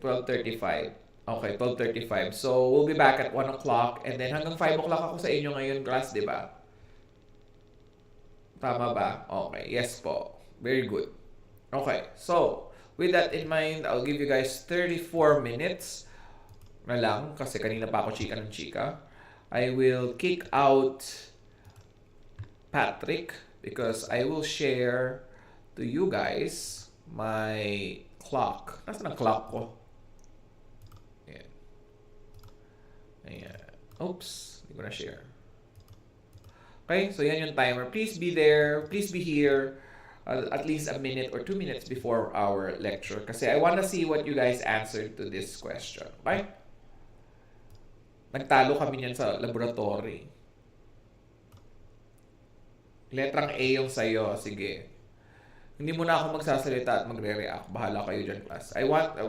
A: 12:35. Okay, 12:35. So, we'll be back at 1 o'clock and then hanggang 5 o'clock ako sa inyo ngayon class, di ba? Tama ba? Okay, yes po. Very good. Okay, so, with that in mind, I'll give you guys 34 minutes na lang kasi kanina pa ako chika ng chika. I will kick out Patrick because I will share to you guys my clock. Nasaan ang clock ko? Ayan. Ayan. Oops. Hindi ko na share. Okay, so yan yung timer. Please be there. Please be here at least a minute or 2 minutes before our lecture kasi I want to see what you guys answered to this question. Okay? Nagtalo kami niyan sa laboratory. Letrang A yung sa'yo. Sige. Hindi mo na ako magsasalita at magre-react. Bahala kayo dyan, class.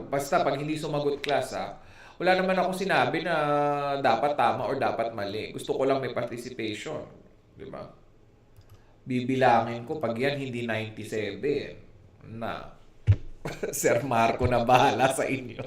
A: Basta pag hindi sumagot, class, wala naman ako sinabi na dapat tama or dapat mali. Gusto ko lang may participation. Di ba? Bibilangin ko pag yan hindi 97 na. Sir Marco na bahala sa inyo.